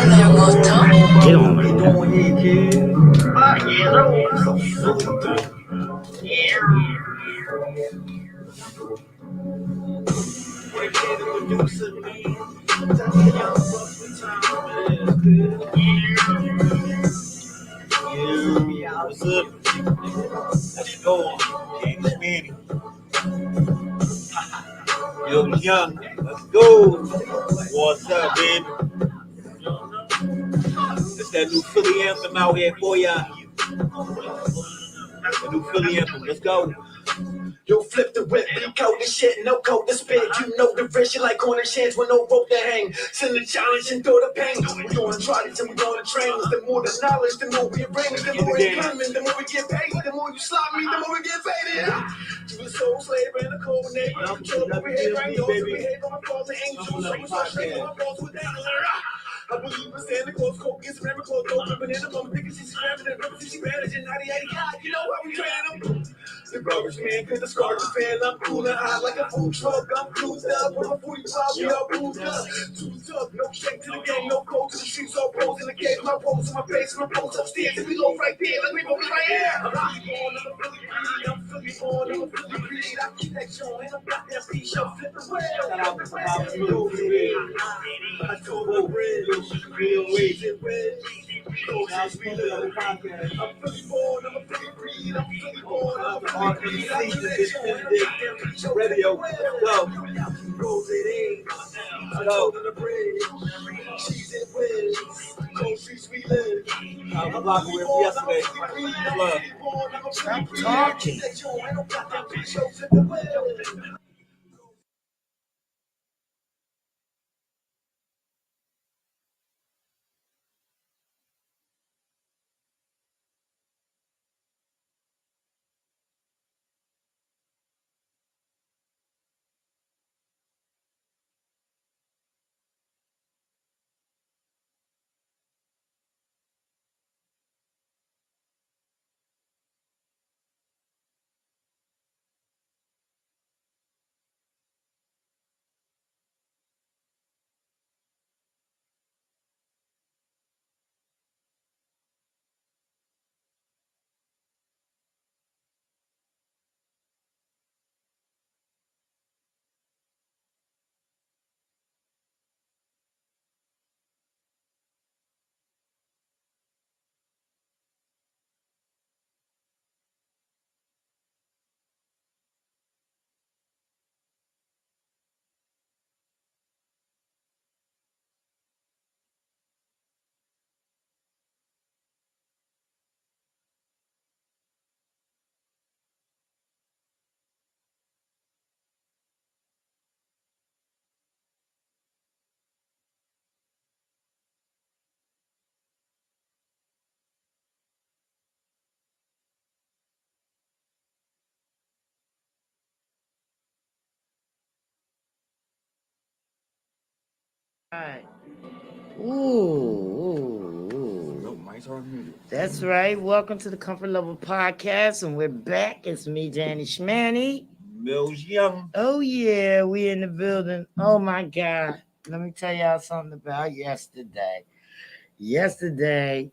Get on, baby. Go ahead, kid. What's up? Let's go. James Manny. Yo, Young. Let's go. What's up, baby? It's that new Philly anthem out here for ya. The new Philly anthem. Let's go. Yo, flip the whip, you coat the shit, no coat to spit. You know the rich, you like corner chance with no rope to hang. Send the challenge and throw the pain. We gonna try this and we gonna train. The more the knowledge, the more we arrange. The more it's coming, the more we get paid. The more you slap me, the more we get paid. You a soul slave and a cold neighbor. Control over here, right? Yours to behave on my falls and angels. So we start shaking my balls with that. I believe in Santa Claus, Coke, and Ceramic Claus, open banana, mama, thinking she's ramming and ripping, she's managing 98 God, you know how we train them. The garbage man could discard the fan. I'm cool and hot like a food truck. I'm cruised up with my 45, we all moved up. Too tough, no shake to the game, no code to the streets, all pros in the cave. My pose in my face, my pose upstairs, and we low right there, like we both right here. I'm Philly born, I'm a Philly breed. I keep that joint, and I'm got that piece, yo, flip the wheel. Shout out to I told the bridge, real ways. I'm Philly born, I'm a Philly breed. I'm Philly born, I'm a Philly breed. I keep that joint, and I'm got that piece, yo, Radio. Go. Rose it in. I told her the bridge. She's in Wiz. Cold streets we live. I was blocking with yesterday. Love. Stop talking. Right. Ooh. That's right. Welcome to the Comfort Level Podcast, and we're back. It's me, Danny Schmanny. Mills Young. Oh yeah, we in the building. Oh my God. Let me tell y'all something about yesterday. Yesterday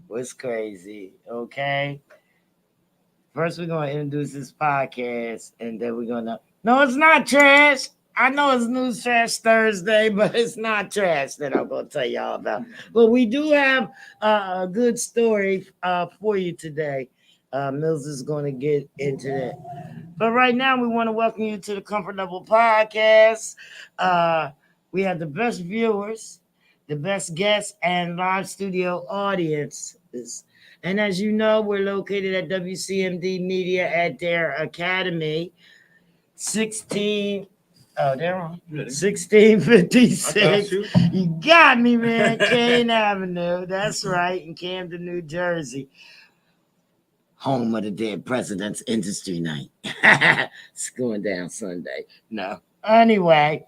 was crazy. Okay. First, we're gonna introduce this podcast, and then we're gonna. No, it's not trash. I know it's News Trash Thursday, but it's not trash that I'm going to tell y'all about. But we do have a good story for you today. Mills is going to get into that. But right now, we want to welcome you to the Comfort Level Podcast. We have the best viewers, the best guests, and live studio audiences. And as you know, we're located at WCMD Media at their academy, 16... Oh, they're on 1656. You got me, man. Kane Avenue. That's right, in Camden, New Jersey. Home of the Dead President's Industry Night. It's going down Sunday. No. Anyway,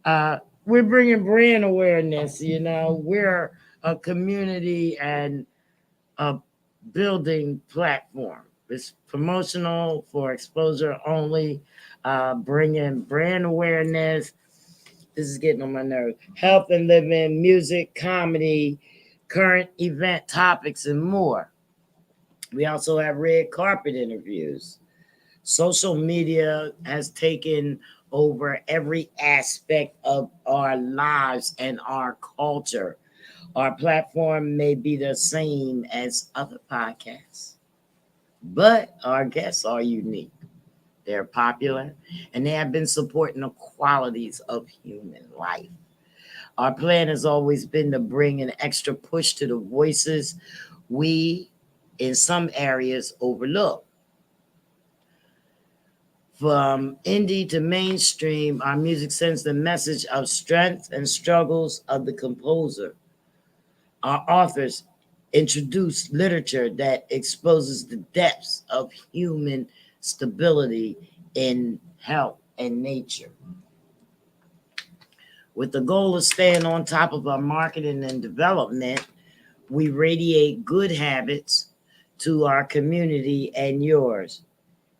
we're bringing brand awareness. You know, we're a community and a building platform. It's promotional for exposure only. Bringing brand awareness, This is getting on my nerves. Health and living, music, comedy, current event topics, and more. We also have red carpet interviews. Social media has taken over every aspect of our lives and our culture. Our platform may be the same as other podcasts, but our guests are unique. They're popular and they have been supporting the qualities of human life. Our plan has always been to bring an extra push to the voices we, in some areas, overlook. From indie to mainstream, our music sends the message of strength and struggles of the composer. Our authors introduce literature that exposes the depths of human stability in health and nature. With the goal of staying on top of our marketing and development, we radiate good habits to our community and yours.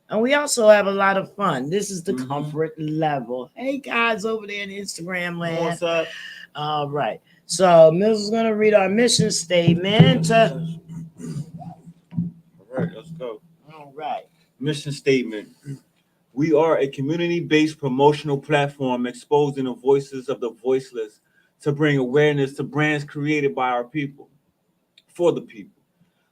And we also have a lot of fun. This is the comfort level. Hey guys over there in Instagram land. What's up? All right. So Mills is gonna read our mission statement. All right, let's go. All right. Mission statement. We are a community-based promotional platform exposing the voices of the voiceless to bring awareness to brands created by our people, for the people.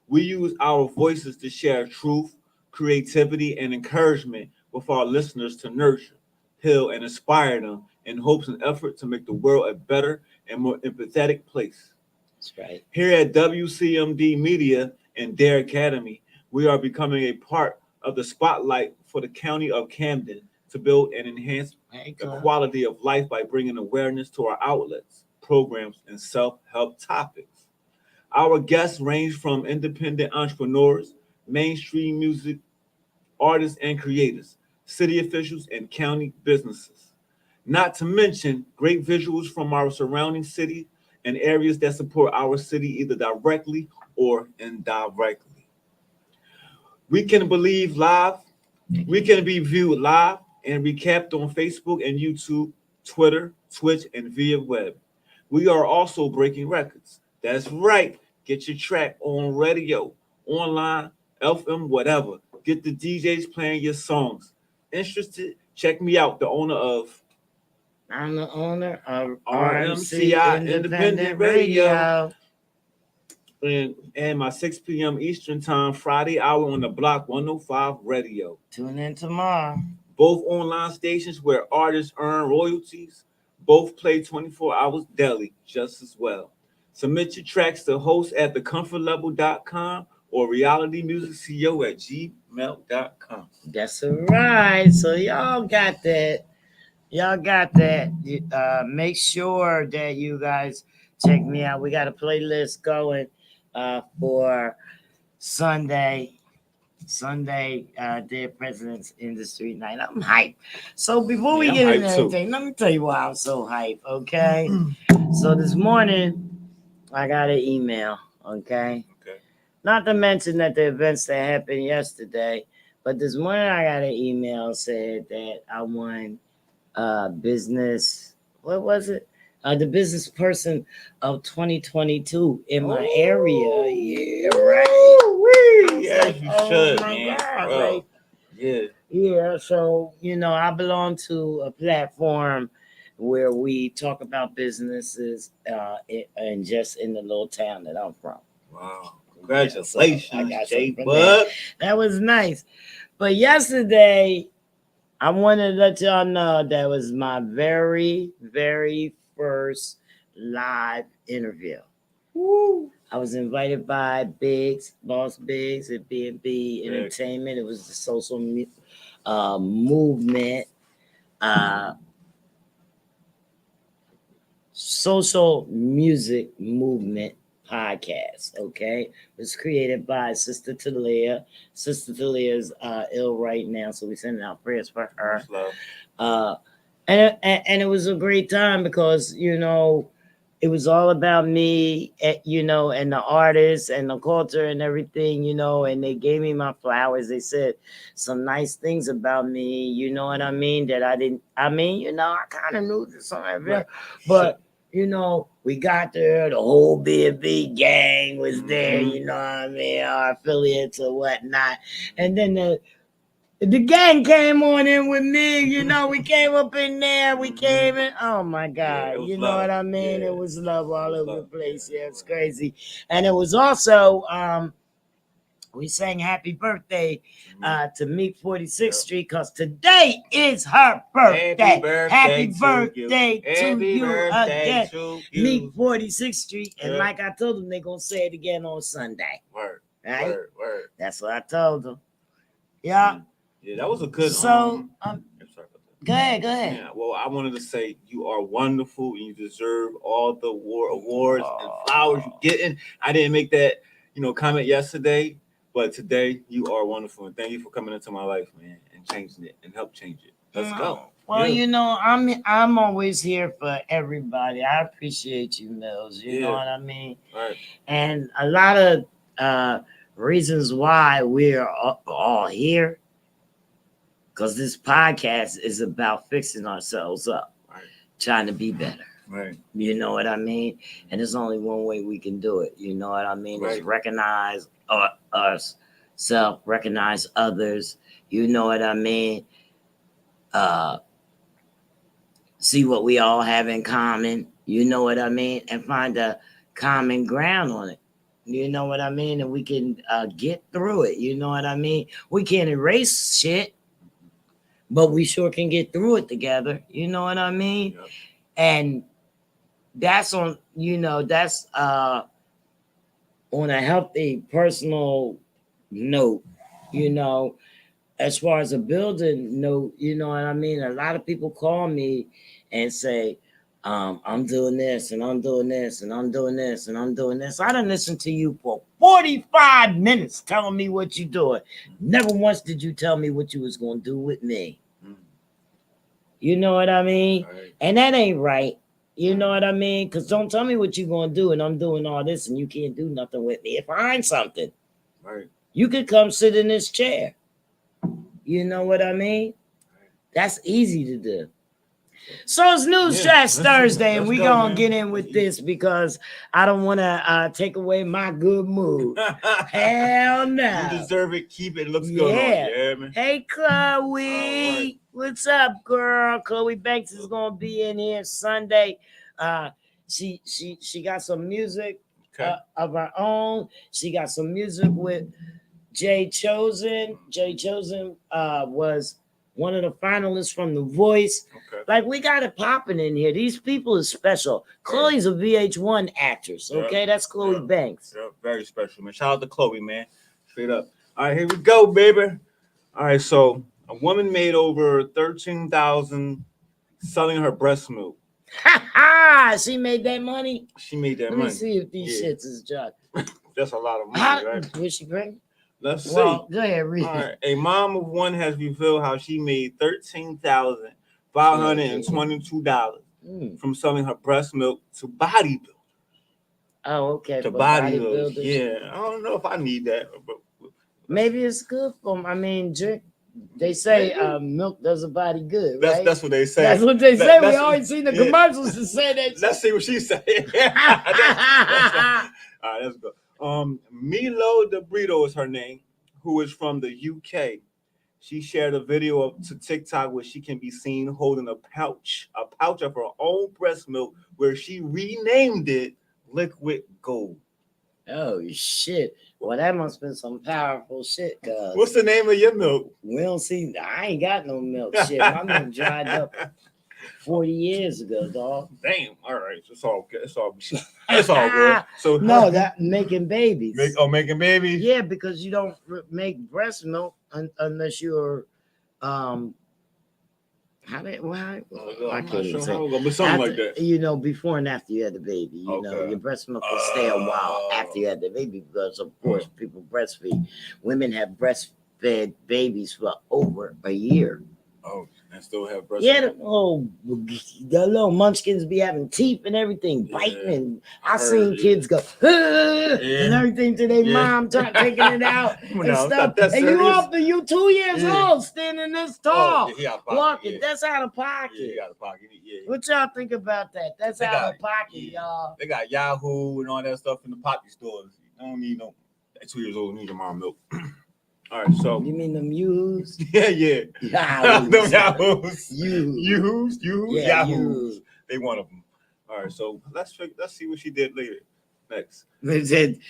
We use our voices to share truth, creativity, and encouragement with our listeners to nurture, heal, and inspire them in hopes and effort to make the world a better and more empathetic place. That's right. Here at WCMD Media and Dare Academy, we are becoming a part of the spotlight for the county of Camden to build and enhance the quality of life by bringing awareness to our outlets, programs, and self-help topics. Our guests range from independent entrepreneurs, mainstream music artists and creators, city officials, and county businesses. Not to mention great visuals from our surrounding city and areas that support our city either directly or indirectly. We can believe live. We can be viewed live and recapped on Facebook and YouTube, Twitter, Twitch, and via web. We are also breaking records. That's right. Get your track on radio, online, FM, whatever. Get the DJs playing your songs. Interested? Check me out, the owner of I'm the owner of RMCI RMC Independent Radio. And my 6 p.m. Eastern Time, Friday hour on the block 105 Radio. Tune in tomorrow. Both online stations where artists earn royalties. Both play 24 hours daily just as well. Submit your tracks to host at thecomfortlevel.com or realitymusicco@gmail.com. That's right. So y'all got that. Y'all got that. Make sure that you guys check me out. We got a playlist going for Sunday, Dead Presidents Industry Night. I'm hyped. So before we get into everything, let me tell you why I'm so hyped, okay? So this morning, I got an email, okay? Not to mention that the events that happened yesterday, but this morning I got an email said that I won business, what was it? The business person of 2022 in my area. Yeah, right. Yes, you should, man. God, like, yeah. So I belong to a platform where we talk about businesses, and just in the little town that I'm from. Wow! Congratulations, J Bud. That was nice. But yesterday, I wanted to let y'all know that was my very, very first live interview. Woo. I was invited by Boss Biggs at B&B Entertainment. It was the social music movement podcast. Okay, it was created by Sister Talia. Sister Talia is ill right now, so we're sending out prayers for her. And it was a great time because it was all about me, you know, and the artists and the culture and everything, you know, and they gave me my flowers. They said some nice things about me, you know what I mean, that I didn't, I mean, you know, I kind of knew this something, Right. but, you know, we got there, the whole B&B gang was there, Mhm. you know what I mean, our affiliates or whatnot. And then the gang came on in with me, you know, we came up in there, we came in, oh my God, Yeah, it was you know love. what I mean? Yeah. It was love all It was over the love. place, Yeah, yeah, it it's was. crazy. And it was also, we sang happy birthday to Meek 46th Yep. Street because today is her birthday. Happy birthday to Happy you birthday again. to Meek you. 46th Street. And Yeah. like I told them, they're going to say it again on Sunday. Word. Right? Word. That's what I told them. Yeah. Yeah, that was a good. So, I'm sorry about that. go ahead. Yeah, well, I wanted to say you are wonderful and you deserve all the awards and flowers you're getting. I didn't make that, comment yesterday, but today you are wonderful and thank you for coming into my life, man, and changing it and help change it. Let's go. Well, Yeah. you know, I'm always here for everybody. I appreciate you, Mills. You know what I mean? Right. And a lot of reasons why we're all here, because this podcast is about fixing ourselves up, right, trying to be better. Right. You know what I mean? And there's only one way we can do it. You know what I mean? Right. Is recognize ourselves, recognize others. You know what I mean? See what we all have in common. You know what I mean? And find a common ground on it. You know what I mean? And we can get through it. You know what I mean? We can't erase shit, but we sure can get through it together. You know what I mean? Yep. And that's on, that's on a healthy personal note, as far as a building note, you know what I mean? A lot of people call me and say, I'm doing this and I'm doing this and I'm doing this and I'm doing this. I done listened to you for 45 minutes telling me what you're doing. Never once did you tell me what you was going to do with me. You know what I mean? Right. And that ain't right. You know what I mean? Because don't tell me what you're going to do and I'm doing all this and you can't do nothing with me. Find something. Right. You could come sit in this chair. You know what I mean? That's easy to do. So it's News Trash Thursday, and we're going to get in with this because I don't want to take away my good mood. Hell no. You deserve it. Keep it. Looks good on you. Yeah, man. Hey, Chloe. Right. What's up, girl? Chloe Banks is going to be in here Sunday. She got some music of her own. She got some music with Jay Chosen. Jay Chosen was one of the finalists from The Voice. Okay. Like, we got it popping in here. These people are special. Chloe's a VH1 actress, okay? That's Chloe Banks. Yeah, very special, man. Shout out to Chloe, man. Straight up. All right, here we go, baby. All right, so a woman made over $13,000 selling her breast milk. Ha ha! She made that money? She made that money. Let me see if these shits is junk. That's a lot of money, right? Was she pregnant? Let's see. Go ahead, read. All right. A mom of one has revealed how she made $13,522 from selling her breast milk to bodybuilders. Oh, okay. To bodybuilders. Yeah. I don't know if I need that. But maybe it's good for them. I mean, they say milk does a body good, right? That's what they say. That's what they say. We always seen the commercials to say that. Let's see what she said. All right, let's go. Milo De Brito is her name, who is from the UK. She shared a video to TikTok where she can be seen holding a pouch of her own breast milk, where she renamed it Liquid Gold. Oh shit! Well, that must have been some powerful shit, cuz. What's the name of your milk? We don't see. I ain't got no milk. Shit, my milk dried up 40 years ago, dog. Damn. All right. It's all good. It's all good. So no, that making babies. Making babies. Yeah, because you don't make breast milk unless you're I can't even say. But something like that. You know, before and after you had the baby, you know, your breast milk will stay a while after you had the baby because, of course, people breastfeed. Women have breastfed babies for over a year. Oh, and still have breast. Yeah, the little munchkins be having teeth and everything, biting. Yeah, And I I seen heard, kids go, and everything to their mom taking it out No, and it's stuff. not that And you serious. up, and you 2 years Yeah. old, standing this Oh, tall, yeah, he out of pocket, walking. yeah. That's out of pocket. Yeah, he out of pocket. Yeah. What y'all think about that? That's They out got- of pocket, yeah. y'all. They got Yahoo and all that stuff in the poppy stores. You don't need no. At 2 years old, you need your mom milk. All right, so You mean them Yahoo's? yeah. Yahoos. Them Yahoos. Yahoo. Yahoos. Yahoo. They one of them. All right, so let's see what she did later. Next. They said,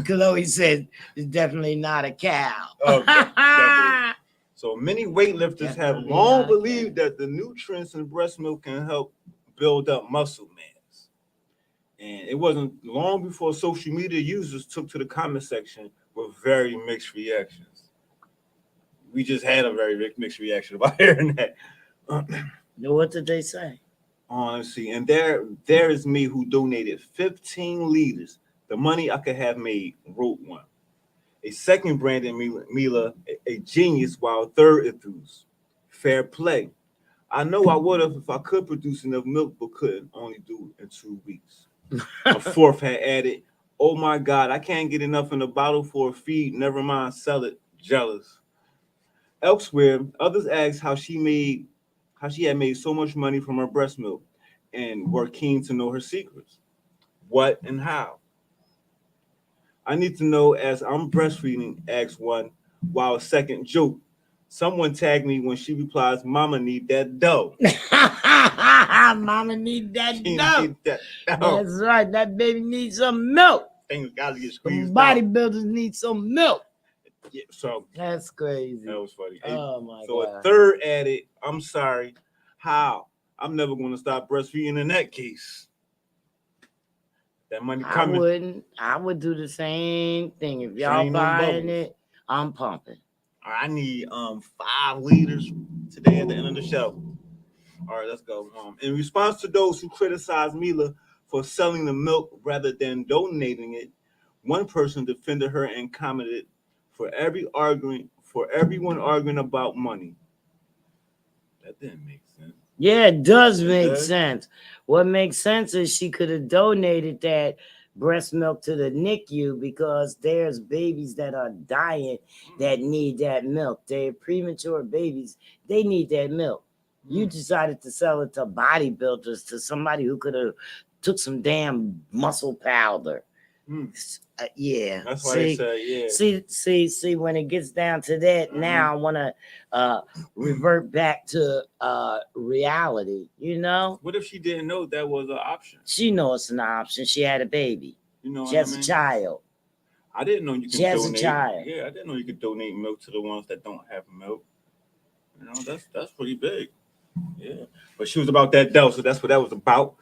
Chloe said, it's definitely not a cow. Oh, definitely. So many weightlifters have Definitely long not believed that the nutrients in breast milk can help build up muscle mass. And it wasn't long before social media users took to the comment section with very mixed reactions. We just had a very mixed reaction about hearing that. What did they say? Let's see. And there is me who donated 15 liters. The money I could have made, wrote one. A second Brandon Mila, a genius, while third enthused. Fair play. I know I would have if I could produce enough milk, but couldn't. Only do it in 2 weeks. A fourth had added, oh my God, I can't get enough in a bottle for a feed. Never mind, sell it. Jealous. Elsewhere, others asked how she had made so much money from her breast milk and were keen to know her secrets. What and how? I need to know as I'm breastfeeding, asked one, while a second joke. Someone tagged me when she replies, Mama need that dough. Mama need that She dough. need that dough. That's right. That baby needs some milk. Things gotta get Some squeezed out. bodybuilders need some milk. Yeah, so That's crazy. that was funny. Oh my So God. a third added, I'm sorry. How? I'm never gonna stop breastfeeding in that case. That money I coming. wouldn't. I would do the same thing. If y'all Drain them buying bubbles. it, I'm pumping. I need 5 liters today at the end of the show. All right, let's go. In response to those who criticize Mila for selling the milk rather than donating it, one person defended her and commented, for everyone arguing about money. That didn't make sense. Yeah, it does make does? sense. What makes sense is she could have donated that breast milk to the NICU because there's babies that are dying that need that milk. They're premature babies. They need that milk. You decided to sell it to bodybuilders, to somebody who could have took some damn muscle powder. Yeah. That's why they said, yeah. See, when it gets down to that, now I want to revert back to reality, you know? What if she didn't know that was an option? She knows it's an option. She had a baby. You know, She has a child. I didn't know you could She has donate. a child. Yeah, I didn't know you could donate milk to the ones that don't have milk. You know, that's pretty big. Yeah, but she was about that dough, so that's what that was about.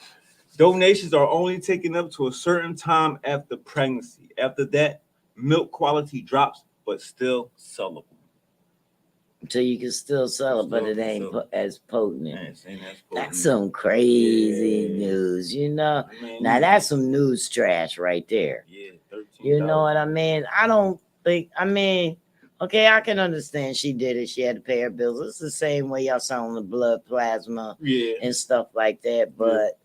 Donations are only taken up to a certain time after pregnancy. After that, milk quality drops, but still sellable. So you can still sell it, but it ain't as potent. That's That's some crazy news, you know? Now, that's some news trash right there. Yeah, 13. You know what I mean? I don't think, okay, I can understand she did it. She had to pay her bills. It's the same way y'all selling the blood plasma and stuff like that, but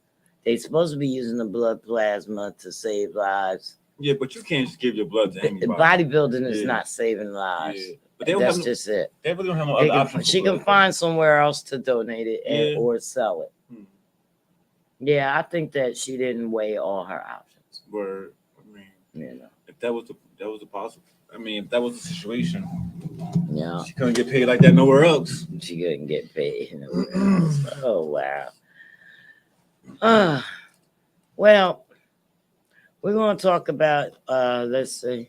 they supposed to be using the blood plasma to save lives. Yeah, but you can't just give your blood to anybody. Bodybuilding is not saving lives. Yeah. But that's just it. They really don't have no other option. She can find somewhere else to donate it or sell it. Yeah, I think that she didn't weigh all her options. Word. You know, if that was the possible. If that was the situation, yeah, she couldn't get paid like that nowhere else. She couldn't get paid nowhere else. Oh wow. Well, we're gonna talk about let's see.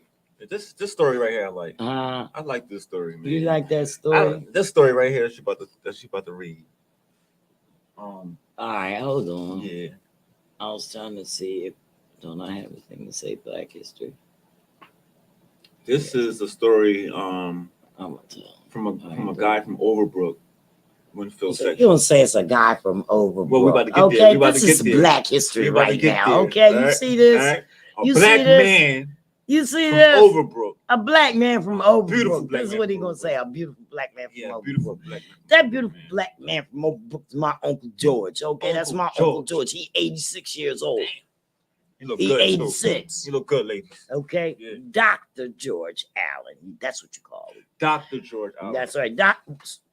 This story right here, I like. I like this story, man. You like that story? This story right here, she about to read. All right, hold on. Yeah. I was trying to see if don't I have anything to say Black History. This is a story from a guy from Overbrook, Winfield section. You don't say it's a guy from Overbrook. Well, we about to get there. This is Black History right now. Okay, you see this? A black man You see from this? Overbrook. A black man from Beautiful Overbrook. black This is man what he from gonna Overbrook. say. A beautiful black man from Yeah, Overbrook. beautiful black man. That beautiful black man from Overbrook is my Uncle George. Okay, that's Uncle my Uncle George. George. He 86 years old. He look He good. 86. He look good, ladies. Okay, Yeah. Dr. George Allen. That's what you call him. Dr. George Allen. That's right.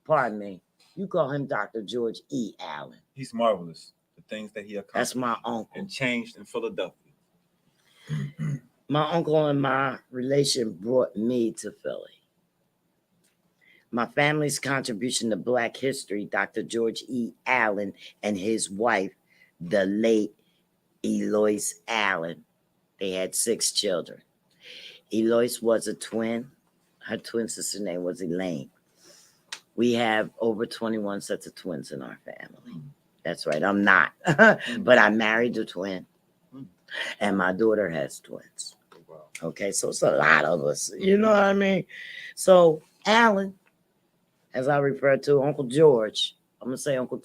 Pardon me. You call him Dr. George E. Allen. He's marvelous. The things that he accomplished. That's my uncle. And changed in Philadelphia. My uncle and my relation brought me to Philly. My family's contribution to Black history, Dr. George E. Allen and his wife, the late Eloise Allen. They had 6 children. Eloise was a twin. Her twin sister's name was Elaine. We have over 21 sets of twins in our family. That's right. I'm not, but I married a twin, and my daughter has twins. Okay, so it's a lot of us. You know what I mean? So Allen, as I refer to Uncle George, I'm gonna say Uncle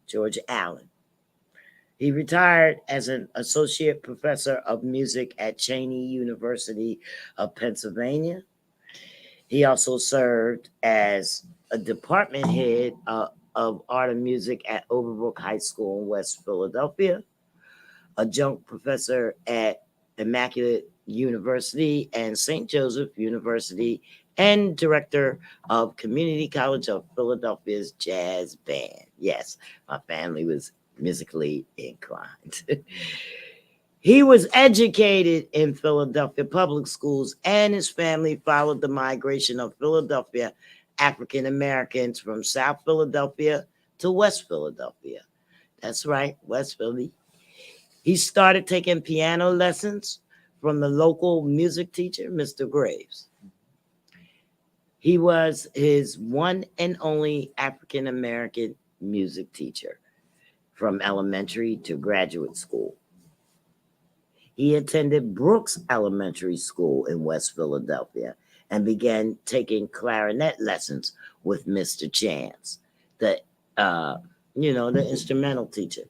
George Allen. He retired as an associate professor of music at Cheney University of Pennsylvania. He also served as a department head of art and music at Overbrook High School in West Philadelphia, adjunct professor at Immaculate University and St. Joseph University, and director of Community College of Philadelphia's jazz band. Yes, my family was musically inclined. He was educated in Philadelphia public schools, and his family followed the migration of Philadelphia African Americans from South Philadelphia to West Philadelphia. That's right, West Philly. He started taking piano lessons from the local music teacher, Mr. Graves. He was his one and only African American music teacher from elementary to graduate school. He attended Brooks Elementary School in West Philadelphia and began taking clarinet lessons with Mr. Chance, the instrumental teacher.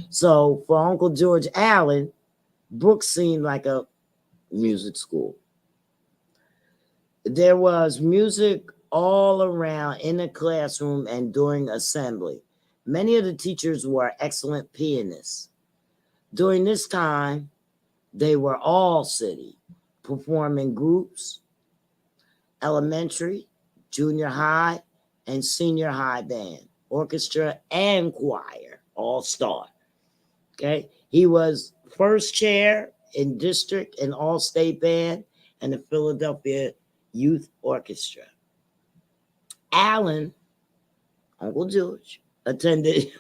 So for Uncle George Allen, Brooks seemed like a music school. There was music all around in the classroom and during assembly. Many of the teachers were excellent pianists. During this time, they were all city, performing groups, elementary, junior high, and senior high band, orchestra, and choir, all star. Okay, he was first chair in district and all state band and the Philadelphia Youth Orchestra. Allen, Uncle George, attended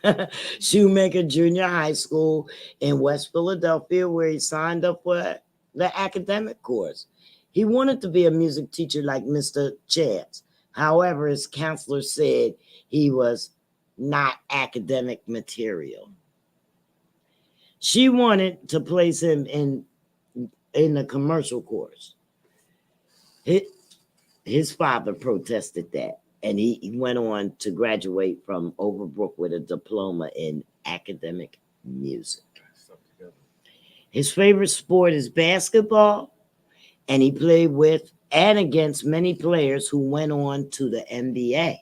Shoemaker Junior High School in West Philadelphia, where he signed up for the academic course. He wanted to be a music teacher like Mr. Chance. However, his counselor said he was not academic material. She wanted to place him in the commercial course. His father protested that, and he went on to graduate from Overbrook with a diploma in academic music. His favorite sport is basketball, and he played with and against many players who went on to the NBA.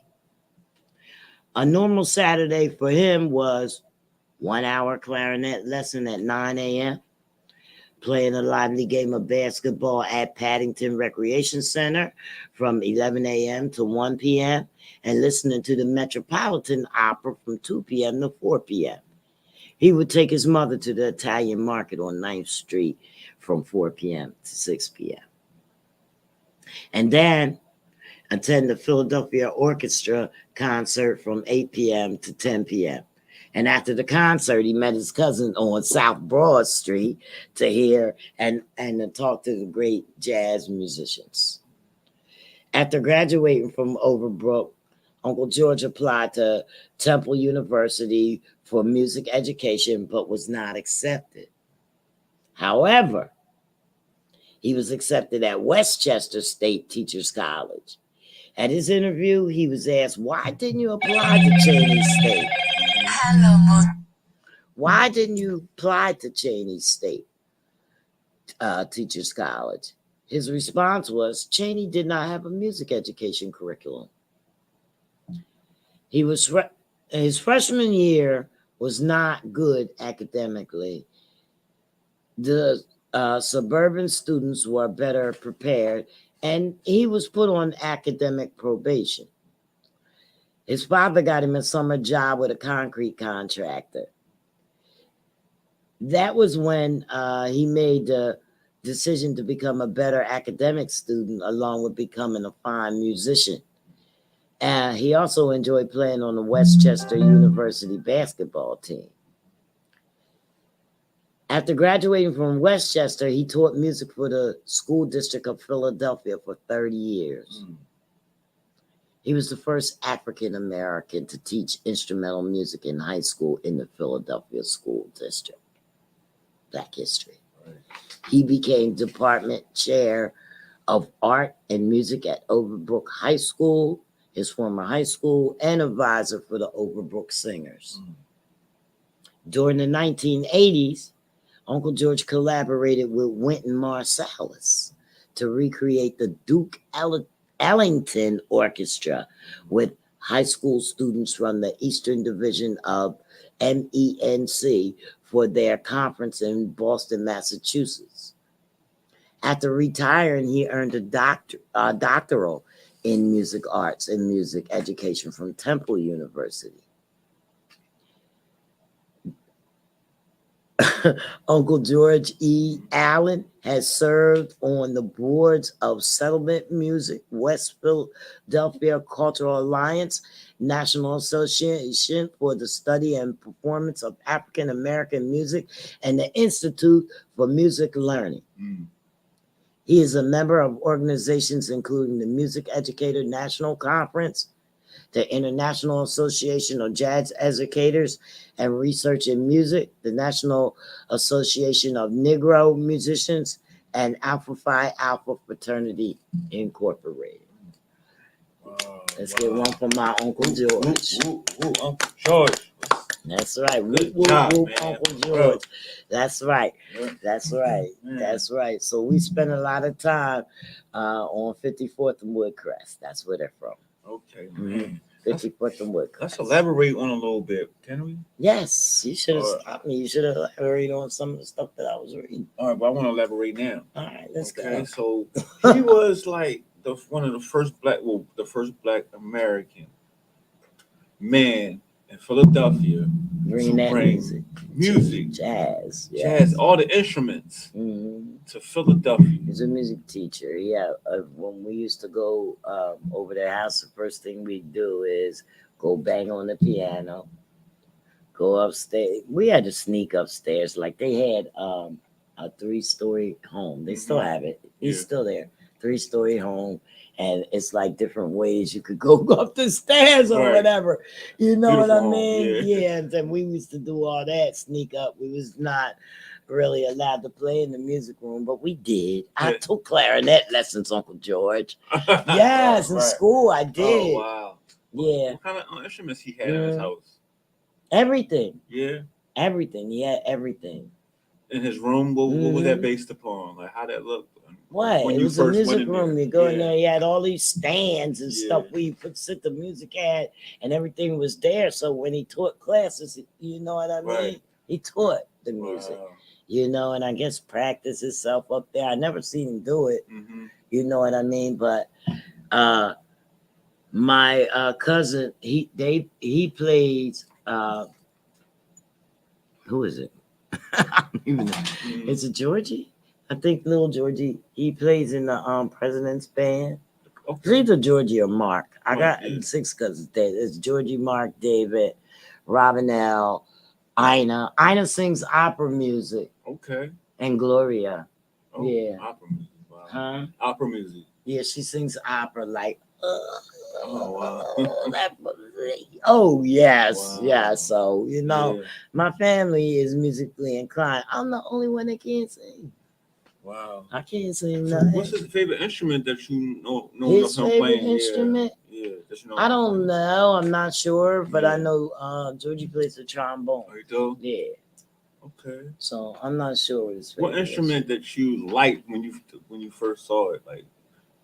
A normal Saturday for him was 1 hour clarinet lesson at 9 a.m., playing a lively game of basketball at Paddington Recreation Center from 11 a.m. to 1 p.m., and listening to the Metropolitan Opera from 2 p.m. to 4 p.m. He would take his mother to the Italian market on 9th Street from 4 p.m. to 6 p.m. And then attend the Philadelphia Orchestra concert from 8 p.m. to 10 p.m. And after the concert, he met his cousin on South Broad Street to hear and to talk to the great jazz musicians. After graduating from Overbrook, Uncle George applied to Temple University for music education, but was not accepted. However, he was accepted at Westchester State Teachers College. At his interview, he was asked, "Why didn't you apply to Cheney State?" Why didn't you apply to Cheney State? Teachers College. His response was Cheney did not have a music education curriculum. His freshman year was not good academically. The suburban students were better prepared, and he was put on academic probation. His father got him a summer job with a concrete contractor. That was when he made the decision to become a better academic student, along with becoming a fine musician. He also enjoyed playing on the Westchester University basketball team. After graduating from Westchester, he taught music for the school district of Philadelphia for 30 years. He was the first African American to teach instrumental music in high school in the Philadelphia school district. Black history. Right. He became department chair of art and music at Overbrook High School, his former high school, and advisor for the Overbrook Singers. During the 1980s, Uncle George collaborated with Wynton Marsalis to recreate the Duke Ellington Orchestra with high school students from the Eastern Division of MENC for their conference in Boston, Massachusetts. After retiring, he earned a doctoral in music arts and music education from Temple University. Uncle George E. Allen has served on the boards of Settlement Music, West Philadelphia Cultural Alliance, National Association for the Study and Performance of African American Music, and the Institute for Music Learning. He is a member of organizations including the Music Educator National Conference, the International Association of Jazz Educators and Research in Music, the National Association of Negro Musicians, and Alpha Phi Alpha Fraternity Incorporated. Let's get one from my Uncle George. Uncle George. That's right. Good job, man. Uncle George. That's right. That's right. That's right. So we spend a lot of time on 54th and Woodcrest. That's where they're from. Okay, man. 54th and Woodcrest. Let's elaborate on a little bit, can we? Yes. You should have stopped me. You should have elaborated on some of the stuff that I was reading. All right, but I want to elaborate now. All right, let's go. go. So he was like one of the first the first black American man in Philadelphia bring music, jazz, all the instruments to Philadelphia. He's a music teacher. Yeah, when we used to go over their house, the first thing we do is go bang on the piano, go upstairs. We had to sneak upstairs. Like they had a 3-story home. They still have it. He's still there. 3-story home. And it's like different ways you could go up the stairs or whatever. You know what I mean? Yeah. And then we used to do all that, sneak up. We was not really allowed to play in the music room, but we did. I took clarinet lessons, Uncle George. Yes, in school I did. Oh, wow. Yeah. What kind of instruments he had in his house? Everything. Yeah. Everything. He had everything. In his room, what was that based upon? Like how that looked? What? It was a music room. You go in there, he had all these stands and stuff where you could sit the music at, and everything was there. So when he taught classes, you know what I mean? He taught the music, you know, and I guess practice himself up there. I never seen him do it, you know what I mean? But my cousin, he plays, who is it? I don't even know. Is it Georgie? I think little Georgie, he plays in the President's Band. It's either Georgie or Mark. I got 6 cousins there. It's Georgie, Mark, David, Robinelle, Ina. Ina sings opera music. Okay. And Gloria. Oh, yeah. Opera music. Wow. Huh? Opera music. Yeah, she sings opera like, wow. Oh, yes. Wow. Yeah. So, you know, my family is musically inclined. I'm the only one that can't sing. Wow. I can't sing nothing. What's his favorite instrument that you know his favorite instrument? Yeah. That you know I don't know. I'm not sure, but I know Georgie plays the trombone. Oh, you do? Yeah. Okay. So I'm not sure what his What favorite instrument that you liked when you first saw it? Like, is.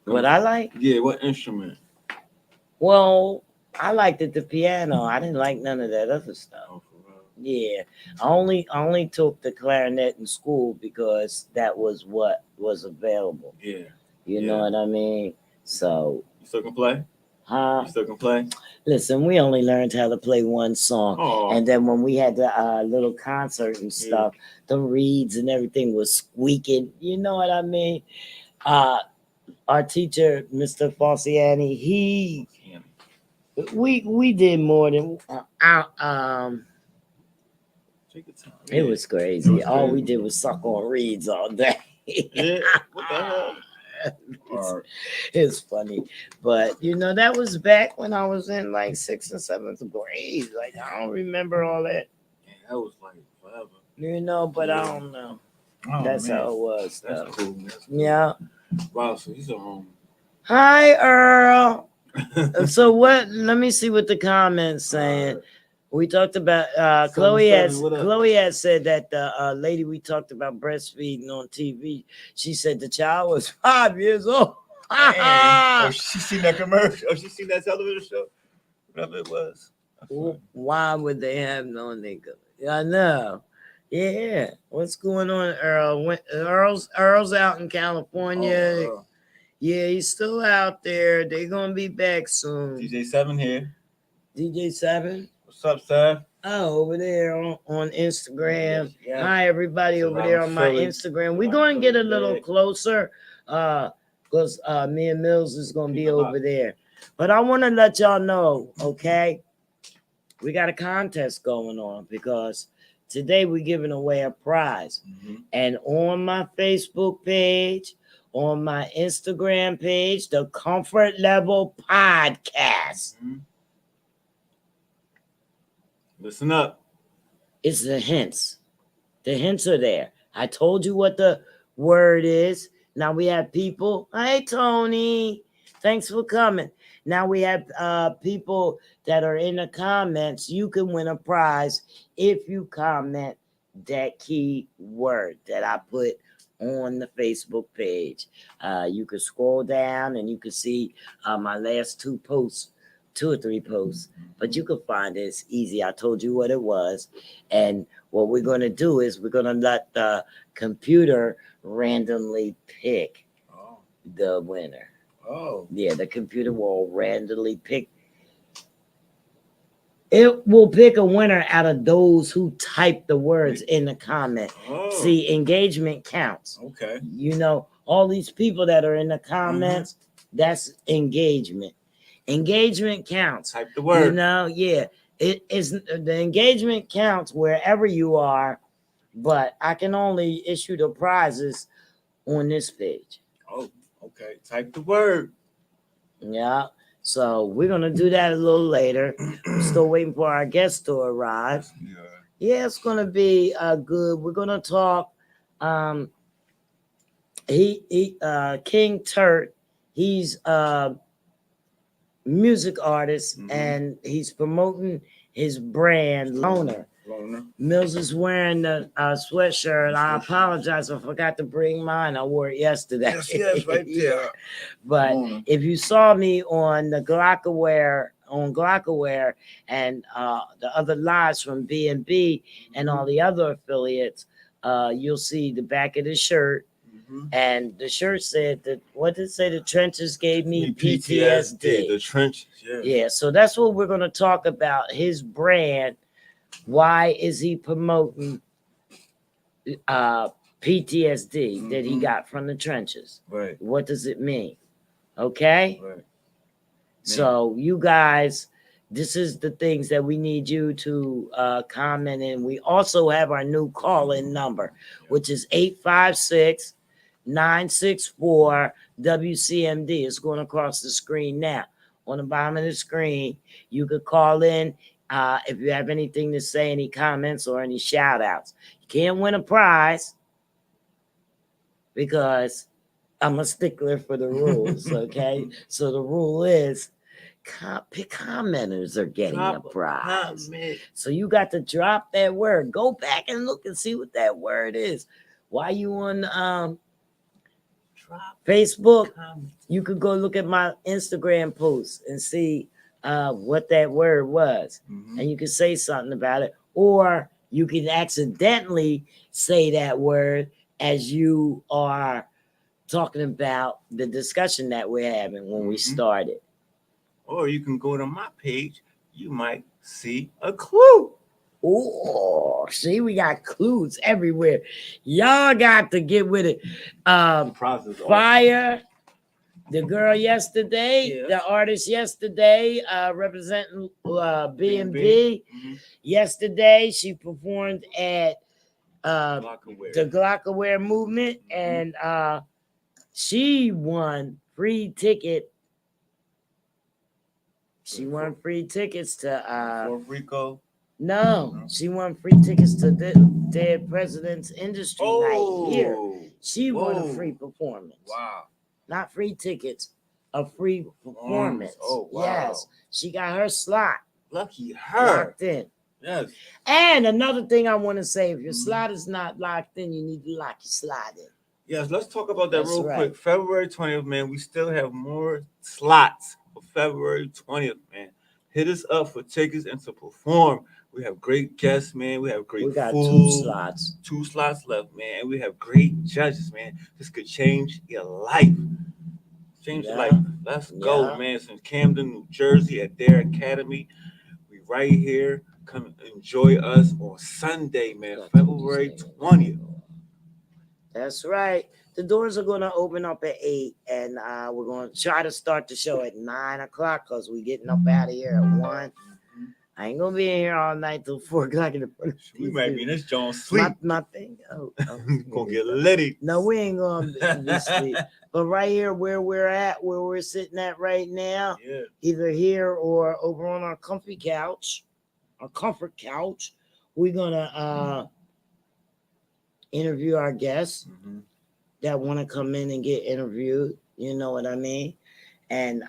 What I like? yeah, what instrument? Well, I liked it the piano. I didn't like none of that other stuff. Oh, for real. Yeah, I only took the clarinet in school because that was what was available. Yeah. You know what I mean? So, You still can play? huh? You still can play? Listen, we only learned how to play one song, Oh. and then when we had the little concert and stuff, the reeds and everything was squeaking. You know what I mean? Our teacher, Mr. Falciani, we did more than Take your time. it was crazy. All we did was suck on reeds all day. Yeah. What the hell? It's funny, but that was back when I was in like 6th and 7th grade. Like I don't remember all that. Yeah, that was like forever. But I don't know. Oh, That's man. how it was. That's Though. cool. That's cool. Yeah. Wow. So he's Hi, Earl. So what? Let me see what the comments saying. We talked about Chloe had said that the lady we talked about breastfeeding on TV. She said the child was 5 years old. Oh, she seen that commercial. Oh, she seen that television show. Whatever it was. Why would they have no nigga? I know. Yeah. What's going on, Earl? Earl's out in California. Oh, yeah, he's still out there. They're gonna be back soon. DJ7 here. DJ7. What's up, Seth? Oh, over there on Instagram. Yes. Hi, everybody over there on my Instagram. We're going to get a little closer because me and Mills is going to be over there. But I want to let y'all know, okay, we got a contest going on because today we're giving away a prize. Mm-hmm. And on my Facebook page, on my Instagram page, the Comfort Level Podcast. Mm-hmm. Listen up. It's the hints. The hints are there. I told you what the word is. Now we have people. Hey, Tony. Thanks for coming. Now we have people that are in the comments. You can win a prize if you comment that key word that I put on the Facebook page. You can scroll down and you can see my last 2 or 3 posts. But you can find it. It's easy. I told you what it was. And what we're going to do is we're going to let the computer randomly pick the winner. Oh. Yeah, the computer will randomly pick. It will pick a winner out of those who type the words in the comment. Oh. See, engagement counts. Okay. All these people that are in the comments, that's engagement. Engagement counts. Type the word. Yeah. It is the engagement counts wherever you are, but I can only issue the prizes on this page. Oh, okay. Type the word. Yeah. So we're gonna do that a little later. We're still waiting for our guest to arrive. Yeah, it's gonna be good. We're gonna talk. King Turk. He's music artist and he's promoting his brand Loner. Mills is wearing the sweatshirt. I apologize, I forgot to bring mine. I wore it yesterday. Yes, right there. But if you saw me on the Glockaware and the other lives from B&B and all the other affiliates, you'll see the back of the shirt. And the shirt said that, what did it say? The trenches gave me PTSD. The trenches, yeah. So that's what we're going to talk about. His brand. Why is he promoting PTSD that he got from the trenches? Right. What does it mean? Okay. Right. So you guys, this is the things that we need you to comment in. We also have our new call-in number, which is 856-964 WCMD. It's going across the screen now. On the bottom of the screen, you could call in if you have anything to say, any comments or any shout outs. You can't win a prize because I'm a stickler for the rules, okay? So the rule is commenters are getting Drop a a prize. comment. So you got to drop that word. Go back and look and see what that word is. While you on Drop Facebook, comment. you could go look at my Instagram post and see what that word was. Mhm. And you can say something about it. Or you can accidentally say that word as you are talking about the discussion that we're having when we Mhm. started. Or you can go to my page. You might see a clue. Oh, see, we got clues everywhere. Y'all got to get with it. Process Fire, the girl yesterday, Yeah. the artist yesterday, representing B&B. Mhm. Yesterday, she performed at Glockaware. the Glockaware movement, Mhm. and she won free ticket. She won free tickets to Puerto Rico. no, she won free tickets to the Dead President's Industry Night here. She won a free performance. Wow. Not free tickets, a free performance. Oh, wow. Yes, she got her slot Lucky her. locked in. Yes. And another thing I want to say, if your slot is not locked in, you need to lock your slot in. Yes, let's talk about that That's real right. quick. February 20th, man. We still have more slots for February 20th, man. Hit us up for tickets and to perform. We have great guests, man. We have great We got food. 2 slots. 2 slots left, man. And we have great judges, man. This could change your life. Change your life. Let's go, man. It's in Camden, New Jersey at their academy. We right here. Come enjoy us on Sunday, man. February 20th. That's right. The doors are going to open up at 8, and we're going to try to start the show at 9 o'clock because we're getting up out of here at 1. I ain't going to be in here all night till 4 o'clock in the morning. We might be in this joint sleep. My thing. Gonna get litty. No, we ain't going to be sleep. But right here where we're at, where we're sitting at right now, Yeah. either here or over on our comfy couch, our comfort couch, we're going to interview our guests that want to come in and get interviewed. You know what I mean? And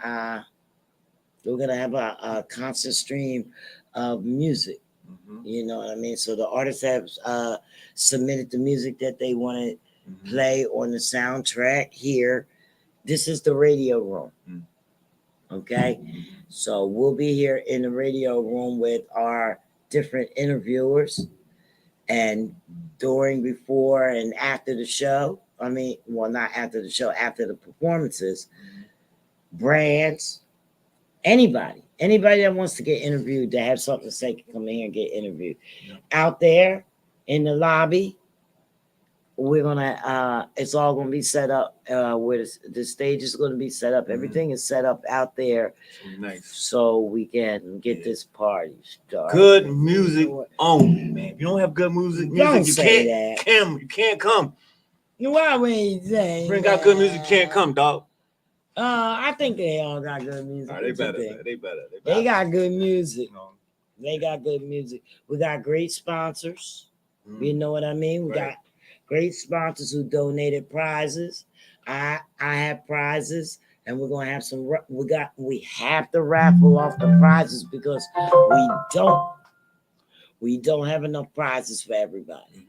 we're going to have a constant stream of music. You know what I mean? So the artists have submitted the music that they want to play on the soundtrack here. This is the radio room. Okay? So we'll be here in the radio room with our different interviewers. And during, before, and after the show, not after the show, after the performances, brands, anybody that wants to get interviewed, to have something to say, can come in here and get interviewed. Out there in the lobby, we're gonna it's all gonna be set up where the stage is gonna be set up. Everything is set up out there. Nice. So we can get this party started. Good music only, man. If you don't have good music, Don't you say can't that. come. You can't come. Why would you say Bring out good music, you can't come, dog. I think they all got good music. They better. They better. They got good music. They got good music. We got great sponsors. You know what I mean? We got great sponsors who donated prizes. I have prizes, and we're gonna have some. We have to raffle off the prizes because we don't have enough prizes for everybody.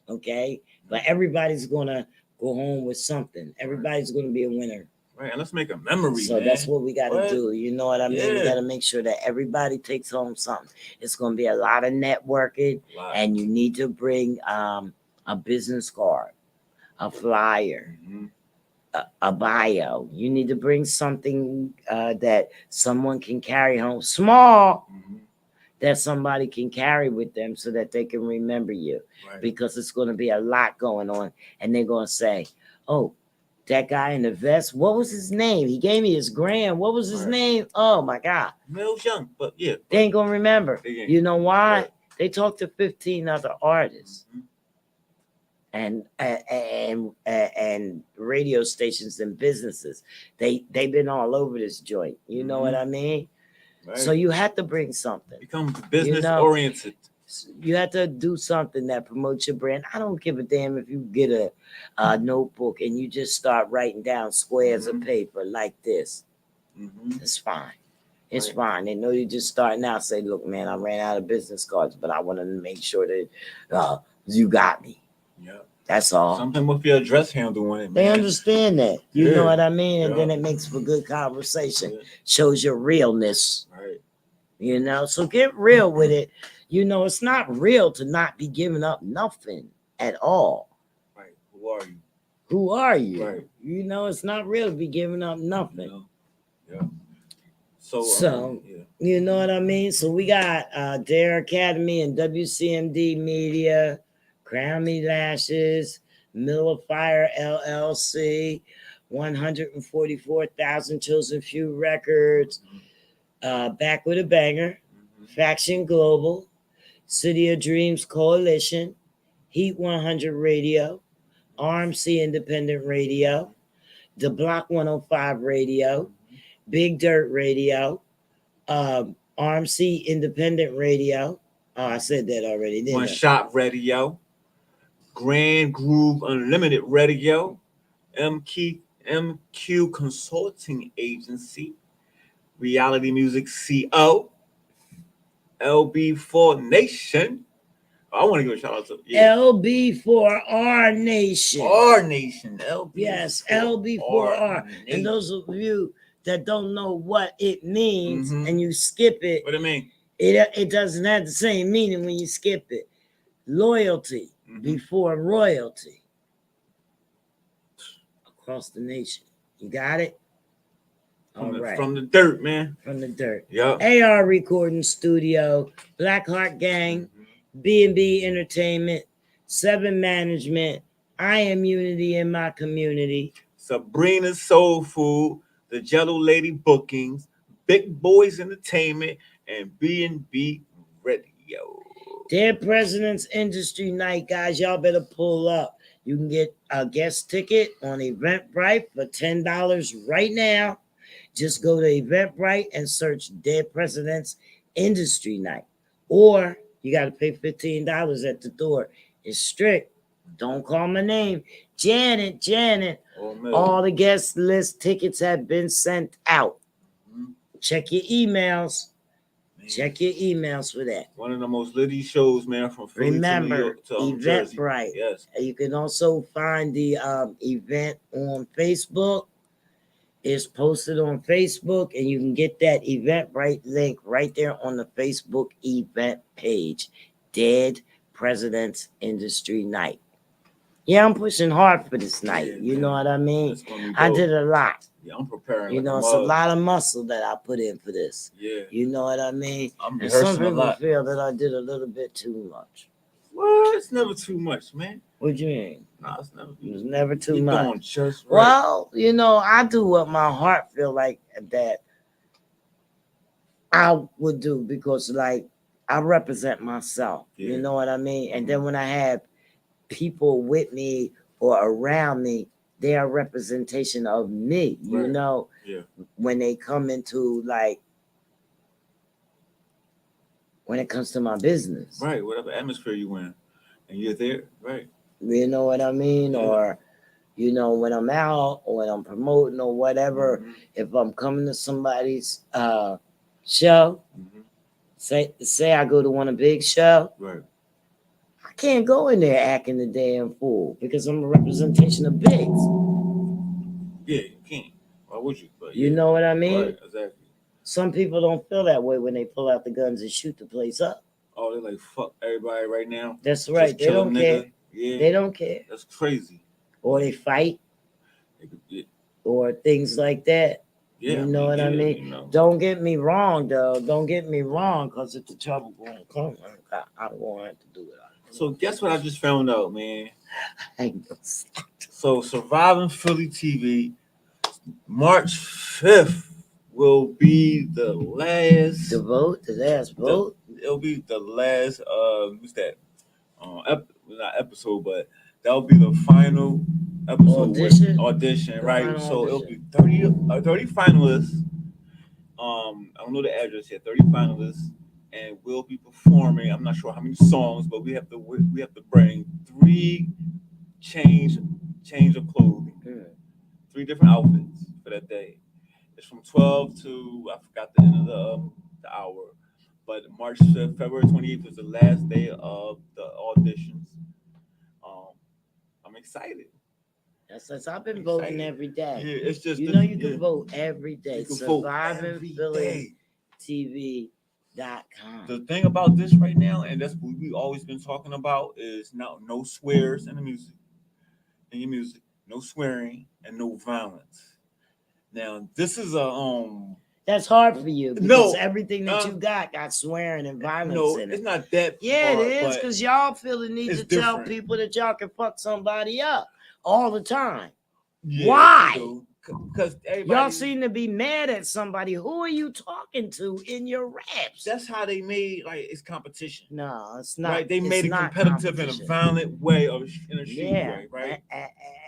Okay, but everybody's gonna go home with something. Everybody's gonna be a winner. Right, and let's make a memory. So that's what we got to do. You know what I mean? Yeah. We got to make sure that everybody takes home something. It's going to be a lot of networking, and you need to bring a business card, a flyer, a bio. You need to bring something that someone can carry home, small, that somebody can carry with them so that they can remember you. Because it's going to be a lot going on, and they're going to say, oh, that guy in the vest, what was his name? He gave me his gram. What was his name? Oh my God. Mills Young, but yeah. They ain't gonna remember. You know why? They talked to 15 other artists. And radio stations and businesses. They've been all over this joint. You know what I mean? So you have to bring something. Become business oriented. You have to do something that promotes your brand. I don't give a damn if you get a notebook and you just start writing down squares of paper like this. It's fine. It's Right. fine. They know you're just starting out. Say, look, man, I ran out of business cards, but I wanted to make sure that you got me. Yeah. That's all. Something with your address handle on it, They man. understand that. You know Yeah. what I mean? And Yeah. then it makes for good conversation. Yeah. Shows your realness. Right. You know, so get real with it. You know, it's not real to not be giving up nothing at all. Right. Who are you? Who are you? Right. You know, it's not real to be giving up nothing. You know? Yeah. So, So, you know what I mean? So we got Dare Academy and WCMD Media, Crown Me Lashes, Miller Fire LLC, 144,000 Chosen Few Records, Back with a Banger, Faction Global, City of Dreams Coalition, Heat 100 Radio, RMC Independent Radio, The Block 105 Radio, Big Dirt Radio, RMC Independent Radio. Oh, I said that already, didn't One I? Shot Radio, Grand Groove Unlimited Radio, MQ Consulting Agency, Reality Music CO, LB4 Nation. I want to give a shout out to LB4R Nation. R Nation. LB4 Yes, LB4R. Nation. And those of you that don't know what it means Mhm. and you skip it, What do you mean? it doesn't have the same meaning when you skip it. Loyalty before royalty across the nation. You got it? All right. From the dirt, man. From the dirt. Yep. AR Recording Studio, Blackheart Gang, B&B Entertainment, 7 Management, I Am Unity in My Community, Sabrina's Soul Food, the Jello Lady Bookings, Big Boys Entertainment, and B&B Radio. Dead President's Industry Night, guys. Y'all better pull up. You can get a guest ticket on Eventbrite for $10 right now. Just go to Eventbrite and search Dead President's Industry Night. Or you got to pay $15 at the door. It's strict. Don't call my name. Janet. All the guest list tickets have been sent out. Check your emails. Check your emails for that. One of the most litty shows, man, from Philly Remember, to New York to Jersey. Eventbrite. Yes. You can also find the event on Facebook. It's posted on Facebook, and you can get that Eventbrite link right there on the Facebook event page. Dead President's Industry Night. Yeah, I'm pushing hard for this night. Yeah, you man. know what I mean? It's gonna be I dope. did a lot. Yeah, I'm preparing. You know, it's a lot of muscle that I put in for this. Yeah. You know what I mean? I'm And some rehearsing a people lot. feel that I did a little bit too much. Well, it's never too much, man. What you mean? No, it's never. It was never too You're much. doing just right. Well, you know, I do what my heart feel like that I would do, because like I represent myself. Yeah. You know what I mean? And then when I have people with me or around me, they are representation of me. You Right. know, Yeah. when they come into like when it comes to my business. Right. Whatever atmosphere you in, and you're there. Right. You know what I mean? Yeah. Or, you know, when I'm out or when I'm promoting or whatever, Mhm. if I'm coming to somebody's show, Mhm. say I go to one of Big's show, Right. I can't go in there acting the damn fool because I'm a representation of Big's. Yeah, you can't. Why would you? But You yeah. know what I mean? Right. Exactly. Some people don't feel that way when they pull out the guns and shoot the place up. Oh, they're like, fuck everybody right now. That's right. Just They kill a don't nigga. care. Yeah. They don't care. That's crazy. Or they fight Yeah. or things like that. Yeah, You know what I mean? You know. Don't get me wrong, though. Don't get me wrong, because if the trouble gonna come, I won't have to do it. So guess what I just found out, man? I ain't gonna stop. So Surviving Philly TV, March 5th will be the last. The vote, the last vote. It'll be the last. What's that? Not episode, but that'll be the final episode audition, The right? final So it'll audition. be 30 finalists. I don't know the address yet. 30 finalists, and we'll be performing. I'm not sure how many songs, but we have to bring 3 change of clothing, 3 different outfits for that day. It's from 12 to I forgot the end of the hour, but March 5th, February 28th is the last day of the auditions. Um, I'm excited. That's I've been voting Excited. every day. Yeah, it's just You the- know you yeah. can vote every day. You can vote Surviving every Philly day. TV.com. The thing about this right now, and that's what we always been talking about, is no swears in the music, in your music, no swearing and no violence. Now this is a That's hard for you because No, everything that you got swearing and violence in it's it. not that Yeah, hard, it is but because y'all feel the need it's to tell different. people that y'all can fuck somebody up all the time. yeah, Why? Because everybody, Y'all seem to be mad at somebody. Who are you talking to in your raps? that's how they made it's competition. No, it's not. Right, they it's made it not competitive in a competition. violent way or in a shitty Yeah, way, right?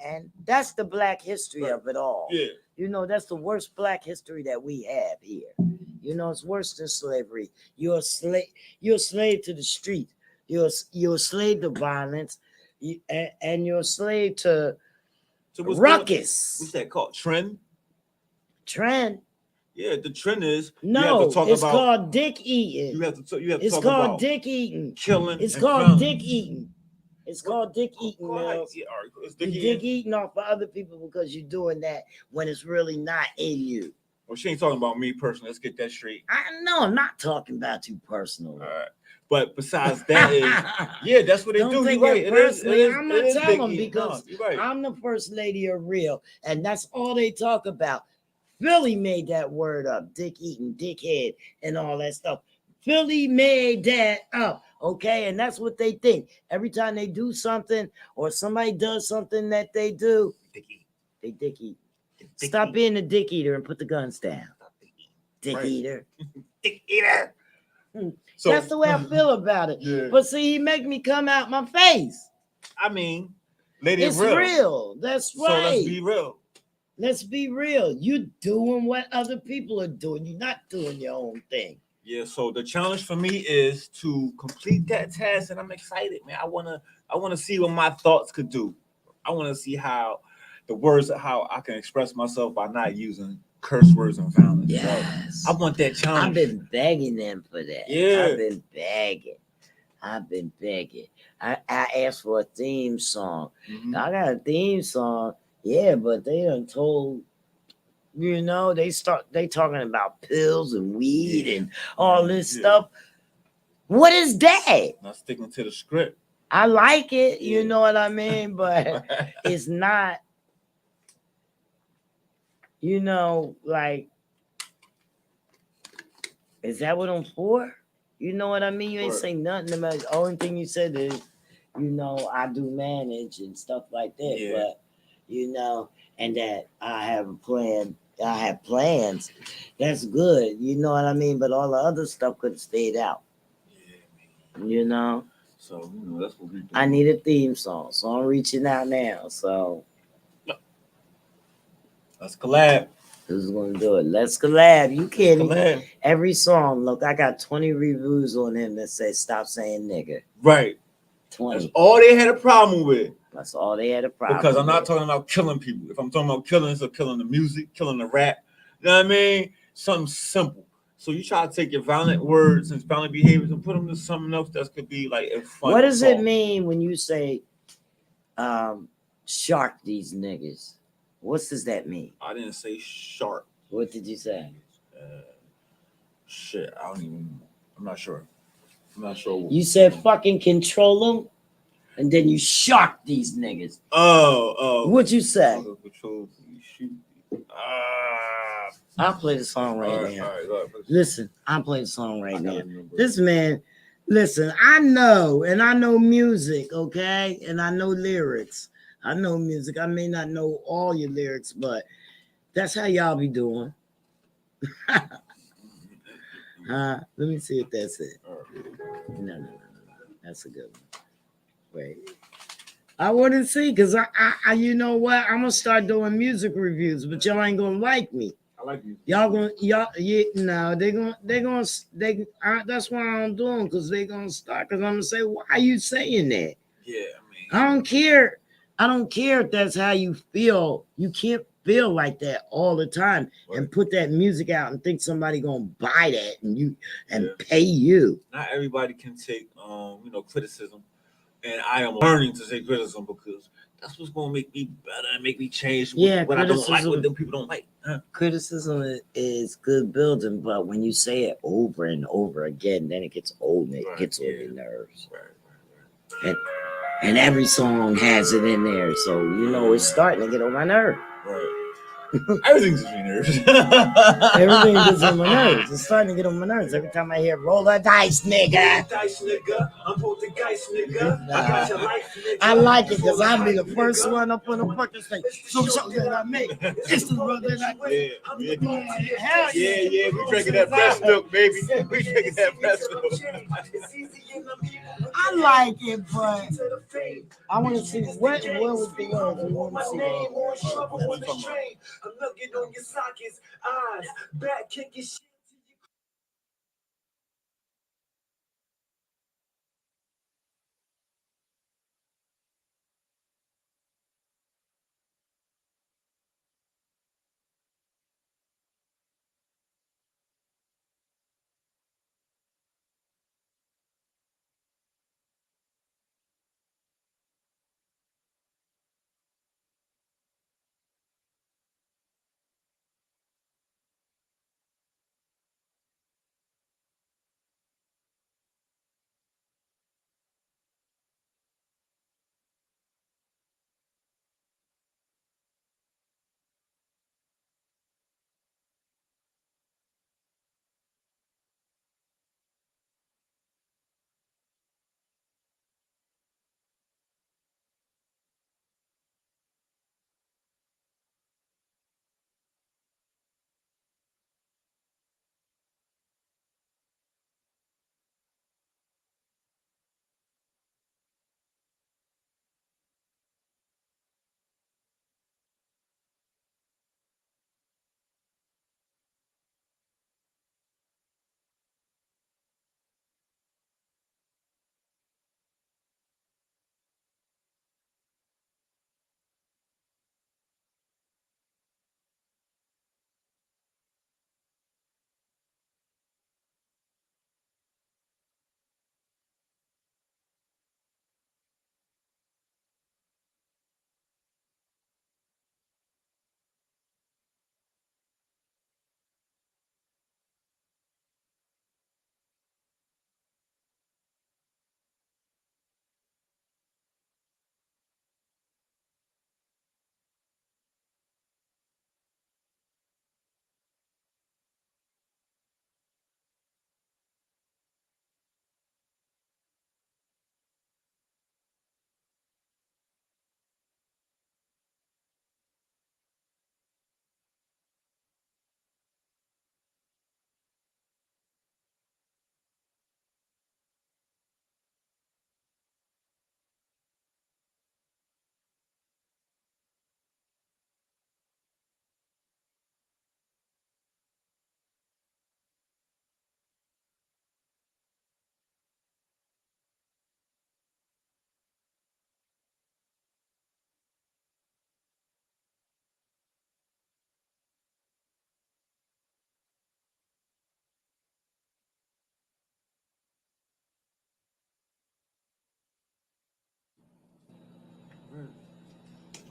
and that's the black history Right. of it all. Yeah, You know, that's the worst black history that we have here. You know, it's worse than slavery. You're a slave. You're a slave to the street. You're a slave to violence, and you're a slave to so what's ruckus. that called? Trend? Trend. Yeah, the trend is you No, have to talk it's about called dick eating. you have to It's talk called about dick eating. killing. It's and called violence. dick eating. It's called dick eating, Go ahead. Mills. Yeah, all right. It's You dick dick eating. eating off of other people because you're doing that when it's really not in you. Well, she ain't talking about me personally. Let's get that straight. I know I'm not talking about you personally. All right. But besides that is yeah, that's what they Don't do. take You're right. it It is. personally. It is. I'm it not is telling dick eating. because No, you're right. I'm the first lady of real, and that's all they talk about. Philly made that word up, dick eating, dickhead, and all that stuff. Philly made that up, okay? And that's what they think. Every time they do something or somebody does something that they do, Dick eat. they dick eat. Dick Stop eat. being a dick eater and put the guns down. Dick Right. eater. Dick eater. So That's the way I feel about it. Yeah. But see, he make me come out my face. I mean, lady, It's real. That's right. So let's be real. Let's be real. You're doing what other people are doing. You're not doing your own thing. Yeah. So the challenge for me is to complete that task, and I'm excited, man. I wanna see what my thoughts could do. I wanna see how how I can express myself by not using curse words and violence. Yes. So I want that challenge. I've been begging them for that. Yeah. I've been begging. I asked for a theme song. Mhm. I got a theme song. Yeah, but they done told, they talking about pills and weed and all this stuff. What is that? Not sticking to the script. I like it, you Yeah. know what I mean? But it's not, like, is that what I'm for? You know what I mean? You ain't Right. saying nothing about it. The only thing you said is, I do manage and stuff like that. Yeah. But, and that I have a plan. I have plans. That's good. You know what I mean? But all the other stuff could have stayed out. Yeah, man. You know? So that's what we do. I need a theme song. So I'm reaching out now. So Let's collab. who's gonna do it? Let's collab. You can't Collab. every song. Look, I got 20 reviews on him that say stop saying nigga. Right. 20. That's all they had a problem with. That's all they had a problem Because I'm not with. talking about killing people. If I'm talking about killing, so killing the music, killing the rap. You know what I mean? Something simple. So you try to take your violent words and violent behaviors and put them to something else that could be like a fun. What does it song. mean when you say shark these niggas? What does that mean? I didn't say sharp. What did you say? Shit, I'm not sure. I'm not sure. You said fucking control them, and then you shark these niggas. Oh. What'd you say? Control, shoot. I'll play the song right now. All right, go ahead. Listen, I'll play the song I right gotta now. remember. This man, listen, I know music, okay? And I know lyrics. I know music. I may not know all your lyrics, but that's how y'all be doing. Let me see if that's it. No. That's a good one. Wait. I wouldn't see, because I you know what? I'm gonna start doing music reviews, but y'all ain't gonna like me. I like you. That's why I don't do them, because they gonna start, because I'm gonna say, why are you saying that? Yeah, I don't care. I don't care if that's how you feel. You can't feel like that all the time and put that music out and think somebody gonna buy that and pay you. Not everybody can take criticism, and I am learning to take criticism because that's what's gonna make me better and make me change what I don't like, what them people don't like. Criticism is good building, but when you say it over and over again, then it gets old and it gets on your nerves. Right. And every song has it in there, so it's starting to get on my nerves. Right. Everything's on my nerves. Everything gets on my nerves. It's starting to get on my nerves every time I hear "roll the dice, nigga." I like it because I'll be the first one up on the fucking stage. So that I make. It's the roll that I make. Yeah. We drinking that breast milk, baby. We drinking that breast milk. I like it, but I want to see what was the words. We want to see that. I'm looking on your sockets, eyes, back kicking shit.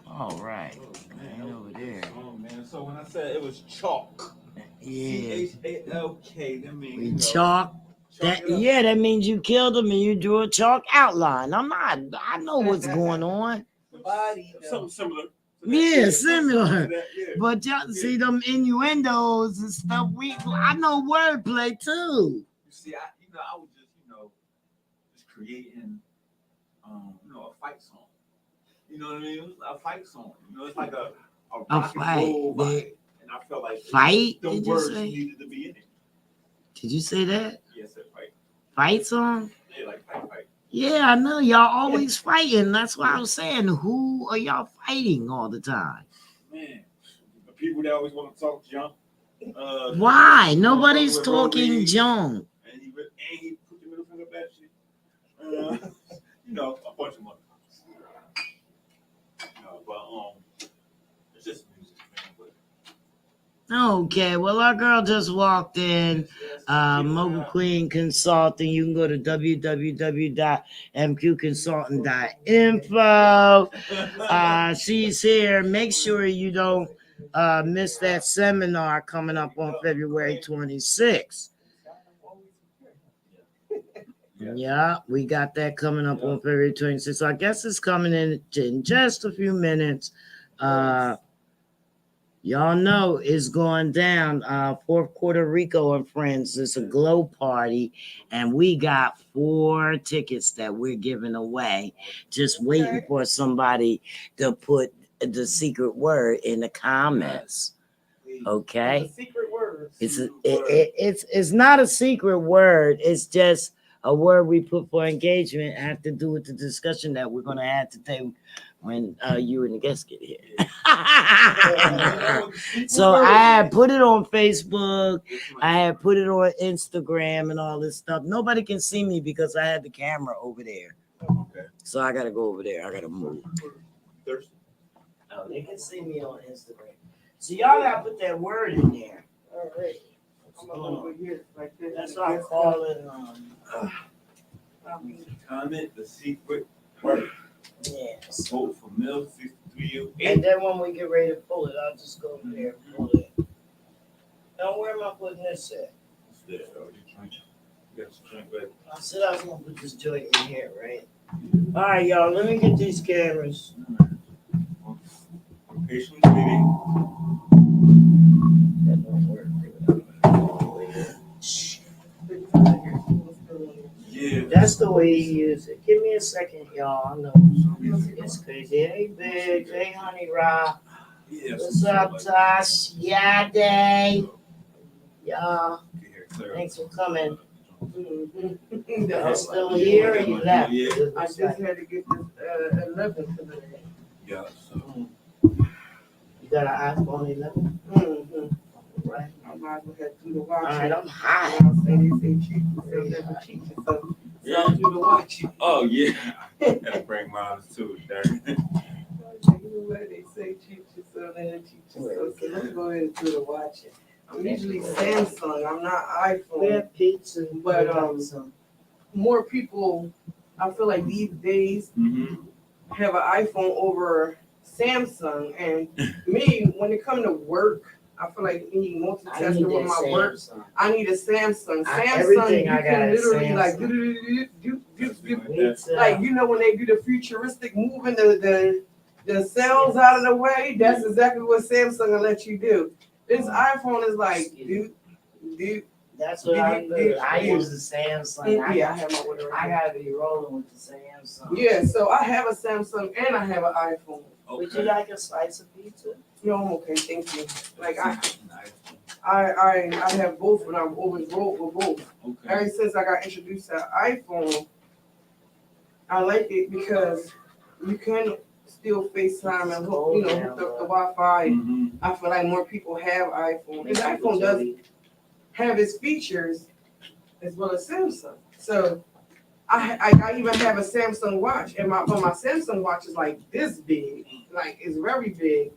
All right. Man, over there. Oh man. So when I said it was chalk, Yeah. CHALK, that means We chalk. That means you killed him and you drew a chalk outline. I know what's going on. Something similar. Yeah, similar. But y'all see them innuendos and stuff. I know wordplay too. You see, I was just creating, a fight song. You know what I mean? It was a fight song. It's like a rock and roll vibe. And I felt like fight. The words needed to be in it. Did you say that? Yes, I fight. Fight song? Yeah, like fight. Yeah, I know y'all always fighting. That's why I was saying, who are y'all fighting all the time? Man, the people that always want to talk junk. Why? Nobody's talking junk. And he put the middle finger back shit. A bunch of money. But it's just music, man. Okay, well, our girl just walked in. Mogul Queen Consulting. You can go to www.mqconsulting.info. She's here. Make sure you don't miss that seminar coming up on February 26th. Yeah, we got that coming up on February 26th. So I guess it's coming in just a few minutes. Y'all know it's going down. Fourth Puerto Rico and Friends. It's a glow party, and we got 4 tickets that we're giving away. Just waiting for somebody to put the secret word in the comments. Okay, Secret words. It's not a secret word. It's just a word we put for engagement. Have to do with the discussion that we're gonna have today when you and the guests get here. So I had put it on Facebook. I had put it on Instagram and all this stuff. Nobody can see me because I had the camera over there. Okay. So I gotta go over there. I gotta move. Thirsty? Oh, they can see me on Instagram. So y'all gotta put that word in there. All right. What's going on? Like this. That's what I'm calling. Comment the secret word. Yes. Vote for Mill 6308. And then when we get ready to pull it, I'll just go over there and pull it. Now, where am I putting this at? It's there. Oh, you drink. You got some drink, baby. I said I was gonna put this joint in here, right? All right, y'all. Let me get these cameras. Patiently waiting. That don't work. Yeah. That's the way you use it. Give me a second, y'all. I know it's crazy. Hey, Big. Hey, Honey Rock. Yeah. What's up, Tosh? Yeah, day. Y'all, thanks for coming. Y'all still here or you left? I just had to get this 11 for the day. Yeah. So. You got an iPhone 11? Mm-hmm. Right. I might as well have to do the watch. All right, I'm hot. They say cheat, they'll never cheat you. So Yeah. I'll do the watch. Oh, yeah. Gotta bring mine too, Derek. You know what they say, cheat you, so they'll cheat you. So let's go ahead and do the watch. I'm usually Samsung. I'm not We iPhone. have pizza. But, more people, I feel like these days, Mm-hmm. have an iPhone over Samsung. And me, when it comes to work, I feel like we need multitasking with my work. I need a Samsung. Everything You I got can is literally like Samsung. like you know when they do the futuristic moving the cells out of the way. That's exactly what Samsung will let you do. This iPhone is like do. That's what I do. I use the Samsung. Yeah, I have my order. I gotta be rolling with the Samsung. Yeah, so I have a Samsung and I have an iPhone. Would you like a slice of pizza? No, I'm okay, thank you. Like I have both, and I've always rolled with both. Okay. Ever since I got introduced to iPhone, I like it because you can still FaceTime and hook, hook up the Wi-Fi. Mm-hmm. I feel like more people have iPhone. And iPhone does have its features as well as Samsung. So I even have a Samsung watch, and my Samsung watch is like this big, like it's very big.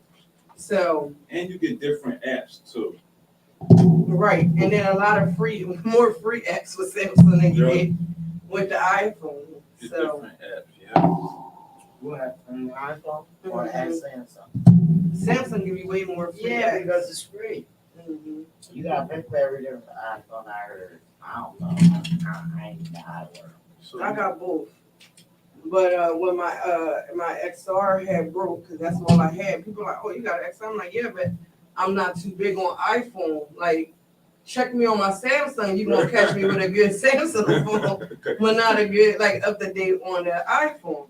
So And you get different apps too. right, and then a lot of more free apps with Samsung than you get with the iPhone. Get So different apps, yeah. What? On the iPhone or at Samsung? Samsung give you way more free Yeah, apps. because it's free. Mhm. You got to pay for every different iPhone. I heard. I don't know. I ain't got how it works. So I got both. But when my XR had broke, because that's all I had, people were like, oh, you got an XR? I'm like, yeah, but I'm not too big on iPhone. Like, check me on my Samsung, you're going to catch me with a good Samsung phone, but not a good, like, up to date on the iPhone.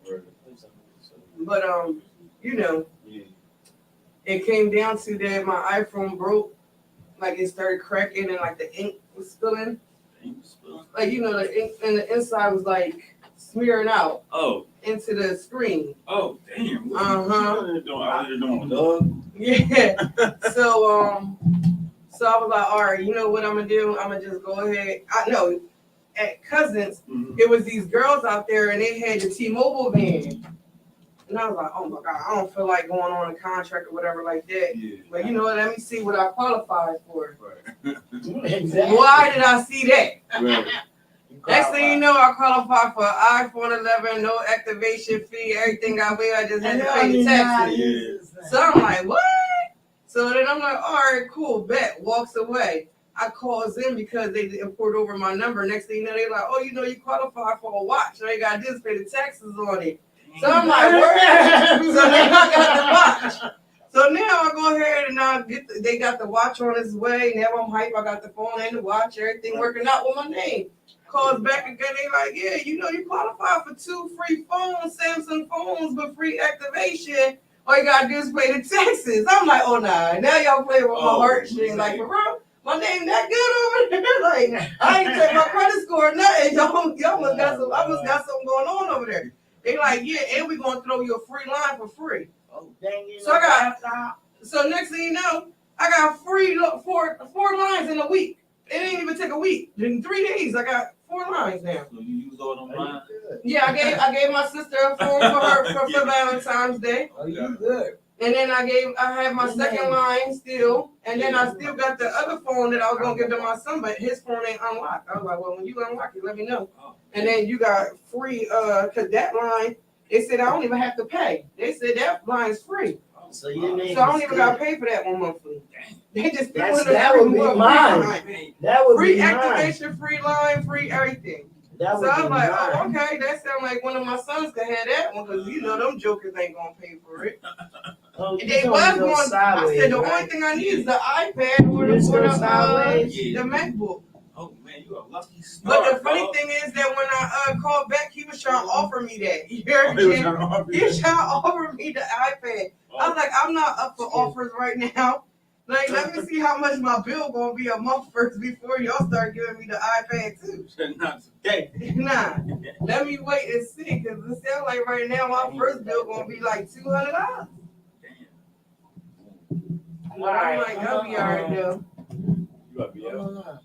But, it came down to that my iPhone broke. Like, it started cracking and, like, the ink was spilling. Like, the ink and the inside was, like, smearing out. Oh. Into the screen. Oh, damn. Yeah. So I was like, all right, you know what I'm gonna do? I'm gonna just go ahead. I know at Cousins, It was these girls out there and they had the T-Mobile van. And I was like, oh my God, I don't feel like going on a contract or whatever like that. Yeah. But you know what? Let me see what I qualified for. Right. Exactly. Why did I see that? Right. Next thing you know, I qualified for an iPhone 11, no activation fee, everything got way. I just had to pay the taxes. So I'm like, what? So then I'm like, all right, cool, bet. Walks away. I calls in because they import over my number. Next thing you know, they're like, oh, you know, you qualify for a watch. Now you got to just pay the taxes on it. So I'm like, what? So now I got the watch. So now I go ahead and I they got the watch on its way. Now I'm hype. I got the phone and the watch, everything working out with my name. Calls back again. They like, yeah, you know, you qualify for 2 free phones, Samsung phones with free activation. All you gotta do is pay the taxes. I'm like, oh nah. Now y'all playing with my heartstrings. Like, for real, my name that good over there. Like, I ain't check my credit score or nothing. Y'all must got some. I must got something going on over there. They like, yeah, and we gonna throw you a free line for free. Oh, dang it. So I got. So next thing you know, I got free four lines in a week. It didn't even take a week. In 3 days, I got 4 lines now. So you use all them lines? Yeah, I gave my sister a phone for Valentine's Day. Oh, you good. And then I had my second line still, and then I still got the other phone that I was gonna give to my son, but his phone ain't unlocked. I was like, well, when you unlock it, let me know. And then you got free, cause that line, they said I don't even have to pay. They said that line's free. So you need. So I don't even gotta pay for that one monthly. They just that would be mine. That would free be activation, free line, free everything. That So I'm like, mine. oh, okay, that sounds like one of my sons could have that one, because you know them jokers ain't gonna pay for it. Oh, They was going. I said the only thing I need is the iPad or the MacBook. Oh man, you a lucky star. But the funny thing is that when I called back, he was trying to offer me that. You heard me? He was trying to offer me the iPad. I was like, I'm not up for offers right now. Like, let me see how much my bill gonna be a month first before y'all start giving me the iPad too. Not today. Nah, let me wait and see, because it sounds like right now my first bill gonna be like $200. I'm like, I'll be alright though. You gotta be out.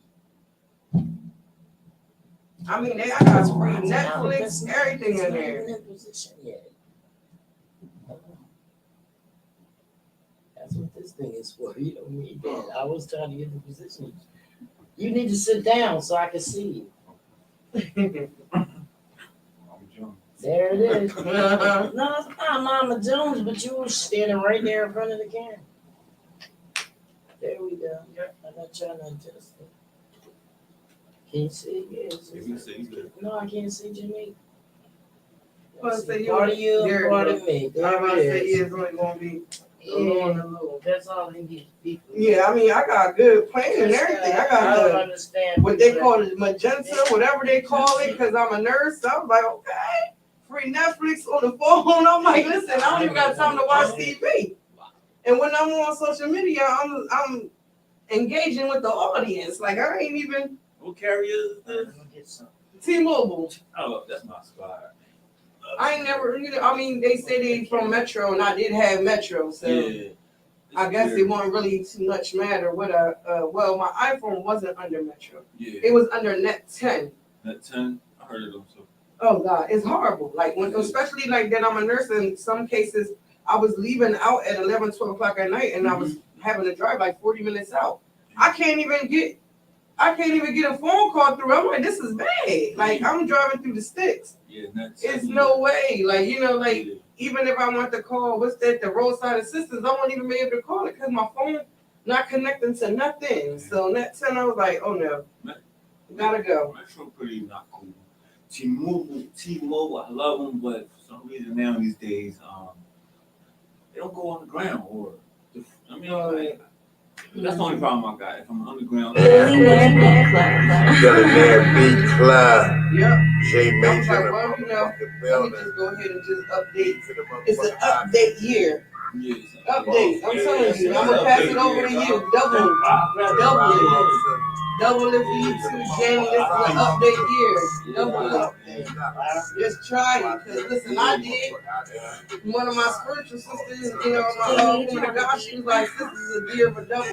I mean, I got free Netflix, everything in there. That's what this thing is for. You don't need that. I was trying to get the position. You need to sit down so I can see you. There it is. No, it's not Mama Jones, but you were standing right there in front of the camera. There we go. I'm not trying to adjust it. Can you see? Yes. If you see, you good. No, I can't see Jimmy. Well, so Part of you, part of me. I'm about to say it's only gonna be a little. That's all they need. Yeah, I mean, I got good plan and everything. I got understand what they call it, magenta, whatever they call it, because I'm a nurse. So I'm like, okay, free Netflix on the phone. I'm like, listen, I don't even got time to watch TV. And when I'm on social media, I'm engaging with the audience. Like, I ain't even. What carrier is this? T-Mobile. Oh, that's my spot. I ain't never, I mean, they say they from Metro, and I did have Metro, so Yeah. I guess it won't really too much matter what well, my iPhone wasn't under Metro. Yeah. It was under Net 10. Net 10? I heard it also. Oh God, it's horrible. Like when, especially like that I'm a nurse, in some cases I was leaving out at 11, 12 o'clock at night, and I was having to drive like 40 minutes out. I can't even get a phone call through. I'm like, this is bad. Like I'm driving through the sticks. Yeah, Net 10. It's no way. Like, even if I want to call, the roadside assistance, I won't even be able to call it because my phone not connecting to nothing. So Net 10, I was like, oh no, gotta go. Metro pretty not cool. T-Mobile, I love them, but for some reason now these days, they don't go on the ground. That's the only problem I got. If I'm underground, Billionaire Beat Club. Yep. J I was Major. like, well, let me just go ahead and just update. It's an update year. yes. Update. I'm telling you, I'm gonna pass it over to you. Double it for you too, Jenny. This is an update year. Double it. Just try it. Cause listen, I did. One of my spiritual sisters, my woman of God, she was like, this is a year of a double.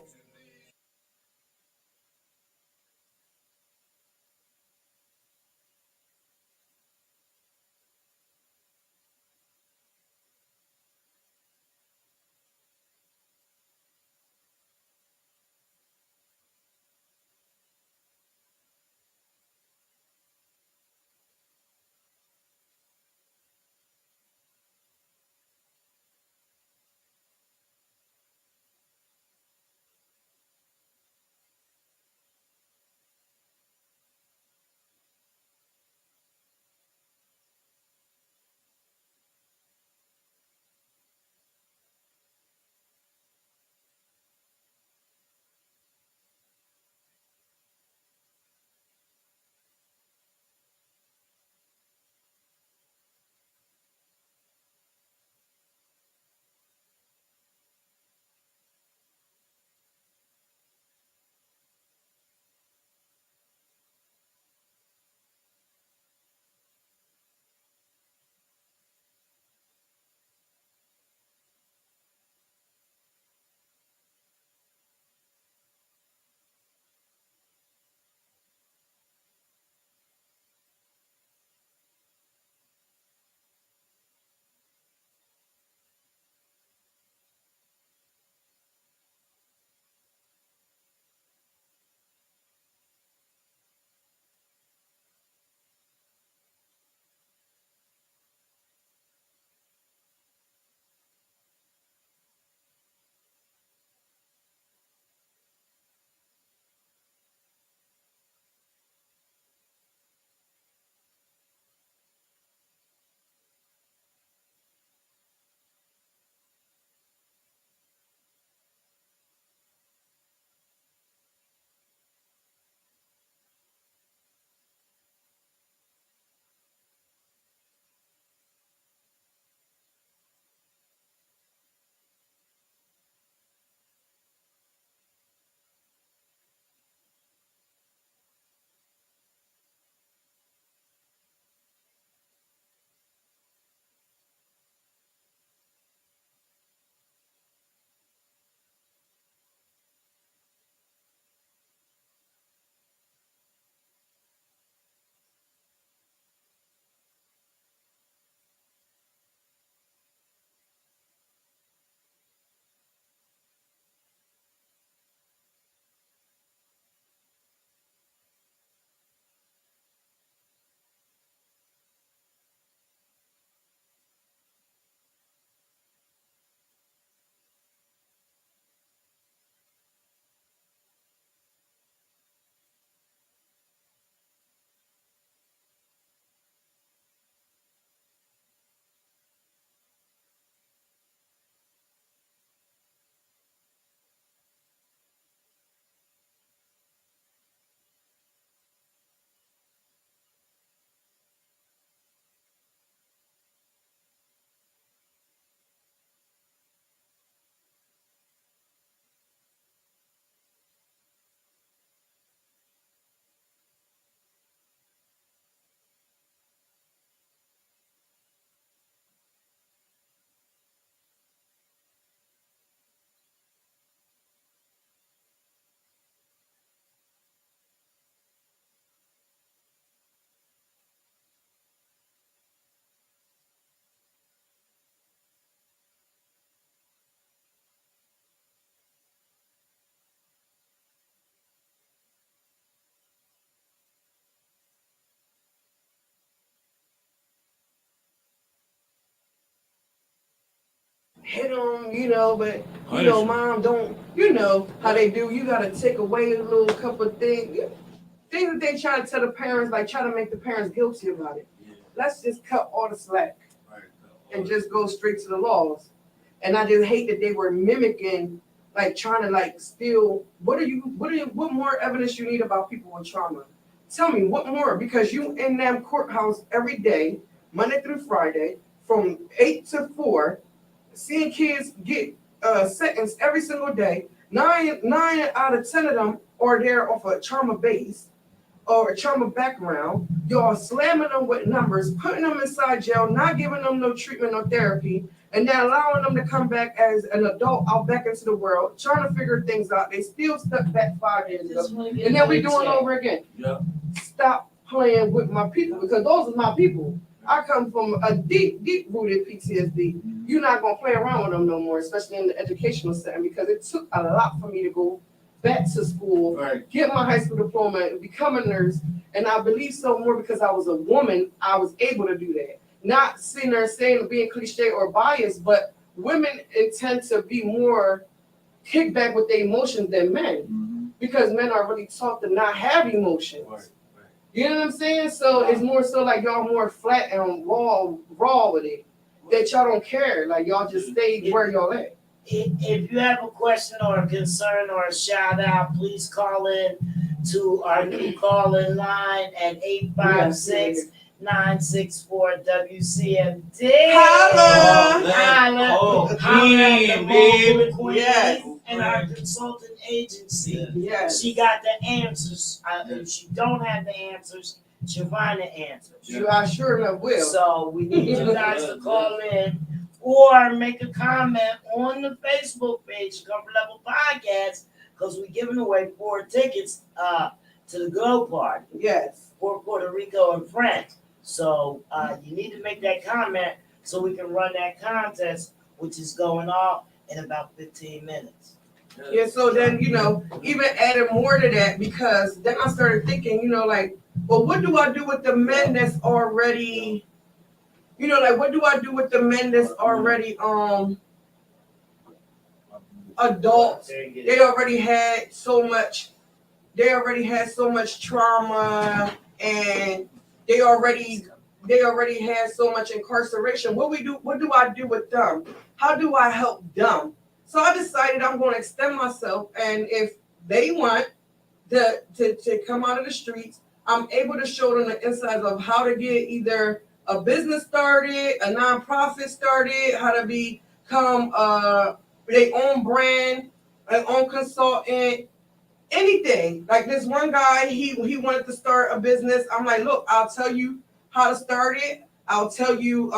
hit them, you know, but you know, mom don't, you know how they do. You gotta take away a little couple of things that they try to tell the parents, like try to make the parents guilty about it. Yeah. Let's just cut all the slack and just go straight to the laws. And I just hate that they were mimicking, like trying to like steal. What more evidence you need about people with trauma? Tell me what more, because you in that courthouse every day, Monday through Friday, from 8 to 4, seeing kids get sentenced every single day. Nine out of 10 of them are there off a trauma base or a trauma background. Y'all slamming them with numbers, putting them inside jail, not giving them no treatment or therapy, and then allowing them to come back as an adult out back into the world, trying to figure things out. They still stuck back 5 years ago. And then we doing it over again. Yeah. Stop playing with my people, because those are my people. I come from a deep rooted PTSD. You're not gonna play around with them no more, especially in the educational setting, because it took a lot for me to go back to school, get my high school diploma, and become a nurse. And I believe so more because I was a woman, I was able to do that. Not sitting there saying being cliche or biased, but women intend to be more kickback with their emotions than men, because men are really taught to not have emotions. You know what I'm saying? So it's more so like y'all more flat and raw with it. That y'all don't care. Like y'all just stay where y'all at. If you have a question or a concern or a shout out, please call in to our new call-in line at 856-964-WCMD. Holla at the local queen and our consultant agency. Yes. She got the answers. If she don't have the answers, she'll find the answers. You are sure enough will. So we need you guys to call in or make a comment on the Facebook page, Comfort Level Podcast, because we're giving away 4 tickets to the Glow Party. Yes. For Puerto Rico and friends. So you need to make that comment so we can run that contest, which is going off in about 15 minutes. Yeah, so then, you know, even adding more to that, because then I started thinking, you know, like, well, what do I do with the men that's already, you know, like, what do I do with the men that's already adults? They already had so much trauma, and they already had so much incarceration. What do I do with them? How do I help them? So I decided I'm going to extend myself, and if they want to come out of the streets, I'm able to show them the insides of how to get either a business started, a nonprofit started, how to become their own brand, their own consultant, anything. Like this one guy, he wanted to start a business. I'm like, look, I'll tell you how to start it. I'll tell you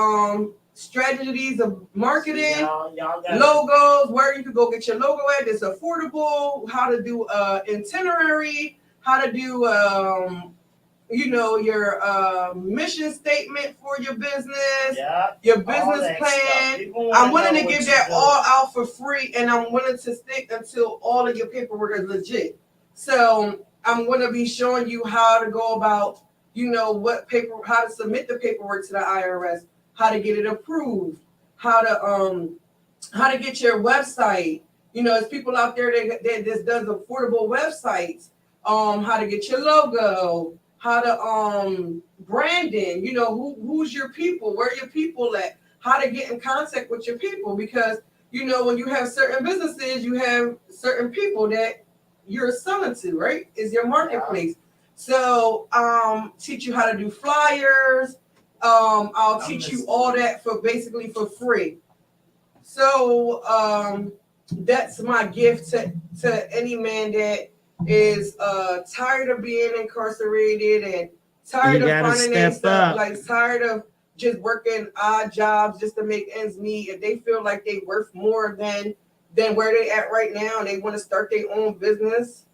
strategies of marketing, logos, where you could go get your logo at. It's affordable. How to do itinerary. How to do your mission statement for your business. Your business plan. I'm willing to give that all out for free, and I'm willing to stick until all of your paperwork is legit. So I'm going to be showing you how to go about, how to submit the paperwork to the IRS, how to get it approved, how to get your website. There's people out there that just does affordable websites. How to get your logo, how to branding. Who's your people, where your people at, how to get in contact with your people, because when you have certain businesses, you have certain people that you're selling to, right? Is your marketplace. So teach you how to do flyers. I'll teach you all that for free. So that's my gift to any man that is tired of being incarcerated and tired of finding themselves, like tired of just working odd jobs just to make ends meet. If they feel like they worth more than where they at right now, and they want to start their own business,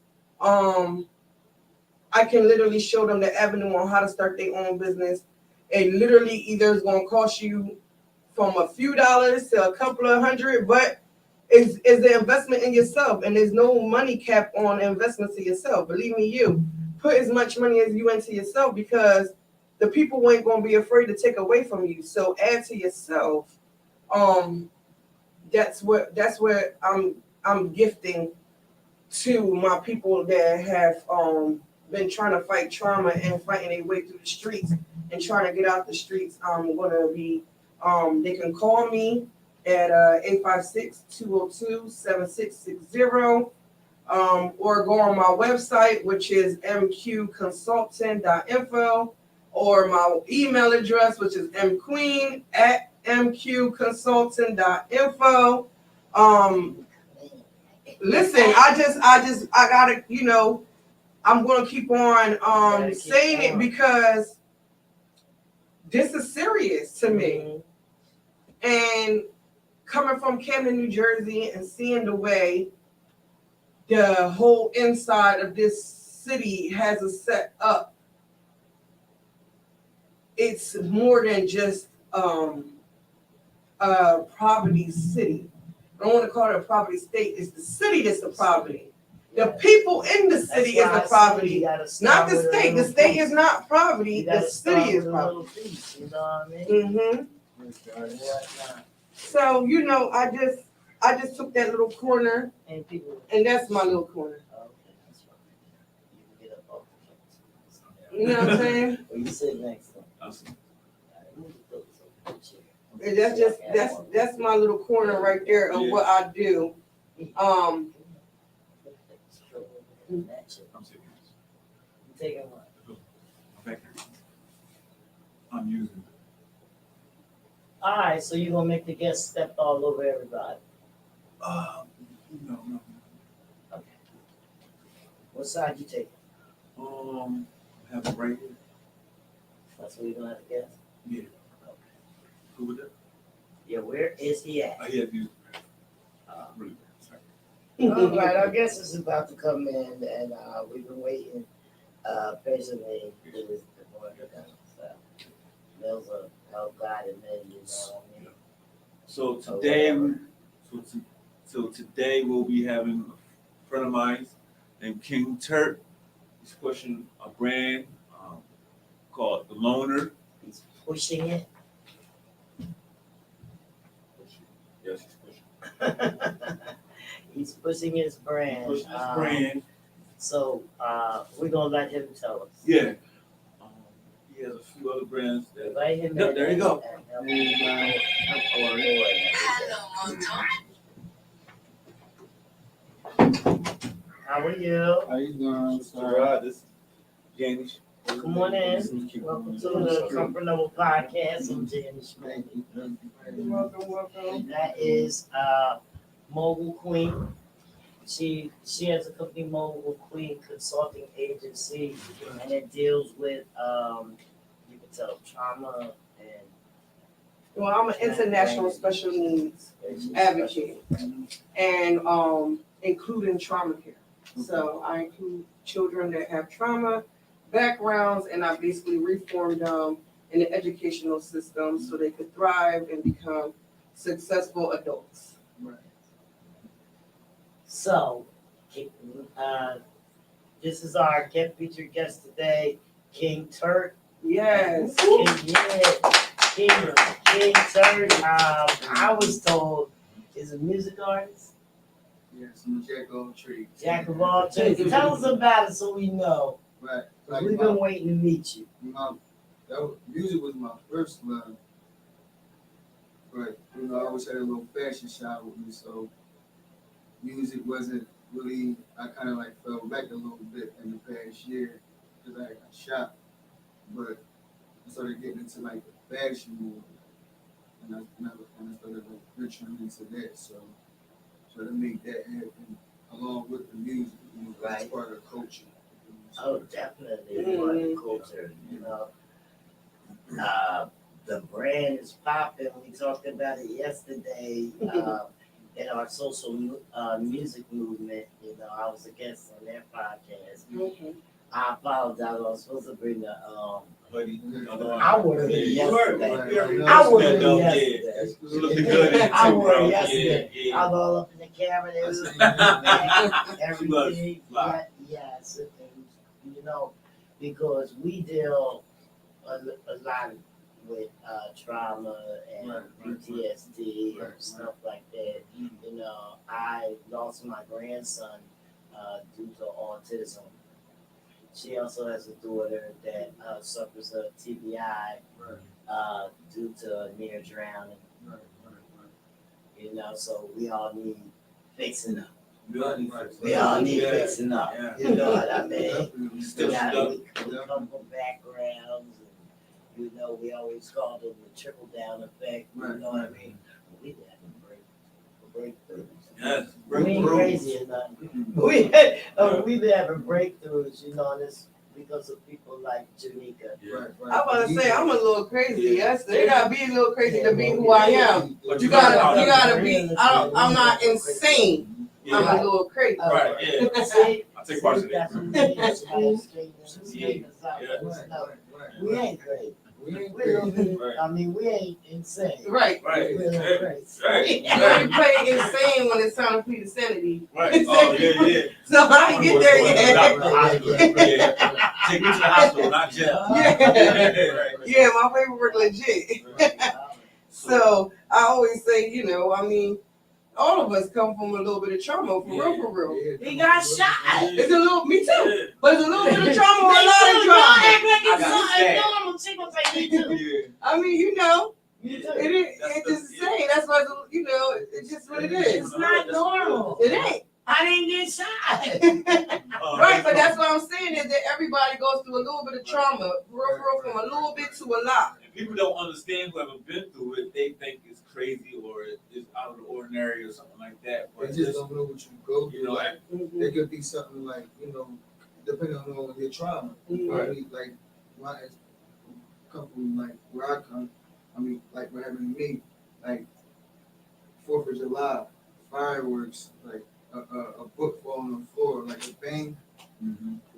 I can literally show them the avenue on how to start their own business. It literally either is going to cost you from a few dollars to a couple of hundred, but is the investment in yourself, and there's no money cap on investments in yourself. Believe me, you put as much money as you into yourself, because the people ain't going to be afraid to take away from you. So add to yourself. that's what I'm gifting to my people that have been trying to fight trauma and fighting their way through the streets and trying to get out the streets. I'm gonna be they can call me at 856-202-7660 or go on my website, which is mqconsultant.info, or my email address, which is mqueen@mqconsultant.info. Listen, I gotta, I'm gonna keep on saying it because this is serious to me. And coming from Camden, New Jersey, and seeing the way the whole inside of this city has a set up, it's more than just a poverty city. I don't want to call it a poverty state. It's the city that's the poverty. The people in the city is the poverty, not the state. The state is not poverty. The city is poverty. You know what I mean? Mm-hmm. So I just took that little corner, And people. and that's my little corner. Okay, that's fine. You can get up off the You know what I'm saying? Or you sit next to them. Awesome. And that's my little corner right there of what I do. I'm Taking what? back here. I'm using. All right, so you're gonna make the guest step all over everybody. No. Okay. What side you taking? I have it right here. That's where you're gonna have to guess. Yeah. Okay. Who with that? Yeah, where is he at? I have used. Uh, Really bad. Sorry. All right, our guest is about to come in, and we've been waiting patiently for this to go under down. So, those are how God and men, you know what I mean? So today we'll be having a friend of mine named King Turk. He's pushing a brand called The Loner. He's pushing it. Yes, he's pushing. He's pushing his brand. Pushing his brand. So we're gonna let him tell us. Yeah. He has a few other brands that. Invite him Yep, in there you go. and how are you? How you doing? Gerard, this is Janice. Come on in. Welcome to the Comfort Level Podcast. I'm Janice. Welcome. That is Mogul Queen. She has a company, Mogul Queen Consulting Agency, and it deals with you can tell trauma and Well, I'm an international special needs advocate, and including trauma care. So I include children that have trauma backgrounds, and I basically reformed them in the educational system so they could thrive and become successful adults. Right. So, this is our featured guest today, King Turk. Yes. King Turk. I was told is a music artist. Yes, I'm a jack of all trades. Jack of all trades. Tell us about it so we know. Right. 'Cause we've been waiting to meet you. Music was my first love. But, I always had a little fashion shop with me, so music wasn't really, I kind of like fell back a little bit in the past year because I had a shop. But I started getting into like the fashion more. And I started like venturing into that. So to make that happen along with the music, that's Right. part of the culture. Oh, definitely. Part of the culture, the brand is popping. We talked about it yesterday in our social music movement. I was a guest on their podcast. I apologize. I was supposed to bring the Buddy. I wore it yesterday. I wore it yesterday. You looking good in it I too, wore bro. it yesterday. Yeah. I was all up in the camera. Everything. Yes. And, because we deal a lot with trauma and Right, right, PTSD right, and stuff like that. You know, I lost my grandson due to autism. She also has a daughter that suffers of TBI due to near drowning. Right. You know, so we all need fixing up. We all need Right. fixing. We all need Yeah. fixing up. Yeah. You know what I mean? Definitely. We Still got stuck. we come from backgrounds, and you know we always called it the trickle down effect. You Right, know what I right. mean? We have breakthroughs. Yes. We ain't Breakthroughs. crazy enough. We been having breakthroughs, you know, and it's because of people like Janika. Yeah. Right. I was to say I'm a little crazy. Yeah. Yes, they gotta be a little crazy to be who I am. But You gotta be. I'm not insane. Yeah. I'm a little crazy. Right. Yeah. See, I take part in that's it. what it is. Skating us out. Yeah. No, we ain't crazy. We ain't We're a little crazy. bit, I mean, we ain't insane. Right. Right. We're a little crazy. Right. You only play insane when it's time to plead insanity. Right. Oh yeah. So I ain't get there yet. Yeah. Take me to the hospital, not jail. Yeah. Yeah, my paperwork legit. So I always say, you know, I mean, all of us come from a little bit of trauma, for real. He got shot. It's a little, me too, Yeah. but it's a little bit of trauma or a lot of trauma. I got stabbed. normal. She gonna say me too. Yeah. I mean, you know, You it too. is, it's just insane. That's why, you know, it's just what it is. It's not normal. It ain't. I didn't get shot. Right, but that's what I'm saying is that everybody goes through a little bit of trauma, real, from a little bit to a lot. And people don't understand who haven't been through it. They think it's crazy or it's out of the ordinary or something like that. They But just don't know what you go through. you know, Like, it could be something like, you know, depending on your trauma. Right. I mean, like, my come from like where I come. I mean, like what happened to me, like 4th of July, fireworks, like a book falling on the floor, like a bang,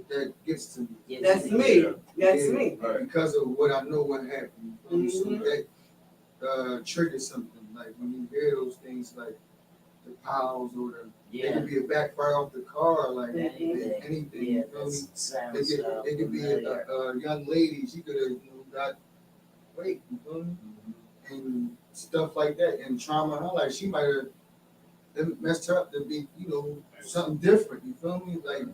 that gets to me. That's me. That's Yeah, me. because of what I know what happened. So Mhm. that triggers something. Like when you hear those things, like the piles or the it could be a backfire off the car, like anything. Yeah, You feel that me? sounds It could be a young lady. She could have got raped. You feel me? And stuff like that, and trauma. Her like she might have messed her up to be, you know, something different. You feel me? Like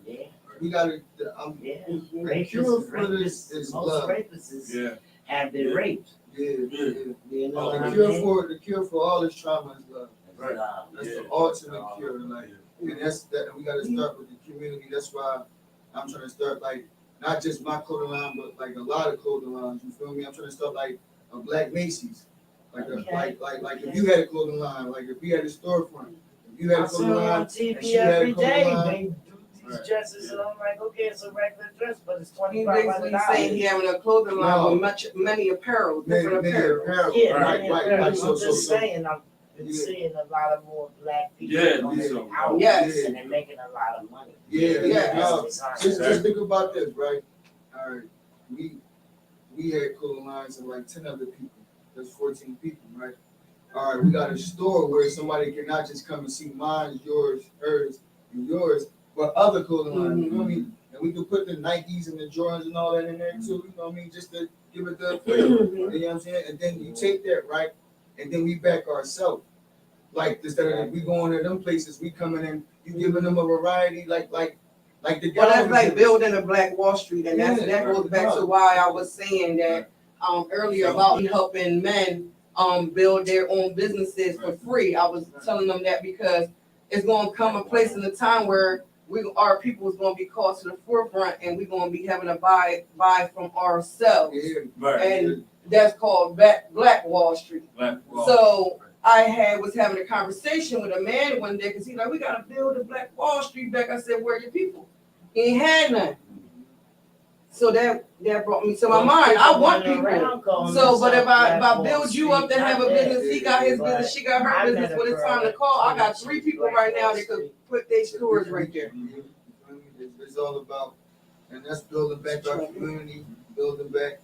we gotta. The cure for this is most love. rapists have been raped. Yeah. You know what I The mean? cure for all this trauma is love. Right. That's Yeah. the ultimate cure. Like, and that's that. And we gotta start with the community. That's why I'm trying to start like not just my clothing line, but like a lot of clothing lines. You feel me? I'm trying to start like a Black Macy's. Like like if you had a clothing line, like if you had a storefront, if you had I a saw clothing them on line, and TV she had a every clothing day. line. They do these dresses, and I'm like, okay, it's a regular dress, but it's He basically saying he $2,500. having a clothing line No. with many apparel, different Many apparel. apparel. Yeah, Right, many right, apparel. right. So- I'm just so- saying, I've been Yeah. seeing a lot of more Black people Yeah, coming yeah. out, Yes. and they're making a lot of money. Yeah. Yeah. Just think about this, right? All right, we had clothing lines of like 10 other people. That's 14 people, right? All right, we got a store where somebody can not just come and see mine, yours, hers, and yours, but other clothing lines. You know what I mean? And we can put the Nikes and the Jordans and all that in there too. You know what I mean? Just to give it the flavor. You know what I'm saying? And then you take that, right? And then we back ourselves. Like instead of we going to them places, we coming in, you giving them a variety, like the Well, that's like guys. building a Black Wall Street, and that goes back to why I was saying that earlier about helping men build their own businesses for free. I was telling them that because it's going to come a place in the time where our people is going to be called to the forefront, and we're going to be having to buy from ourselves, Yeah, Right. and that's called Black Wall Street. Black Wall. So I was having a conversation with a man one day because he's like, we got to build a Black Wall Street back. I said, where are your people? He ain't had none. So that brought me to my mind. I want people. So, but if I build you up to have a business, he got his business, she got her business. When it's time to call, I got 3 people right now that could put their stores right there. It's all about, and that's building back our community, building back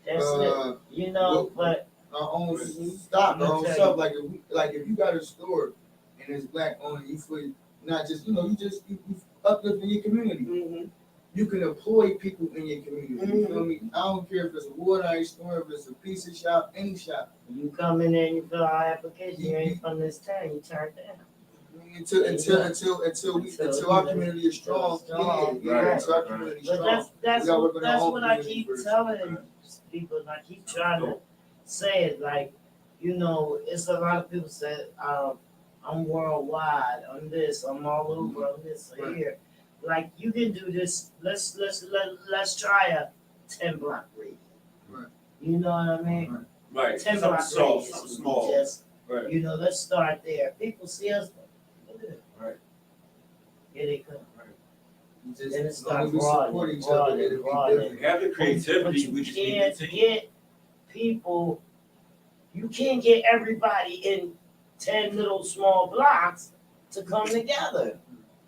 That's it. You know, but our own stock, our own stuff. Like if you got a store and it's Black owned, you feel not just you uplifting your community. Mhm. you can employ people in your community. You feel me? I don't care if it's a water ice store, if it's a pizza shop, any shop. You come in there and you fill out an application, you ain't from this town, you turn it down. Until our community is strong. Until our community is But strong. that's what I keep telling people, and I keep trying to say it. Like, you know, it's a lot of people say, I'm worldwide, I'm this, I'm all over, I'm this, or here. Like, you can do this. Let's try a 10-block radius. Right. You know what I mean? Right. 10-block Something radius. small. Just, Right. you know, let's start there. People see us. Look at it. Right. Here they come. Just, Then it as long as starts we support broadening, each other, broadening, it'll be broadening. different. We have the creativity, But we you just need can't the team. get people. You can't get everybody in 10 little small blocks to come together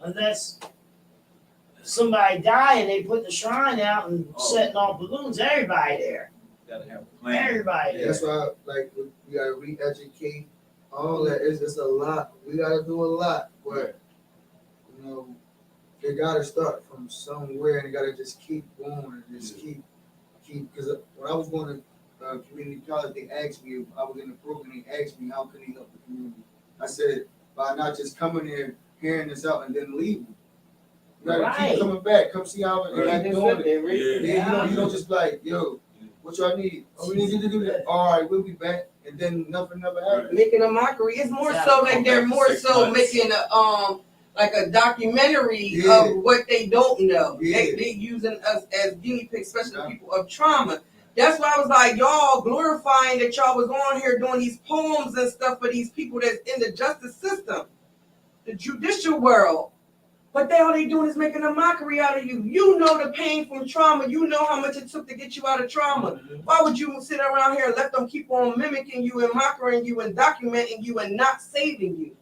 unless somebody die and they put the shrine out and setting off balloons. Everybody there. Gotta have a plan. Everybody there. That's why, like, we gotta re-educate. All that is a lot. We gotta do a lot, but you know, they gotta start from somewhere, and they gotta just keep going and just keep. Because when I was going to community college, they asked me if I was in the program. They asked me how can they help the community. I said by not just coming there, hearing this out, and then leaving. You gotta keep coming back. Come see how they're doing it. Yeah, you don't just be like, yo, what y'all need? Oh, we need you to do that. All right, we'll be back. And then nothing never happened. Making a mockery. It's more so like they're more so making a like a documentary of what they don't know. They using us as guinea pigs, especially people of trauma. That's why I was like, y'all glorifying that y'all was on here doing these poems and stuff for these people that's in the justice system, the judicial world. But all they doing is making a mockery out of you. You know the pain from trauma. You know how much it took to get you out of trauma. Why would you sit around here and let them keep on mimicking you and mocking you and documenting you and not saving you?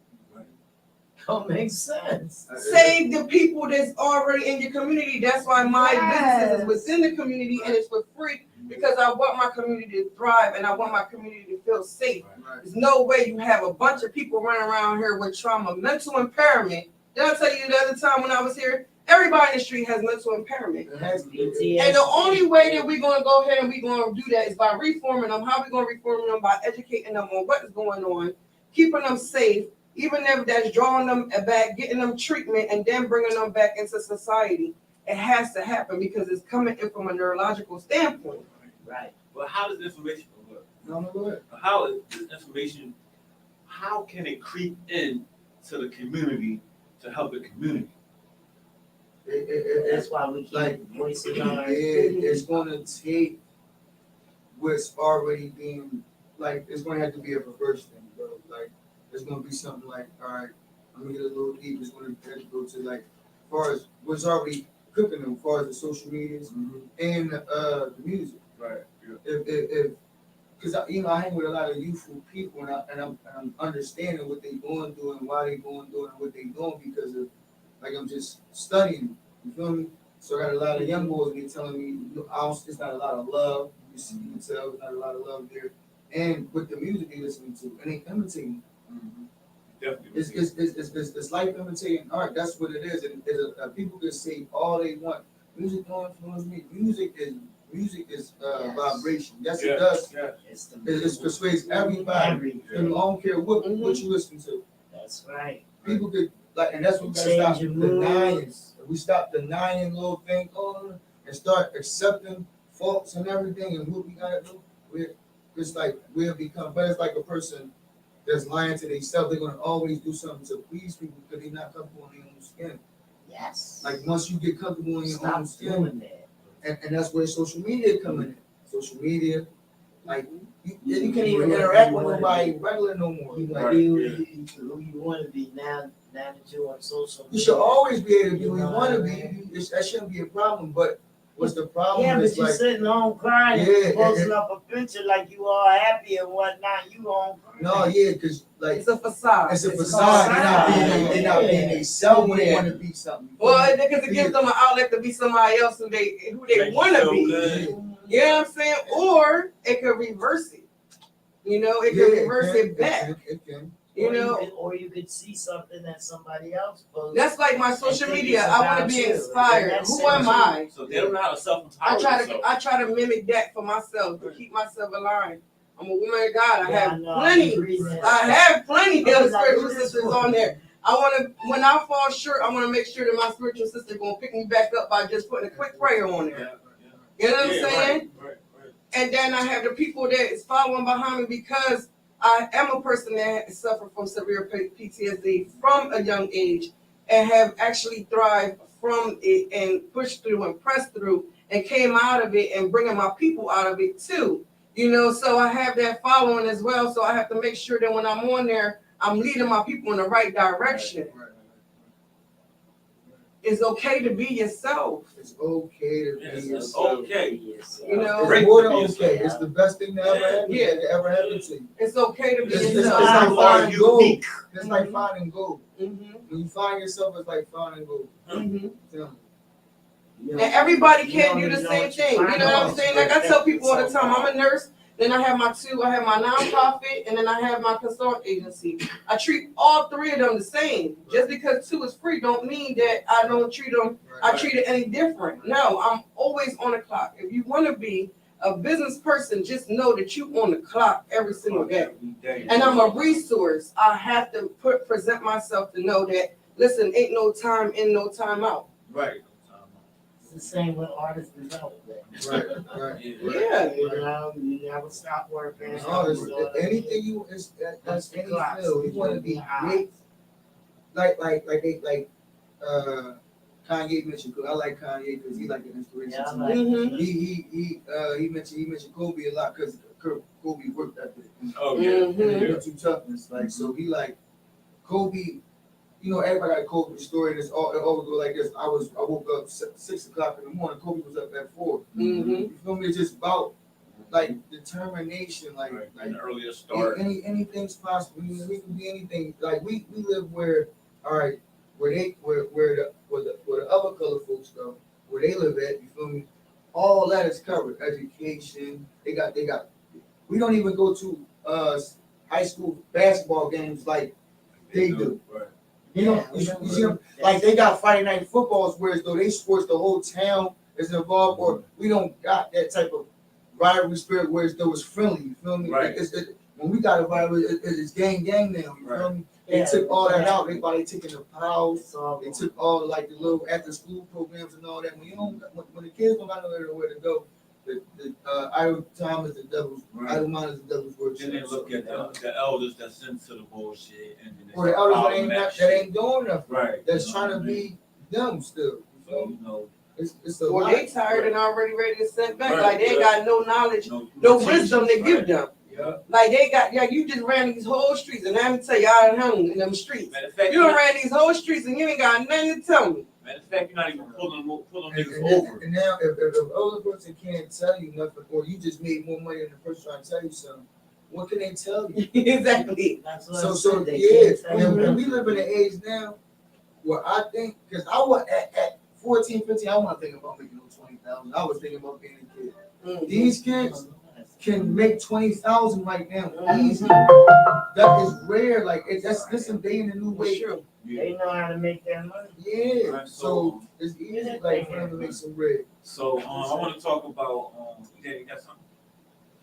Don't make sense. Save the people that's already in your community. That's why my business is within the community and it's for free because I want my community to thrive and I want my community to feel safe. There's no way you have a bunch of people running around here with trauma, mental impairment. Did I tell you the other time when I was here? Everybody in the street has mental impairment. And the only way that we're going to go ahead and we're going to do that is by reforming them. How are we going to reform them? By educating them on what is going on, keeping them safe, even if that's drawing them back, getting them treatment, and then bringing them back into society. It has to happen because it's coming in from a neurological standpoint. Right. Well, how does information work? No. How is this information, how can it creep in to the community to help the community? That's why we keep voicing our. It's going to take what's already being, like, it's going to have to be a reverse thing, bro. Like, it's going to be something like, all right, I'm going to get a little deep. It's going to have to go to, like, as far as what's already cooking them, as far as the social medias and the music. Right. If because I hang with a lot of youthful people, and I'm understanding what they going through and why they going through and what they doing because of, like, I'm just studying. You feel me? So I got a lot of young boys be telling me, it's not a lot of love. You can tell there's not a lot of love there. And with the music they listening to, and they imitating. Definitely. It's like imitating art. That's what it is. And people can say all they want. Music don't influence me. Music is vibration. Yes, it does. It's It persuades everybody. And I don't care what you listen to. That's right. People could, like, and that's what we gotta stop denying. We stop denying little things and start accepting faults and everything and what we gotta do. It's like we'll become, but it's like a person that's lying to themselves. They're gonna always do something to please people because they're not comfortable in their own skin. Yes. Like once you get comfortable in your own skin, doing that. and that's where social media coming in. Social media, like you can't even interact with nobody regular no more. You Like, who you want to be now that you're on social media. you should always be able to be who you want to be. That shouldn't be a problem. But what's the problem? Yeah, but you're sitting home crying and posting up a picture like you all happy and whatnot. You on crying. No, yeah, because like it's a facade. It's a facade. They're not being themselves when they want to be something. Well, because it gives them an outlet to be somebody else who they want to be. You know what I'm saying? Or it could reverse it. You know, it could reverse it back. It can. or you could see something that somebody else posted. That's like my social media. I want to be inspired. Who am I? So they don't know how to self-empower themselves. I try to mimic that for myself to keep myself aligned. I'm a woman of God. I have plenty of spiritual sisters on there. When I fall short, I want to make sure that my spiritual sister gonna pick me back up by just putting a quick prayer on there. You know what I'm saying? Right. And then I have the people that is following behind me because I am a person that suffered from severe PTSD from a young age and have actually thrived from it and pushed through and pressed through and came out of it and bringing my people out of it too. So I have that following as well. So I have to make sure that when I'm on there, I'm leading my people in the right direction. Right. It's okay to be yourself. It's okay to be yourself. Okay. It's more than okay. It's the best thing that ever happened to you. It's okay to be It's yourself. like finding gold. It's like finding gold. Mm-hmm. When you find yourself, it's like finding gold. Mm-hmm. Yeah. And everybody can't do the same thing. You know what I'm saying? Like I tell people all the time, I'm a nurse. Then I have my nonprofit, and then I have my consultant agency. I treat all three of them the same. Just because 2 is free don't mean that I don't treat them. I treat it any different. No, I'm always on the clock. If you want to be a business person, just know that you on the clock every single day. And I'm a resource. I have to present myself to know that, listen, ain't no time in, no time out. Right. It's the same with artist development. Right. Yeah. You never stop working. Anything that's any field. You want to be great. Like Kanye mentioned. I like Kanye because he like an inspiration to me. Mm-hmm. He mentioned Kobe a lot because Kobe worked ethic. Oh yeah. Mental toughness. Like so, he like Kobe. Everybody got a Kobe story, and it always go like this. I woke up 6 o'clock in the morning. Kobe was up at 4. Mm-hmm. You feel me? It's just about like determination, like an earlier start. Anything's possible. We can be anything. Like we live where the other color folks go, where they live at. You feel me? All that is covered. Education. They got. We don't even go to high school basketball games like they do. Right. You see them? Like they got Friday night footballs, whereas though they sports, the whole town is involved, or we don't got that type of rivalry spirit, whereas though it's friendly. You feel me? Right. When we got a rivalry, it's gang now. You feel me? They took all that out. They taking the pals. They took all like the little after school programs and all that. When the kids don't got nowhere to go, the idle time is the devil's. Right. Idle mind is the devil's work. Then they look at the elders that's into the bullshit, and then Or the elders that ain't doing nothing. Right. That's trying to be them still. So It's a Or lot. they tired and already ready to sit back. Right. Like they ain't got no knowledge, no wisdom to give them. Yeah. Like they got, you just ran these whole streets, and let me tell you, I hung in them streets. Matter of fact, You done ran these whole streets, and you ain't got nothing to tell me. Matter of fact, you're not even pulling niggas And over. and now, if the other person can't tell you nothing, or you just made more money than the person trying to tell you something, what can they tell you? Exactly. That's what So I said, they yeah, can't tell you. and we live in an age now where I think, because I was at 14, 15, I wasn't thinking about making no 20,000. I was thinking about being a kid. Mm-hmm. These kids can make 20,000 right now, easy. That is rare. Like this is day in a new way. Sure. They know how to make that money. Yeah. Right, So it's easy, like for them to make some bread. So I want to talk about. You got something?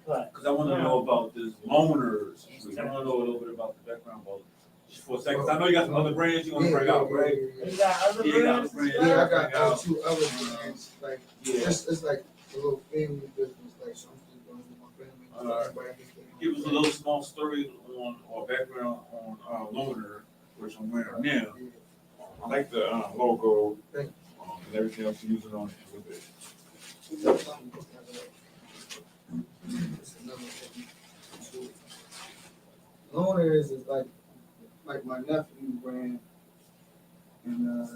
What? Because I want to know about this loners. I want to know a little bit about the background about it. Just for a second. 'Cause I know you got some other brands you want to bring out, right? You got other Yeah, you got brands? other brands. Yeah, I got 2 other brands. Like Yeah. it's like a little family business. Like so I'm still going with my family. Give us a little small story on or background on Loner, which I'm wearing now. I like the logo and everything else you use it on it with it. Loner is like my nephew brand, and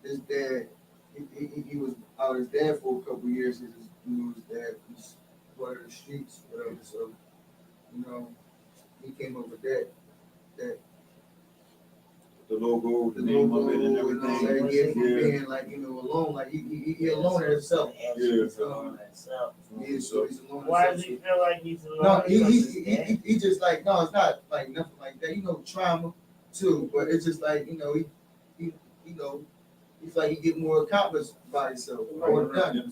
his dad he was out his dad for a couple years. His dad was part of the streets, whatever. So he came up with that. The logo, the the name logo of it, and and all everything. that, get from Yeah. being like, alone, like he alone in himself. Yeah. Yeah, so he's alone in Why himself. does he feel like he's alone? No, Because his dad- he just like, no, it's not like nothing like that. Trauma too, but it's just like, he he's like he get more accomplished by himself, more done,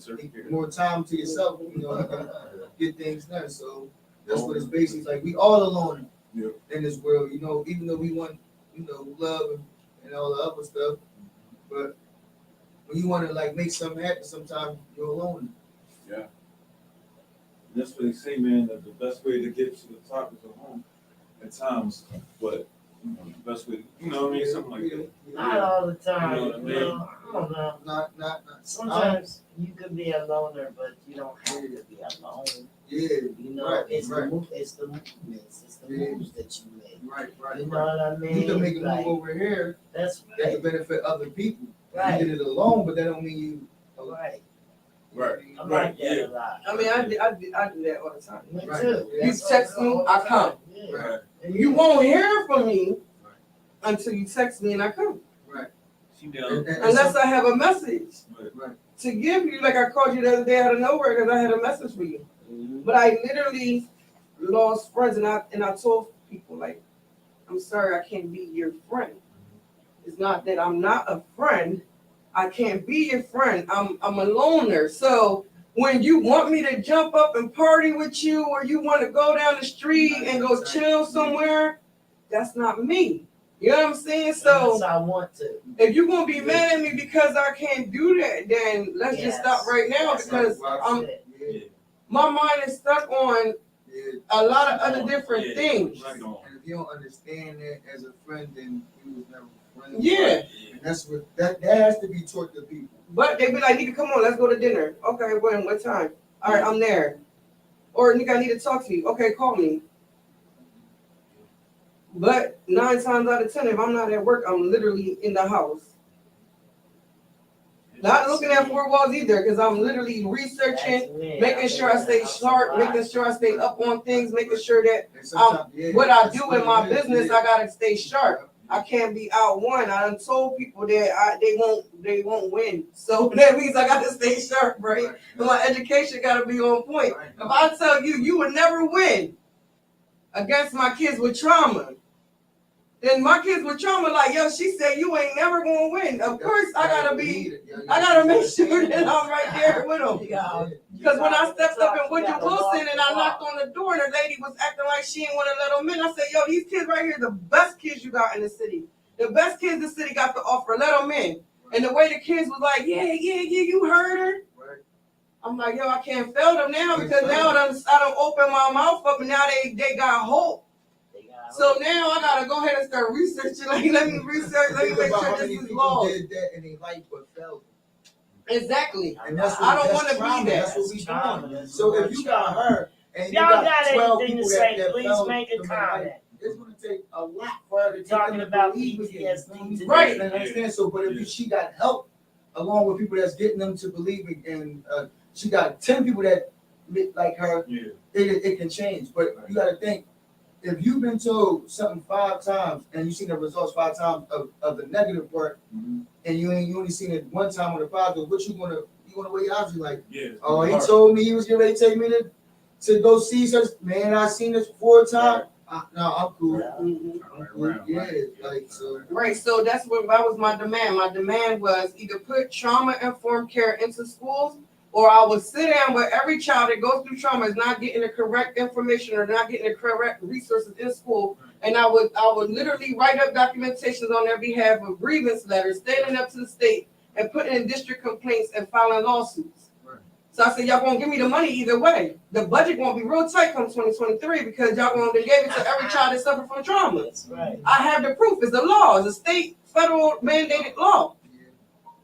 more time to yourself, you can get things done. So that's what it's basically like. We all alone in this world, even though we want, love and all the other stuff, but when you want to like make something happen, sometimes you're alone. Yeah. That's what they say, man, that the best way to get to the top is at home at times, but the best way, something like that. Not all the time. You know what I mean? I don't know. Not. Sometimes you could be a loner, but you don't have to be alone. Yeah. Right, It's right. it's the movements, it's the Yeah. moves that you make. Right. You know what I mean? You can make a Like, move over here that's that right. can benefit other people. Right. You did it alone, but that don't mean you. Right. Right. I Right, like that a lot. I mean, I do that all the time. Me Right. too. You That's text all me, the I time. come. Yeah. Right. You won't hear from me until you text me and I come. She down. Unless I have a message Right. to give you, like I called you the other day out of nowhere because I had a message for you. Mhm. But I literally lost friends, and I told people, like, I'm sorry, I can't be your friend. It's not that I'm not a friend. I can't be your friend. I'm a loner. So when you want me to jump up and party with you, or you want to go down the street and go chill somewhere, that's not me. You know what I'm saying? So Unless I want to. if you're gonna be mad at me because I can't do that, then let's just Yes. stop right now, That's because That's it. Yeah. my mind is stuck on Yeah. a lot of other different Yeah. things. Right. And if you don't understand that as a friend, then you was never friends. Yeah. And that's what that has to be taught to people. But they be like, nigga, come on, let's go to dinner. Okay, when? What time? All right, I'm there. Or nigga, I need to talk to you. Okay, call me. But 9 times out of 10, if I'm not at work, I'm literally in the house. Not looking at 4 walls either, because I'm literally researching, That's me. making sure I stay sharp, making sure I stay up on things, making sure that And sometimes, what I do in my business, I gotta stay sharp. I can't be out one. I done told people that they won't win. So that means I gotta stay sharp, right? And my education gotta be on point. If I tell you you would never win against my kids with trauma, then my kids with trauma, like, yo, she said you ain't never gonna win. Of course I gotta make sure that I'm right there with them. Because when I stepped up in Woodrow Wilson and I knocked on the door and the lady was acting like she didn't want to let them in, I said, yo, these kids right here, the best kids you got in the city. The best kids the city got to offer, let them in. And the way the kids was like, yeah, you heard her. I'm like, yo, I can't fail them now, because now I done open my mouth up and now they got hope. So now I gotta go ahead and start researching. Like, let me research, let me make sure this is law. Did that and they life but failed. Exactly. And that's I don't that's want to trauma. be that. That's what we Trauma. doing. So if you got her and you Y'all got got 12 anything to people say, that please fell make a from the comment. life, it's gonna take a lot for her to We're talking get them about to believe again. PTSD. Right. And understand. So, but if she got help along with people that's getting them to believe again, she got 10 people that like her. Yeah. It can change. But you got to think. If you've been told something 5 times and you seen the results 5 times of the negative part, and you only seen it 1 time on the positive, what you gonna weigh odds? You like, oh, he told me he was getting ready to take me to go see such. Man, I seen this 4 times. No, I'm cool. Yeah, like so. Right, so that was my demand. My demand was either put trauma-informed care into schools, or I would sit down with every child that goes through trauma is not getting the correct information or not getting the correct resources in school, and I would literally write up documentations on their behalf of grievance letters, standing up to the state and putting in district complaints and filing lawsuits. So I said, y'all gonna give me the money either way. The budget won't be real tight come 2023 because y'all gonna give it to every child that suffered from trauma. That's right. I have the proof. It's the law. It's a state, federal mandated law.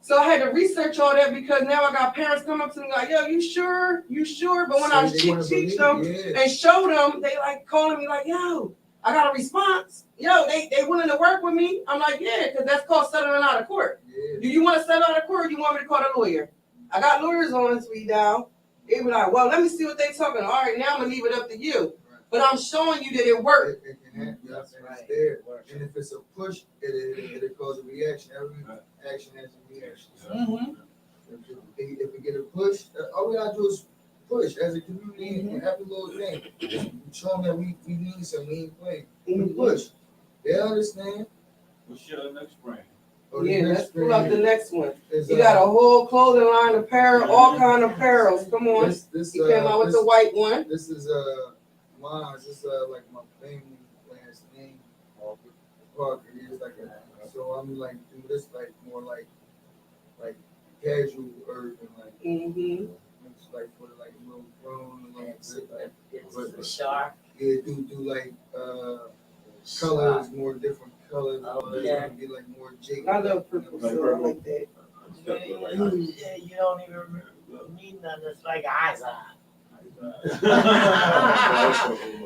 So I had to research all that because now I got parents come up to me like, yo, you sure? You sure? But when I teach them and show them, they like calling me like, yo, I got a response. Yo, they willing to work with me. I'm like, yeah, because that's called settling out of court. Do you want to settle out of court or do you want me to call a lawyer? I got lawyers on speed dial. They be like, well, let me see what they talking. All right, now I'm going to leave it up to you. but I'm showing you that it worked. It can happen. That's And right. it's there. And if it's a push, it'll cause a reaction. Every action has a reaction. Mm-hmm. If we get a push, all we gotta do is push as a community and every little thing. Just show them that we need some lean play. We push. They understand. What's your next brand? Yeah, let's pull up the next one. Is, You got a whole clothing line, apparel, all kind of apparels. Come on. You came out with the white one. This is mine. This is like my family last name. Parker. It's like so I'm like do this like more like casual urban like it's like for like a little grown like It's the shark. yeah do like colors more different colors. Yeah. Be like more Jake. I love purple, so I like that. Yeah, you don't even need nothing. It's like eyes on.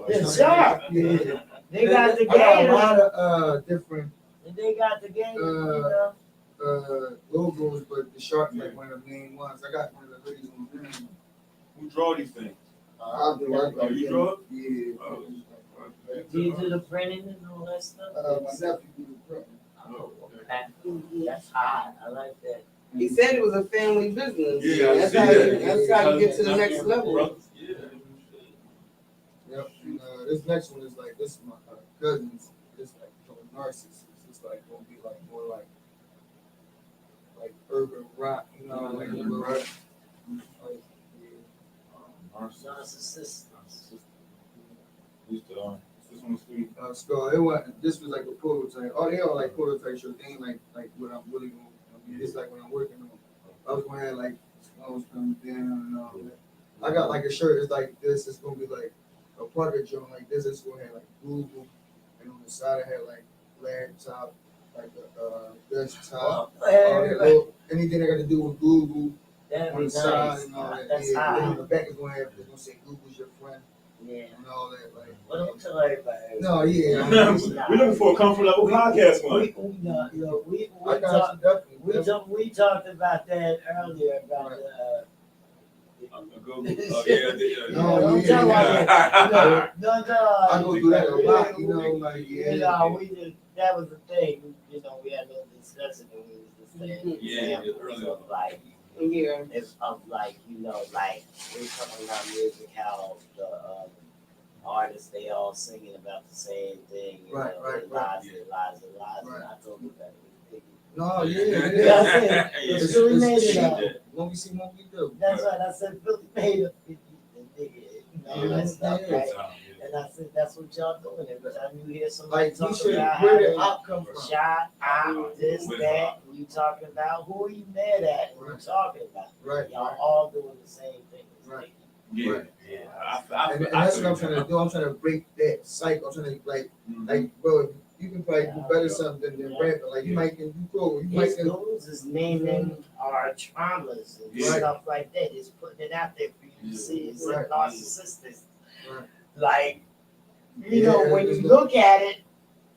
It's sharp. Yeah. They got the I got a gators. lot of different They got the gators. You know? logos, but the shark like one of the main ones. I got one of the hoodies on the ground. Who draw these things? I do. Oh, you draw it? Yeah. Oh. Do you do the printing and all that stuff? My nephew do the print. Oh, Okay. That's hot. I like that. He said it was a family business. Yeah, that's how you get to the next level. Yeah. Yep. And this next one is like this is my cousins. This like narcissists. It's like gonna be like more like urban rock. You know, like urban rock. Like, Narcissist. This one's sweet. So it was. This was like a prototype. Oh, they all like prototype shit. They ain't like what I'm really gonna. I mean, it's like what I'm working on. I was gonna have like snows coming down and all that. I got like a shirt. It's like this. It's gonna be like a Parker joint like this. It's gonna have like Google, and on the side I had like laptop, like a desktop. All that little, anything I got to do with Google That'd on be the side nice. and all that. That's Yeah. Then on hot. the back is gonna say Google's your friend Yeah. and all that. Like, Well, don't tell everybody. no, yeah. We're looking for a comfort level podcast one. I got you definitely. We talked about that earlier about Oh, yeah. No, don't yeah. tell like don't tell I go through that a lot, you know, like you know, we just that was the thing, you know, we had a little discussion and we was just saying Yeah, examples of like Yeah. it's of like, you know, like we're talking about music, how the artists they all singing about the same thing, you Right, know, right, and right. lies and lies and lies, Right. and I told you that it was no, Biggie. yeah. That's it. So we made it up. When we see what we do. That's right. I said Billy made a 50 the nigga, you know, that stuff, right? And I said that's what y'all doing. Every time you hear somebody Like, you talk should, about where how did they op come from? shot out, this, that, you talking about who are you mad at? Who you talking about? Right. Y'all all doing the same thing. Right. Yeah. Right. Yeah. And that's what I'm trying to do. I'm trying to break that cycle. I'm trying to like, bro, you can probably do better something than rapping. Like you might can do cool. You might His can. goals is naming our traumas and stuff like that. It's putting it out there for you to see. It's Right. narcissistic. Right. Like, you know, when you look at it,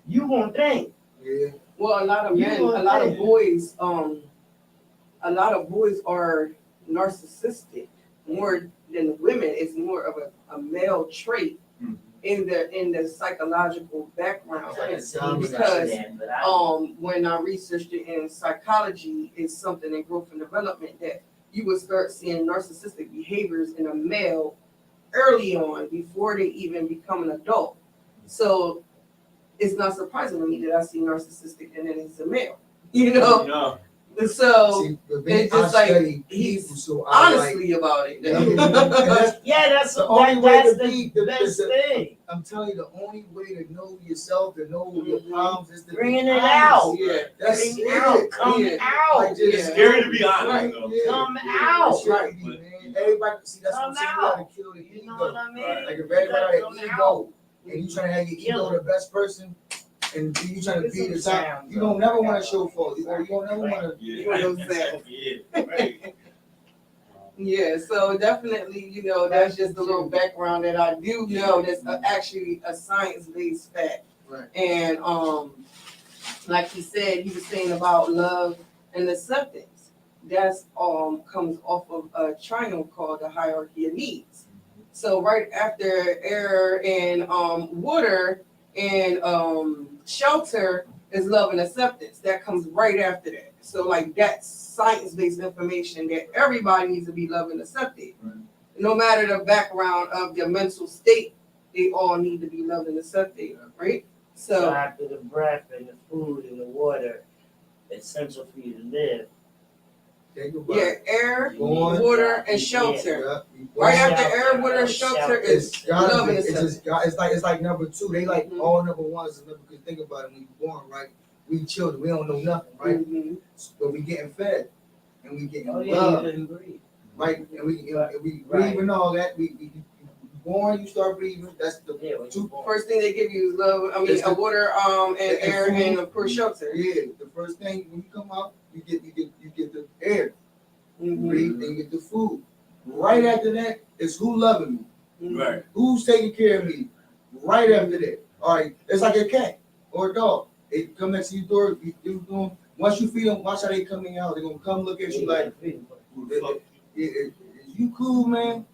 you won't think. Yeah. Well, a lot of men, a lot of boys are narcissistic more than the women. It's more of a male trait in the psychological background. Because when I researched it in psychology, it's something in growth and development that you would start seeing narcissistic behaviors in a male early on before they even become an adult. So it's not surprising to me that I see narcissistic and then it's a male, you know? No. So See, it's just like he's so honestly about it. that's the only way that's to be the best thing. I'm telling you, the only way to know yourself, to know your problems, is to Bringing be it honest. out. Yeah. That's Bring it. out. Come Yeah. out. Like, just- It's scary to be honest, Right, though. yeah. Come Yeah, out. it should be, man. Everybody, see, that's what I'm Come saying. You gotta out. kill the ego. You know what I mean? Like if You gotta everybody come had out. ego, and you trying to have your Kill ego it. the best person, and you trying to Get be the some top, sounds you don't up. never want to show fault. You don't never want to. Yeah. You know that. Yeah. Right. Yeah, so definitely, you know, that's just a little background that I do know that's actually a science-based fact. Right. And like he said, he was saying about love and acceptance. That's comes off of a triangle called the hierarchy of needs. So right after air and water and shelter is love and acceptance. That comes right after that. So like that's science-based information that everybody needs to be loved and accepted. Right. No matter the background of their mental state, they all need to be loved and accepted, right? So after the breath and the food and the water, it's essential for you to live. Yeah, air, water, and shelter. Right after air, water, and shelter is love and acceptance. It's like number two. They like all number ones. Because think about it, when you're born, right? We children, we don't know nothing, right? But we getting fed and we getting loved, right? And we breathe and all that. We born, you start breathing. That's the two. First thing they give you is love. I mean, water, and air, and of course shelter. Yeah, the first thing when you come out, you get the air. You breathe, then you get the food. Right after that is who loving me. Right. Who's taking care of me? Right after that. All right, it's like a cat or a dog. They come next to your door. Once you feed them, watch how they coming out. They're gonna come look at you like, is you cool, man?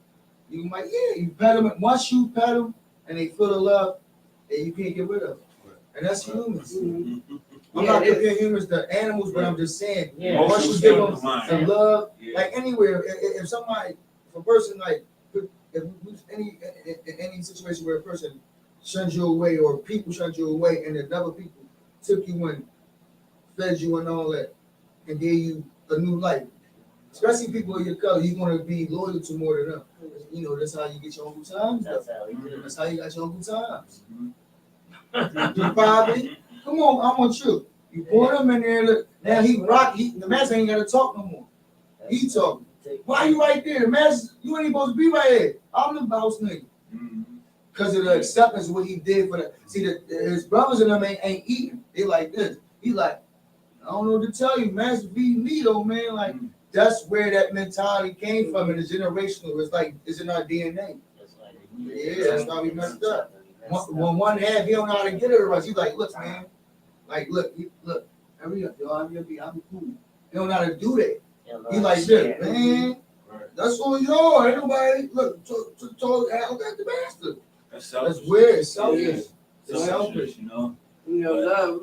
You might, yeah, you pet them. Once you pet them and they feel the love, and you can't get rid of them. And that's humans. I'm not comparing humans to animals, but I'm just saying, once you give them the love, like anywhere, if a person like, if any situation where a person shuns you away or people shun you away and another people took you and fed you and all that and gave you a new life, especially people of your color, you're going to be loyal to more than them. You know, that's how you get your own good times. That's how you got your own good times. You probably, come on, I want you. You put him in there, look, now the master ain't got to talk no more. He talking. Why you right there? The master, you ain't supposed to be right here. I'm the boss nigga. Because of the acceptance of what he did for the, see, his brothers and them ain't eating. They like this. He like, I don't know what to tell you, master feed me though, man. Like, that's where that mentality came from, and it's generational. It's like, it's in our DNA. Yeah, that's why we messed up. When one half, he don't know how to get it right. He's like, look, man. Like, look, hurry up, y'all. I'll be cool. He don't know how to do that. He like this, man. That's all y'all. Ain't nobody, look, told out at the master. That's weird. It's selfish. It's selfish, you know. You know,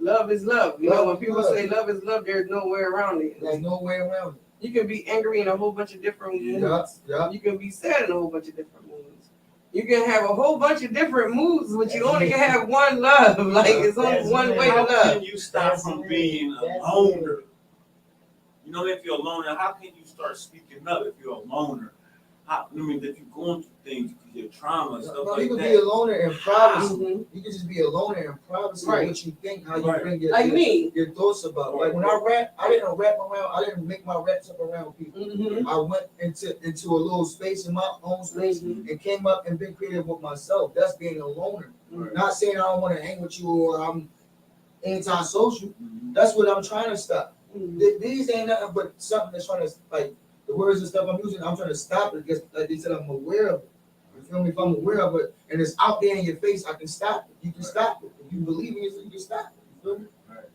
love is love. You know, when people say love is love, there's no way around it. There's no way around it. You can be angry in a whole bunch of different moods. You can be sad in a whole bunch of different moods. You can have a whole bunch of different moods, but you only can have one love. Like, it's only one way to love. How can you stop from being a loner? You know, if you're a loner, how can you start speaking up if you're a loner? If you're going through things because your trauma and stuff like that. You can be a loner in privacy. You can just be a loner in privacy. Right. What you think, how you bring your thoughts about. Like when I rap, I didn't rap around. I didn't make my raps up around people. I went into a little space in my own space and came up and been creative with myself. That's being a loner. Not saying I don't want to hang with you or I'm anti-social. That's what I'm trying to stop. These ain't nothing but something that's trying to, like, the words and stuff I'm using, I'm trying to stop it because, like they said, I'm aware of it. You feel me? If I'm aware of it and it's out there in your face, I can stop it. You can stop it. If you believe in it, you can stop it. You feel me?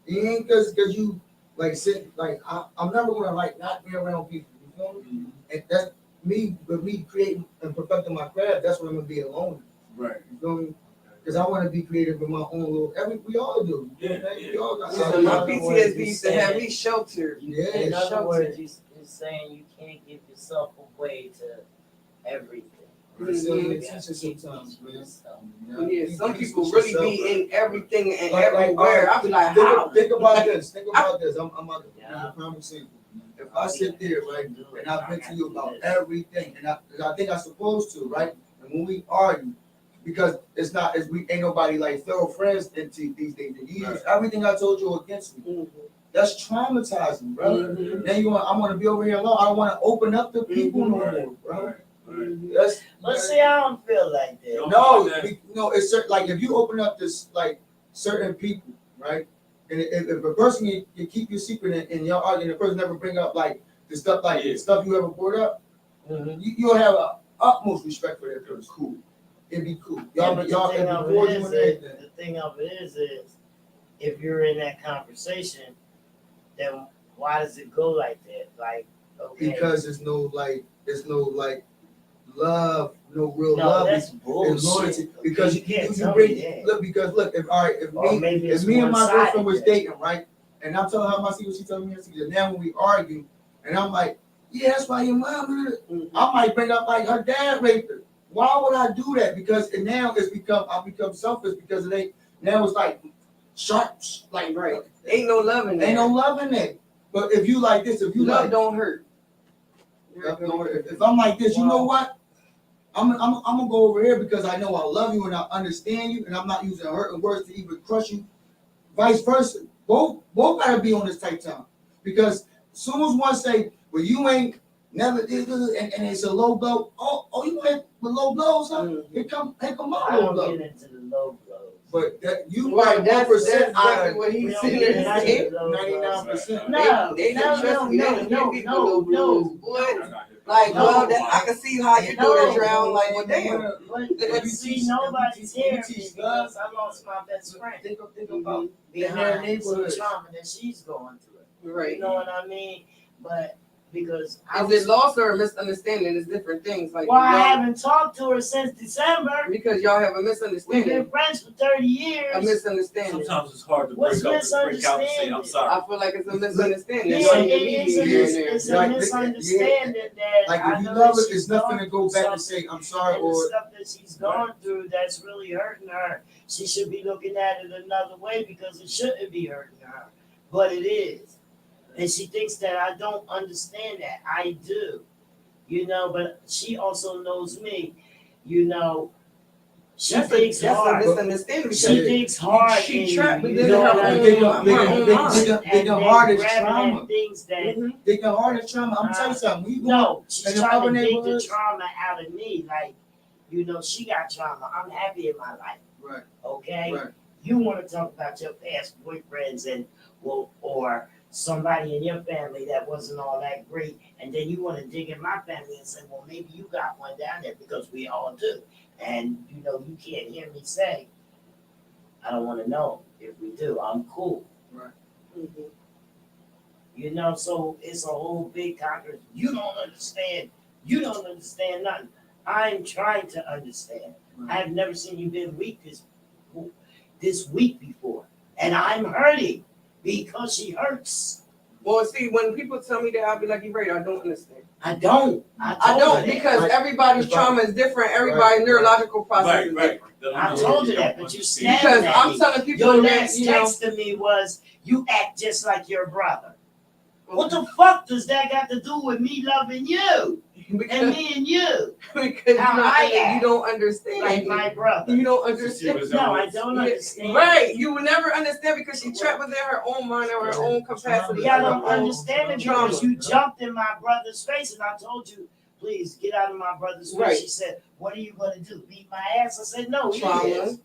It ain't because you, like, sit, like, I'm never going to, like, not be around people. You feel me? And that's me, with me creating and perfecting my craft, that's what I'm going to be alone. Right. You feel me? Because I want to be creative in my own little. We all do. We all got. So my PTSD used to have me sheltered. Yeah. In other words, you're saying you can't give yourself away to everything. Sometimes, man. Yeah, some people really be in everything and everywhere. I'll be like, how? Think about this. I'm about to give you a prime example. If I sit there, right, and I vent to you about everything, and I think I'm supposed to, right, and when we argue. Because it's not as we ain't nobody like thorough friends into these things. You use everything I told you against me. That's traumatizing, brother. Then I want to be over here alone. I don't want to open up to people no more, bro. But see, I don't feel like that. No, it's certain, like if you open up this like certain people, right? And if a person can keep your secret and y'all arguing, the person never bring up like the stuff the stuff you ever brought up, you'll have utmost respect for that person. Cool. It'd be cool. The thing of it is, if you're in that conversation, then why does it go like that? Like, okay. Because there's no love, no real No, love. that's And bullshit. loyalty, because you can't you tell bring, me that. look, because look, if all right, Or if maybe it's me and my one-sided girlfriend was then. dating, right, and I'm telling her my secret, she telling me her secret. Now when we argue, and I'm like, yeah, that's why your mom, I might bring up like her dad raped her. Why would I do that? Because and now I become selfish because it ain't, now it's like sharps, like Right. Ain't no love in there. ain't no love in it. But if you like this, if you Love like, don't hurt. if I'm like this, you know what? I'm gonna go over here because I know I love you and I understand you, and I'm not using hurting words to even crush you. Vice versa. Both gotta be on this tight time. Because as soon as one say, well, you ain't never did and it's a low blow, oh you hit with low blows, huh? Here come I all low don't blows. get into the low blows. But that you Right, might that's 1% exactly out what We he's don't sitting get there into saying. the low blows. 99%. No, They don't trust me. They don't give people low blows. Boy, like, No. well, that, I can see how your daughter drowned. Like, well, damn. But see, nobody's here because I lost my best friend. Think about Behind some neighborhoods. trauma that she's going through. Right. You know what I mean? But because I Is it loss or a misunderstanding? It's different things. Like, well, I y'all, haven't talked to her since December. because y'all have a We've misunderstanding. been friends for 30 A years. misunderstanding. Sometimes it's hard to What's break out and say, I'm misunderstanding? sorry. I feel like it's a misunderstanding. Yeah, That's why you're it's a, mediating in there. it's a Like, misunderstanding that like I if you know love that it, she's it's nothing gone to go through back and something, say I'm sorry and the or stuff that she's gone through that's really hurting her. She should be looking at it another way because it shouldn't be hurting her, but it is. And she thinks that I don't understand that. I do, you know. But she also knows me, you know. She thinks That's a hard. misunderstanding. She Because thinks hard. She in trapped you, within you know her what I own- mean? her own mind. They the hardest grabbing trauma. at things that They the hardest trauma. I'm telling you something. When you go no, she's in the trying other to take the neighborhoods- trauma out of me. Like, you know, she got trauma. I'm happy in my life. Right. Okay? Right. You want to talk about your past boyfriends and well, or somebody in your family that wasn't all that great, and then you want to dig in my family and say, well, maybe you got one down there because we all do. And you know, you can't hear me say, I don't want to know if we do. I'm cool. Right. Mhm. You know, so it's a whole big conference. You don't understand. You don't understand nothing. I'm trying to understand. Right. I've never seen you been weak this week before. And I'm hurting because she hurts. Well, see, when people tell me that, I'll be like, you're right, I don't understand. I don't. I don't, because Like- everybody's trauma is different. Everybody's Right. neroological process Right, is right. different. I told you that, but you stabbed Because at I'm me. telling people Your that, next you know, text to me was, you act just like your brother. What the fuck does that got to do with me loving you and because, me and you? because How I act. you don't understand. Like my brother. You don't understand. No, I don't understand. Right, you will never understand because she trapped within her own mind and her own capacity. Y'all her don't own understand it trauma. because you jumped in my brother's face and I told you, please get out of my brother's face. Right. She said, what are you gonna do? Beat my ass? I said, no, he Trauma. is.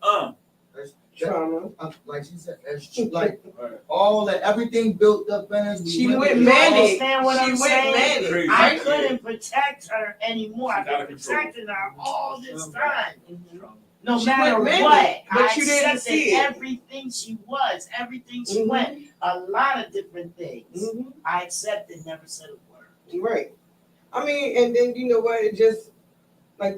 Trauma. Like she said, that's like Right. all that, everything built up in us. She went went through You manic. understand what She I'm went saying? manic. Crazy. I Right? couldn't protect her anymore. I've She's out been of control. protecting her all this time. Mhm. No She matter went manic, what, but I you didn't accepted see it. everything she was, everything she Mhm. went, a lot of different things. Mhm. I accepted, never said a word. Right. I mean, and then you know what? It just like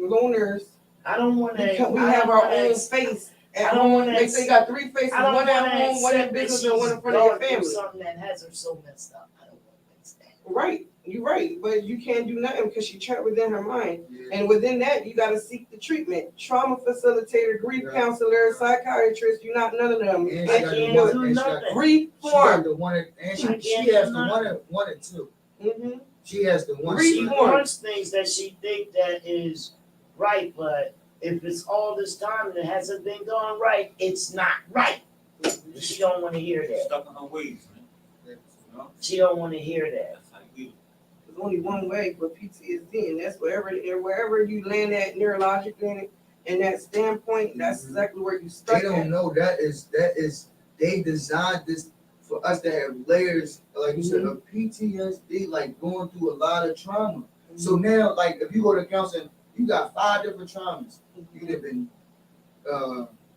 loners. I don't want to. We have our own face at I don't home. wanna They say you got three faces: I don't one want at to home, one in accept that business, she's and one in front of your going through family. something that has her so messed up. I don't want to fix that. Right. You're right, but you can't do nothing because she trapped within her mind. Yeah. And within that, you got to seek the treatment. Trauma facilitator, grief Yeah. counselor, psychiatrist, you're not none of them. And You she I got can't the can't one- do and she got- nothing. She got reform. the one, and I she can't has do the one and two. Mm-hmm. She has the one. She Reform. wants things that she think that is right, but if it's all this time and it hasn't been going right, it's not right. She don't want to hear She's that. stuck in her ways, man. You know? She don't want to hear that. That's how you There's only one way for PTSD, and that's wherever you land at neurologically and that standpoint, that's exactly where you stuck They at. don't know that is they designed this for us to have layers, like you said, of PTSD, like going through a lot of trauma. So now, like if you go to counseling, you got 5 different traumas. You could have been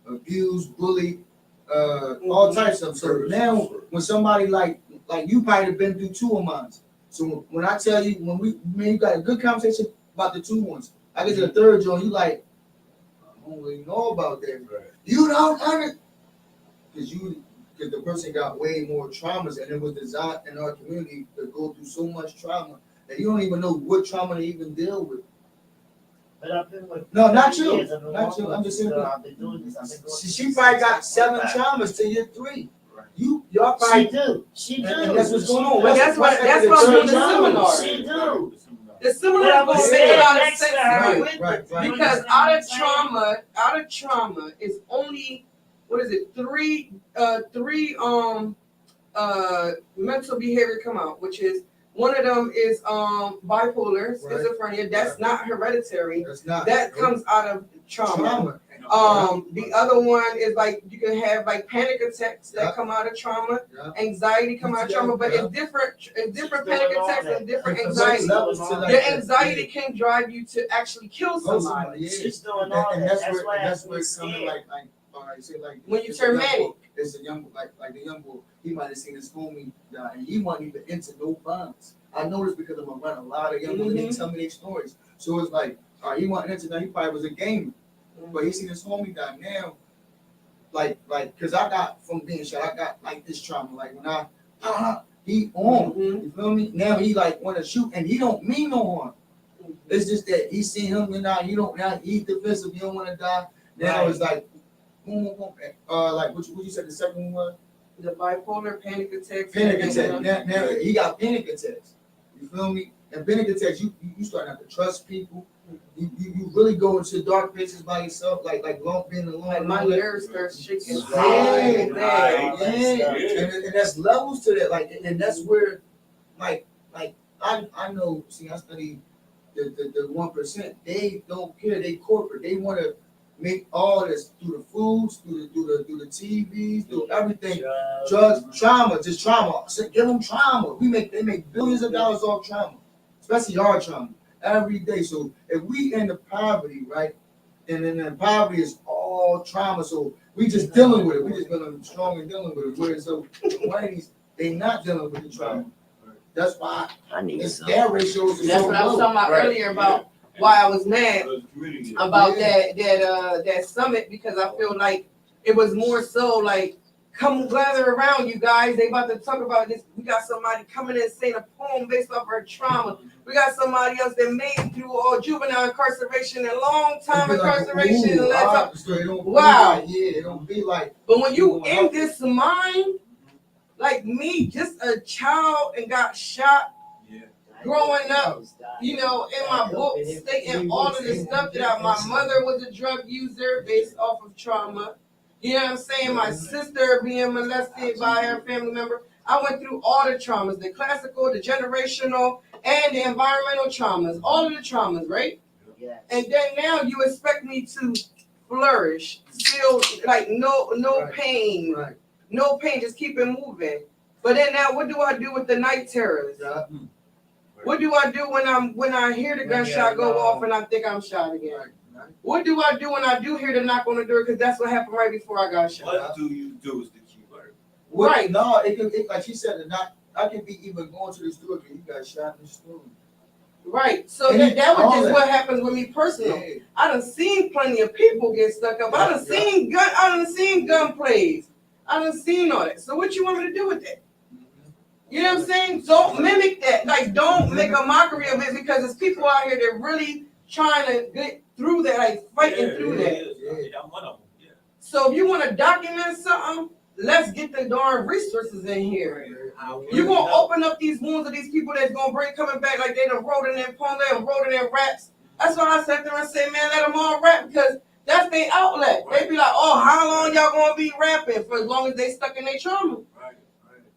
abused, bullied, all types of stuff. So now when somebody like you might have been through 2 of mine. So when I tell you, you got a good conversation about the 2 ones, I get to the third joint, you like, I don't really know about that. Right. You don't understand. Because the person got way more traumas, and it was designed in our community to go through so much trauma that you don't even know what trauma to even deal with. But I've been with No, not you. years. I've been Not walking you. I'm with just you, saying. girl. I've been doing this. I've been going She probably got 7 traumas to your 3. Right. Y'all She probably do. She do. and that's what's going on. But that's what I'm doing the seminar. She do. The seminar is But I going was to make a saying lot of next sense to to her you. with Right, it. right. Because You out understand of trauma is only, what is it, three mental behavior come out, which is one of them is bipolar, schizophrenia. That's not hereditary. That's not. That comes out of trauma. The other one is like you can have like panic attacks that come out of trauma, anxiety come out of trauma, but it's different panic attacks and different anxiety. Your anxiety can drive you to actually kill somebody. She's doing all And that. that's where it's coming like say like When you turn manic. It's a young like the young boy. He might have seen his homie die, and he wasn't even into no violence. I noticed because I'm around a lot of young boys. They tell me their stories. So it's like, he wasn't into that. He probably was a gamer, but he seen his homie die. Now, like, cause I got from being shot, I got like this trauma. Like when he on, you feel me? Now he like want to shoot, and he don't mean no harm. It's just that he seen him and he don't. Now he's defensive. He don't want to die. Now it's like, boom, boom, boom. Like what you said the second one was? The bipolar panic attacks. Panic attack. Now he got panic attacks. You feel me? And panic attacks, you start not to trust people. You really go into dark places by yourself, like being alone. Like my nerves start shaking. And that's levels to that. Like, and that's where, like I know. See, I study the 1%. They don't care. They corporate. They want to make all this through the foods, through the TVs, through everything. Drugs, trauma, just trauma. So give them trauma. They make billions of dollars off trauma, especially our trauma every day. So if we in the poverty, right, and then the poverty is all trauma. So we just dealing with it. We just feeling strong and dealing with it. Whereas so whiteys, they not dealing with the trauma. That's why it's their ratios. That's what I was talking about earlier about why I was mad about that summit, because I feel like it was more so like, come gather around, you guys. They about to talk about this. We got somebody coming in saying a poem based off her trauma. We got somebody else that made it through all juvenile incarceration and long time incarceration. Wow. It don't be like. But when you in this mind, like me, just a child and got shot. Growing up, you know, in my book, stating all of this stuff that my mother was a drug user based off of trauma. You know what I'm saying? My sister being molested by her family member. I went through all the traumas, the classical, the generational, and the environmental traumas, all of the traumas, right? Yes. And then now you expect me to flourish, still like no pain, no pain, just keep it moving. But then now, what do I do with the night terrors? What do I do when I hear the gunshot go off and I think I'm shot again? What do I do when I do hear the knock on the door? Because that's what happened right before I got shot. What do you do is the key word. Right. No, it like she said, I can be even going to the store because you got shot in the store. Right. So that was just what happens with me personally. Yeah. I done seen plenty of people get stuck up. I done seen gun plays. I done seen all that. So what you want me to do with that? You know what I'm saying? Don't mimic that. Like, don't make a mockery of it, because there's people out here that really trying to get through that, like fighting through that. I'm one of them. Yeah. So if you want to document something, let's get the darn resources in here. You're going to open up these wounds of these people that's going to bring coming back like they done wrote in their poem, they done wrote in their raps. That's why I sat there and said, man, let them all rap, because that's their outlet. They be like, oh, how long y'all going to be rapping? For as long as they stuck in their trauma.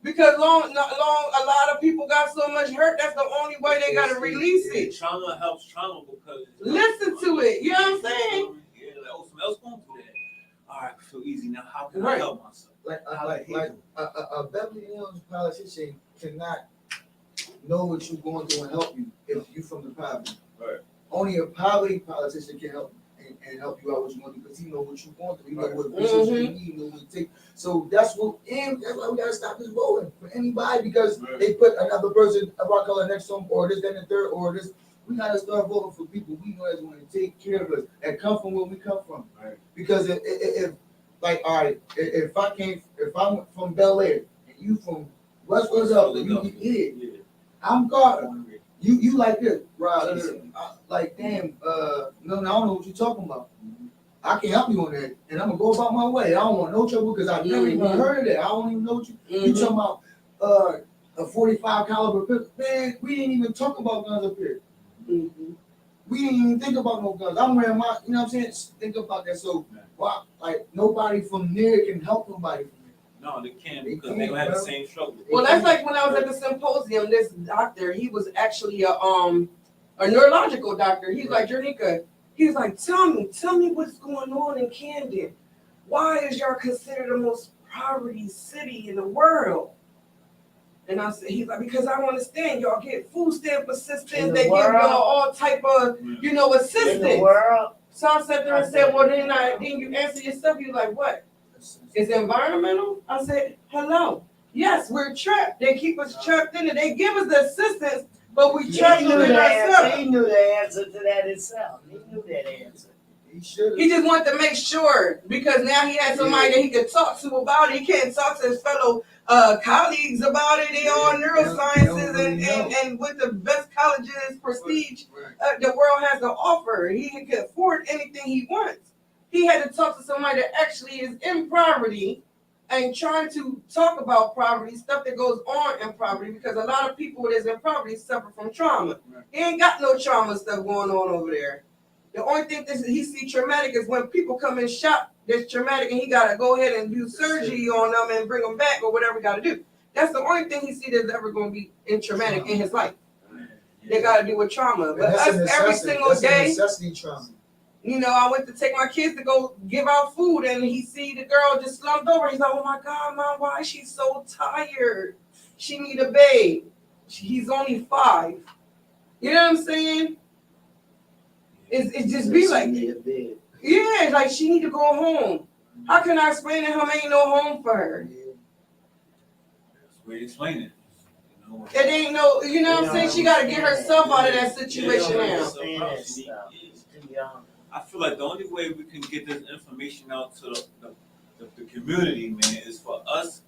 Because long, a lot of people got so much hurt. That's the only way they got to release it. Trauma helps trauma because listen to it. You know what I'm saying? Yeah, like, someone else going through that. All right, I feel easy now. How can I help myself? Like a Beverly Hills politician cannot know what you're going through and help you if you from the poverty. Right. Only a poverty politician can help you. and help you out what you want to do because he know what you want to. He know what resources you need, he know what to take. So that's why we gotta stop this voting for anybody because they put another person of our color next to them or this, then the third, or this. We gotta start voting for people we know that's going to take care of us and come from where we come from. Right. Because if like, all right, if I'm from Bel Air and you from West Philadelphia, you I'm God. You like this, right? Like, damn, no, I don't know what you're talking about. I can help you on that, and I'm gonna go about my way. I don't want no trouble because I've never even heard of that. I don't even know what you talking about. A 45 caliber pistol, man. We didn't even talk about guns up here. We didn't even think about no guns. I'm wearing my, you know what I'm saying? Think about that. So, why, like, nobody from there can help nobody from there. No, they can't because they don't have the same struggle. Well, that's like when I was at the symposium. This doctor, he was actually a neurological doctor. He's like, Jernica, he's like, tell me what's going on in Camden. Why is y'all considered the most poverty city in the world? And I said, he's like, because I don't understand. Y'all get food stamp assistance. They give y'all all type of, assistance. In the world. So I sat there and said, well, then you answer yourself. You're like, what? It's environmental? I said, hello. Yes, we're trapped. They keep us trapped in it. They give us the assistance, but we trapped in ourselves. He knew the answer to that himself. He knew that answer. He just wanted to make sure because now he had somebody that he could talk to about it. He can't talk to his fellow colleagues about it. They all neurosciences and with the best colleges, prestige the world has to offer. He can afford anything he wants. He had to talk to somebody that actually is in poverty and trying to talk about poverty, stuff that goes on in poverty, because a lot of people that's in poverty suffer from trauma. He ain't got no trauma stuff going on over there. The only thing that he see traumatic is when people come in shock that's traumatic and he got to go ahead and do surgery on them and bring them back or whatever he got to do. That's the only thing he see that's ever going to be in traumatic in his life. They got to do with trauma. But us every single day, trauma. I went to take my kids to go give out food and he see the girl just slumped over. He's like, oh my God, Mom, why is she so tired? She need a babe. He's only 5. You know what I'm saying? It just be like that. Yeah, like she need to go home. How can I explain to him ain't no home for her? That's the way you explain it. It ain't no, you know what I'm saying? She got to get herself out of that situation now. I feel like the only way we can get this information out to the community, man, is for us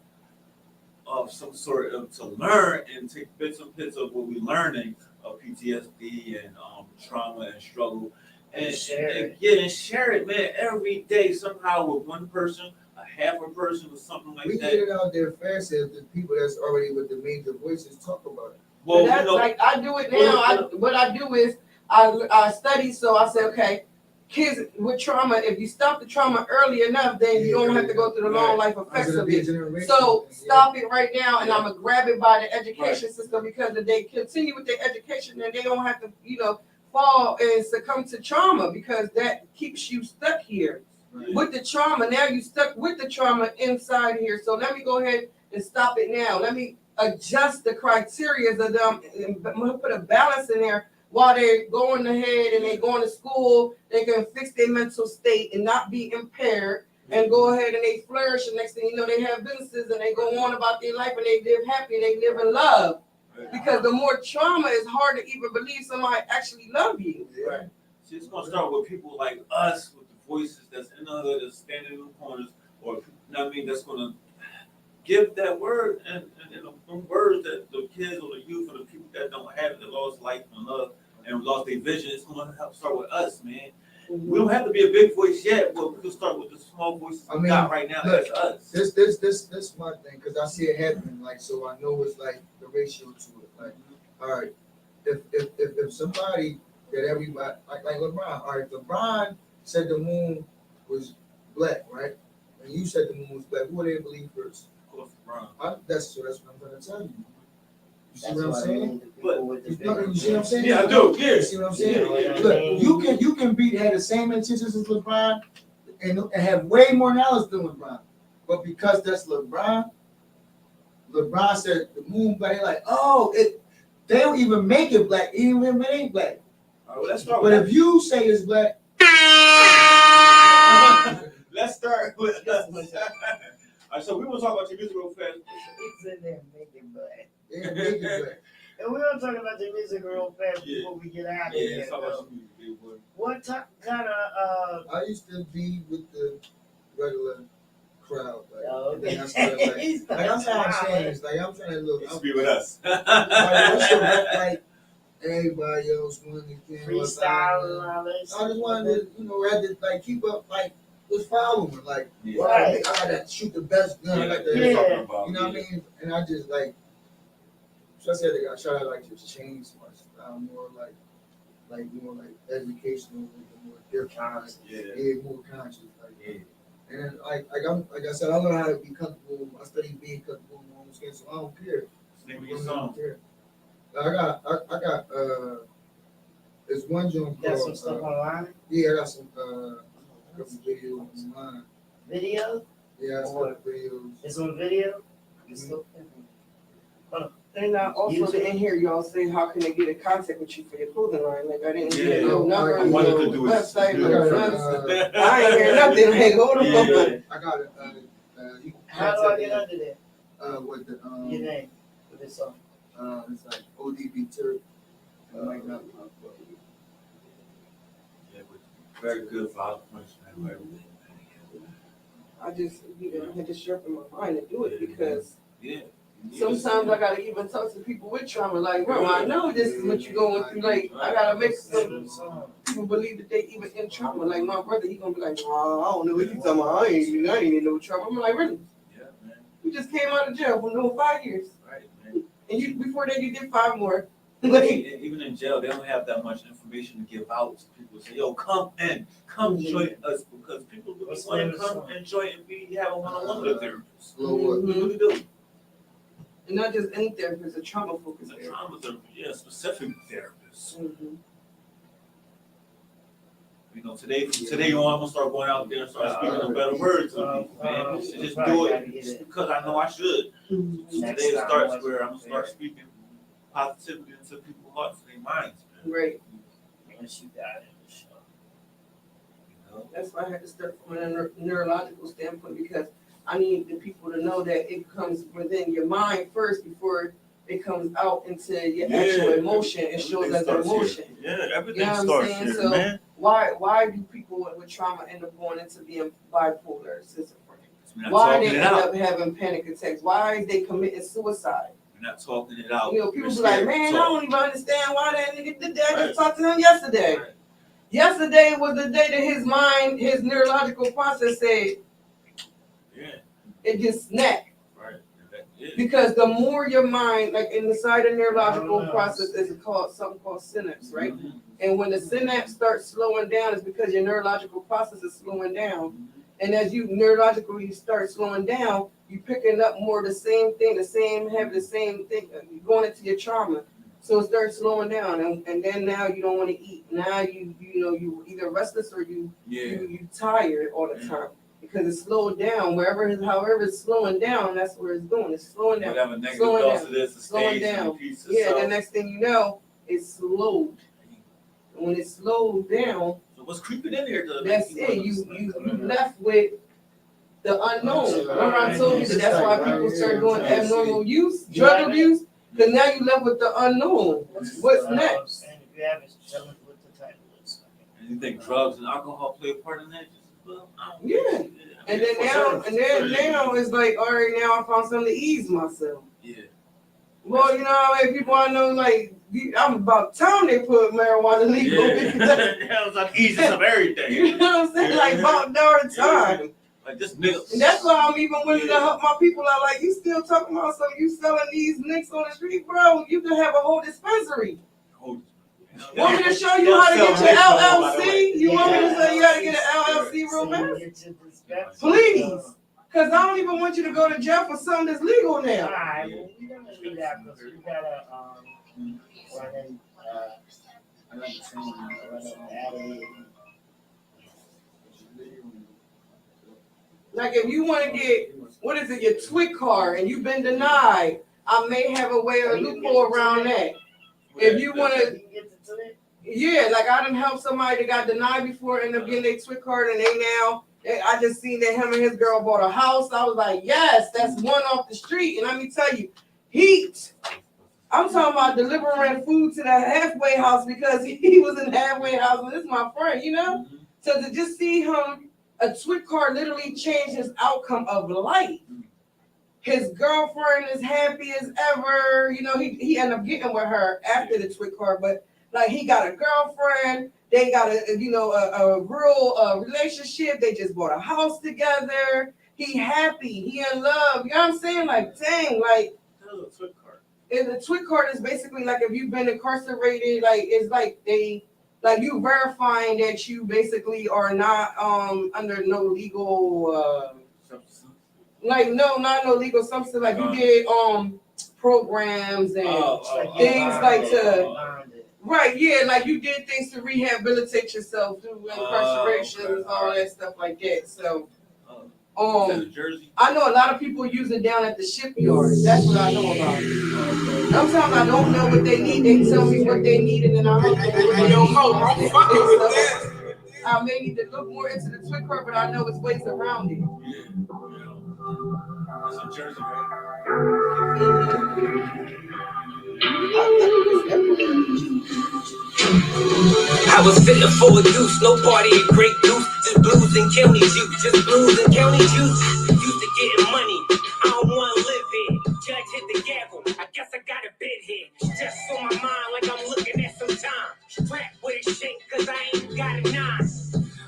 of some sort of to learn and take bits and bits of what we're learning of PTSD and trauma and struggle and share it, man, every day somehow with one person, a half a person, or something like that. We get it out there fast if the people that's already with the major voices talk about it. Well, that's like I do it now. What I do is I study, so I say, okay, kids with trauma, if you stop the trauma early enough, then you don't have to go through the long life effects of it. So stop it right now, and I'm gonna grab it by the education system, because if they continue with their education, then they don't have to, fall and succumb to trauma, because that keeps you stuck here with the trauma. Now you stuck with the trauma inside here. So let me go ahead and stop it now. Let me adjust the criteria of them and put a balance in there. While they're going ahead and they're going to school, they can fix their mental state and not be impaired and go ahead and they flourish. And next thing you know, they have businesses and they go on about their life and they live happy and they live in love. Because the more trauma, it's hard to even believe somebody actually love you. Right. So it's going to start with people like us, with the voices that's in the hood, that's standing in the corners, or, that's going to give that word and the words that the kids or the youth or the people that don't have it, that lost life and love and lost their vision, it's going to help start with us, man. Mm-hmm. We don't have to be a big voice yet, but we can start with the small voices we got right now. Look, that's us. This my thing, because I see it happening, like, so I know it's like the ratio to it. Like, all right, if somebody that everybody like LeBron, all right, LeBron said the moon was black, right? And you said the moon was black. Who would they believe first? That's what I'm trying to tell you. You see what I'm saying? You see what I'm saying? Yeah, I do. Yeah. You see what I'm saying? Look, you can have the same intentions as LeBron and have way more knowledge than LeBron. But because that's LeBron said the moon black, they're like, they don't even make it black, even if it ain't black. All right, well, let's start but if you say it's black, Let's start with us. All right, so we want to talk about your music real fast. It's in there making butt. Yeah, make it back. And we're gonna talk about your music real fast before we get out of Yeah, here. let's talk about your music, big boy. What kind of I used to be with the regular crowd. Like, Oh, and then I started like I'm trying to change. Like I'm trying to look. Just be with us. Like, I used to rap like everybody else wanted to freestyle and all that? I just wanted to, had to like keep up, like was following, like Yeah. I gotta shoot the best gun, like we that. were talking about, You know what I mean? And I just like, so I said I try to like just change my style more like more like educational, more different, more conscious, like. Yeah. And then like I said, I learned how to be comfortable. I studied being comfortable in my own skin, so I don't care. Name of your song. I got there's one joint Got some called stuff online? yeah, I got some couple videos online. Video? Yeah, I got videos. It's on video? And I also didn't hear y'all say how can they get in contact with you for your clothing line. Like I didn't hear Yeah, no number, I no wanted to do it. website, I no got friends. I ain't hear nothing. Like hold on. I got it. You can How do I contact get me, under there? with the Your name for this song. it's like ODB Turk. Might not pop up. Yeah, but very good for our punishment. Right? I just had to sharpen my mind to do it because Yeah. sometimes I gotta even talk to people with trauma. Like, bro, I know this is what you're going through. Like, I gotta make some people believe that they even in trauma. Like my brother, he gonna be like, oh, I don't know what you talking about. I ain't in no trouble. I'm like, really? Yeah, man. You just came out of jail for no 5 years, Right, man. and you before that you did 5 more. Like, even in jail, they don't have that much information to give out to people. Say, yo, come join us, because people really want to come and join and be have a one-on-one with a therapist. Slow up. We really do. And not just any therapist, a trauma focused It's a therapist. trauma therapist, yeah, specific therapist. You know, today on, I'm gonna start going out there and start speaking a better words to people, man. And just do it just because I know I should. So today starts where I'm gonna start speaking positivity into people's hearts and their minds, man. Right. Once you got it, sure. You know? That's why I had to start from a neurological standpoint, because I need the people to know that it comes within your mind first before it comes out into your actual emotion. It shows as an emotion. Here. Yeah, everything You know what I'm starts saying? here, So man. why do people with trauma end up going into being bipolar, schizophrenic? We're not Why talking they it end out. up having panic attacks? Why they committing suicide? We're not talking it out. You know, people We're be like, scared man, to I talk. don't even understand why that nigga did that. I Right. just talked to him yesterday. Right. Yesterday was the day that his mind, his neurological process said Yeah, it just snapped. right. Yeah. Because the more your mind, like inside the neurological process, is called something called synapse, right? Mhm. And when the synapse starts slowing down, it's because your neurological process is slowing down. And as you neurologically start slowing down, you picking up more of the same thing, the same habit, the same thing, going into your trauma. So it starts slowing down, and then now you don't want to eat. Now you either restless or you tired all the time because it's slowed down. However it's slowing down, that's where it's going. It's slowing down. Whatever negative Slowing thoughts down. it is, the Slowing stage and down. the piece of Yeah, self. the next thing you know, it's slowed. And when it's slowed down, So what's creeping in here? that's it. You left with the unknown. Remember I told you that's why people start doing abnormal use, drug abuse, because now you left with the unknown. What's next? And if you haven't, tell us what the title is. And you think drugs and alcohol play a part in that? Well, I don't Yeah. know. And then now it's like, all right, now I found something to ease myself. Yeah. Well, you know how many people I know, like, I'm about time they put marijuana legal. Yeah, it's like easy of everything. You know what I'm saying? Like, about darn time. Like this nigga. And that's why I'm even willing to help my people out. Like, you still talking about something, you selling these nicks on the street, bro. You can have a whole dispensary. Want me to show you how to get your LLC? You want me to show you how to get an LLC real fast? Please. Because I don't even want you to go to jail for something that's legal now. All right, well, we're going to leave that because we got to run in, run out of here. Like, if you want to get, what is it, your TWIC card, and you've been denied, I may have a way or a loophole around that. If you want to, yeah, like I done helped somebody that got denied before, end up getting their TWIC card, and they now I just seen that him and his girl bought a house. I was like, yes, that's one off the street. And let me tell you, I'm talking about delivering food to the halfway house because he was in the halfway house and this is my friend, you know? So to just see him, a TWIC card literally changed his outcome of life. His girlfriend is happy as ever. You know, he ended up getting with her after the TWIC card, but like he got a girlfriend. They got a real relationship. They just bought a house together. He happy. He in love. You know what I'm saying? Like, dang, like. And the TWIC card is basically like if you've been incarcerated, like it's like you verifying that you basically are not under no legal not no legal substance. Like you did programs and things like to right, yeah, like you did things to rehabilitate yourself through incarceration and all that stuff like that. So I know a lot of people use it down at the shipyard. That's what I know about it. Sometimes I don't know what they need. They tell me what they need, and then I look I may need to look more into the TWIC card, but I know it's ways around it. It's in Jersey, right? I was sitting for a deuce, no party and great deuce, just blues and county juice, just blues and county juice. Used to getting money, I don't want to live here. Judge hit the gavel, I guess I got a bid here. Just on my mind like I'm looking at some time. Rap with a shake cause I ain't got a nine.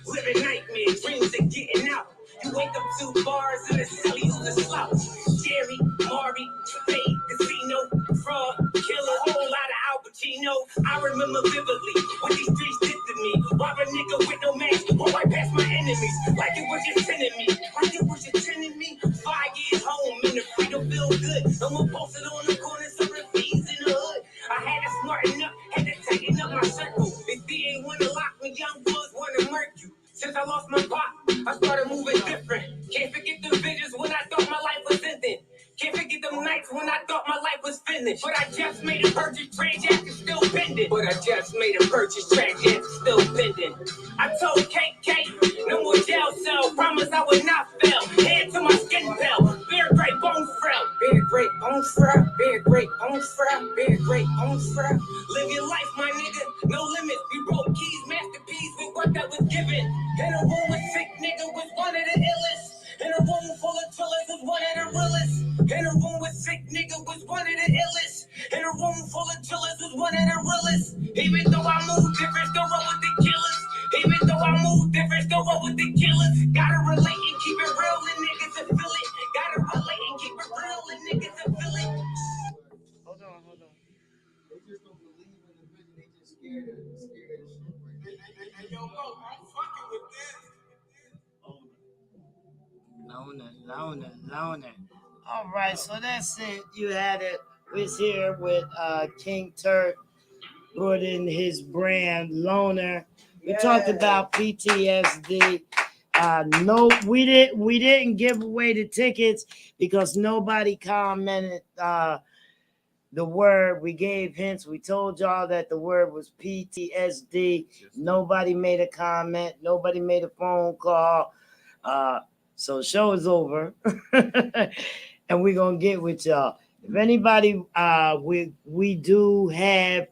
Living nightmare, dreams of getting out. You wake up 2 bars in the city, used to slouch. Jerry, Maury, Spade, Casino, Fraud, Killer, whole lot of Al Pacino. I remember vividly what these streets did to me. Rob a nigga with no mask, or right past my enemies. Like it was just 10 of me. Like it was just 10 of me. 5 years home, and the freedom feel good. No more posted on the corner, serving fees in the hood. I had to smarten up, had to tighten up my circle. If they ain't wanna lock me, young boys wanna murk you. Since I lost my pop, I started moving different. Can't forget the visions when I thought my life was ending. Can't forget them nights when I thought my life was finished. But I just made a purchase, transaction still pending. I told KK, no more jail cell. Promise I would not fail. Head to my skin bell. Beer great bones frail. Beer great bones frail. Beer great bones frail. Beer great bones frail. Live your life, my nigga. No limits. We broke keys, masterpiece with what that was given. In a room with sick nigga was one of the illest. In a room full of killers was one of the realest. In a room with sick nigga was one of the illest. In a room full of killers was one of the realest. Even though I move different, still roll with the killers. Even though I move different, still roll with the killers. Gotta relate and keep it real and niggas to feel it. Gotta relate and keep it real and niggas to feel it. Hold on. They just don't believe in the vision. They just scared of shit. Hey, yo, bro, I'm fucking with this. Loner. All right, so that's it. You had it. We're here with King Turk, brought in his brand Loner. We talked about PTSD. No, we didn't give away the tickets because nobody commented the word. We gave hints. We told y'all that the word was PTSD. Nobody made a comment. Nobody made a phone call. So show is over. And we're gonna get with y'all. If anybody, we do have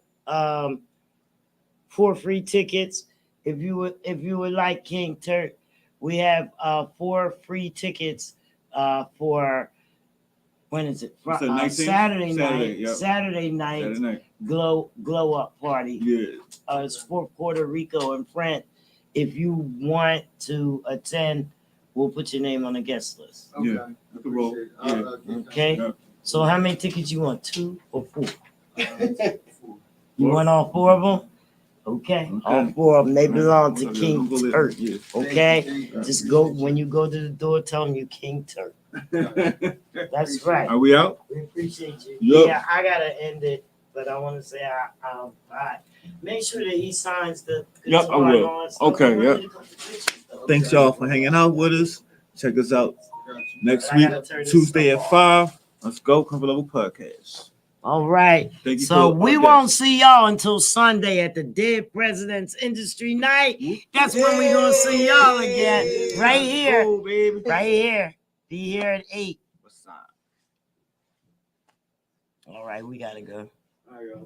4 free tickets. If you would like King Turk, we have 4 free tickets for when is it? Saturday night. Yep. Saturday night. Glow up party. Yeah. It's for Puerto Rico and France. If you want to attend, we'll put your name on the guest list. Okay. Yeah. I can roll. Yeah. Okay. Yeah. So how many tickets you want? 2 or 4? 4. You want all 4 of them? Okay. All 4 of them. They belong to King Turk. Yeah. Okay. Just go when you go to the door. Tell them you King Turk. That's right. Are we out? We appreciate you. Yep. Yeah, I gotta end it, but I want to say bye. Make sure that he signs the. Yep, I will. Okay, yep. Thanks y'all for hanging out with us. Check us out next week, Tuesday at 5. Let's go, Comfort Level Podcast. All right. Thank you. So we won't see y'all until Sunday at the Dead Presidents Industry Night. That's when we're gonna see y'all again. Right here. Cool, baby. Right here. Be here at 8. What's up? All right, we gotta go. All right, y'all.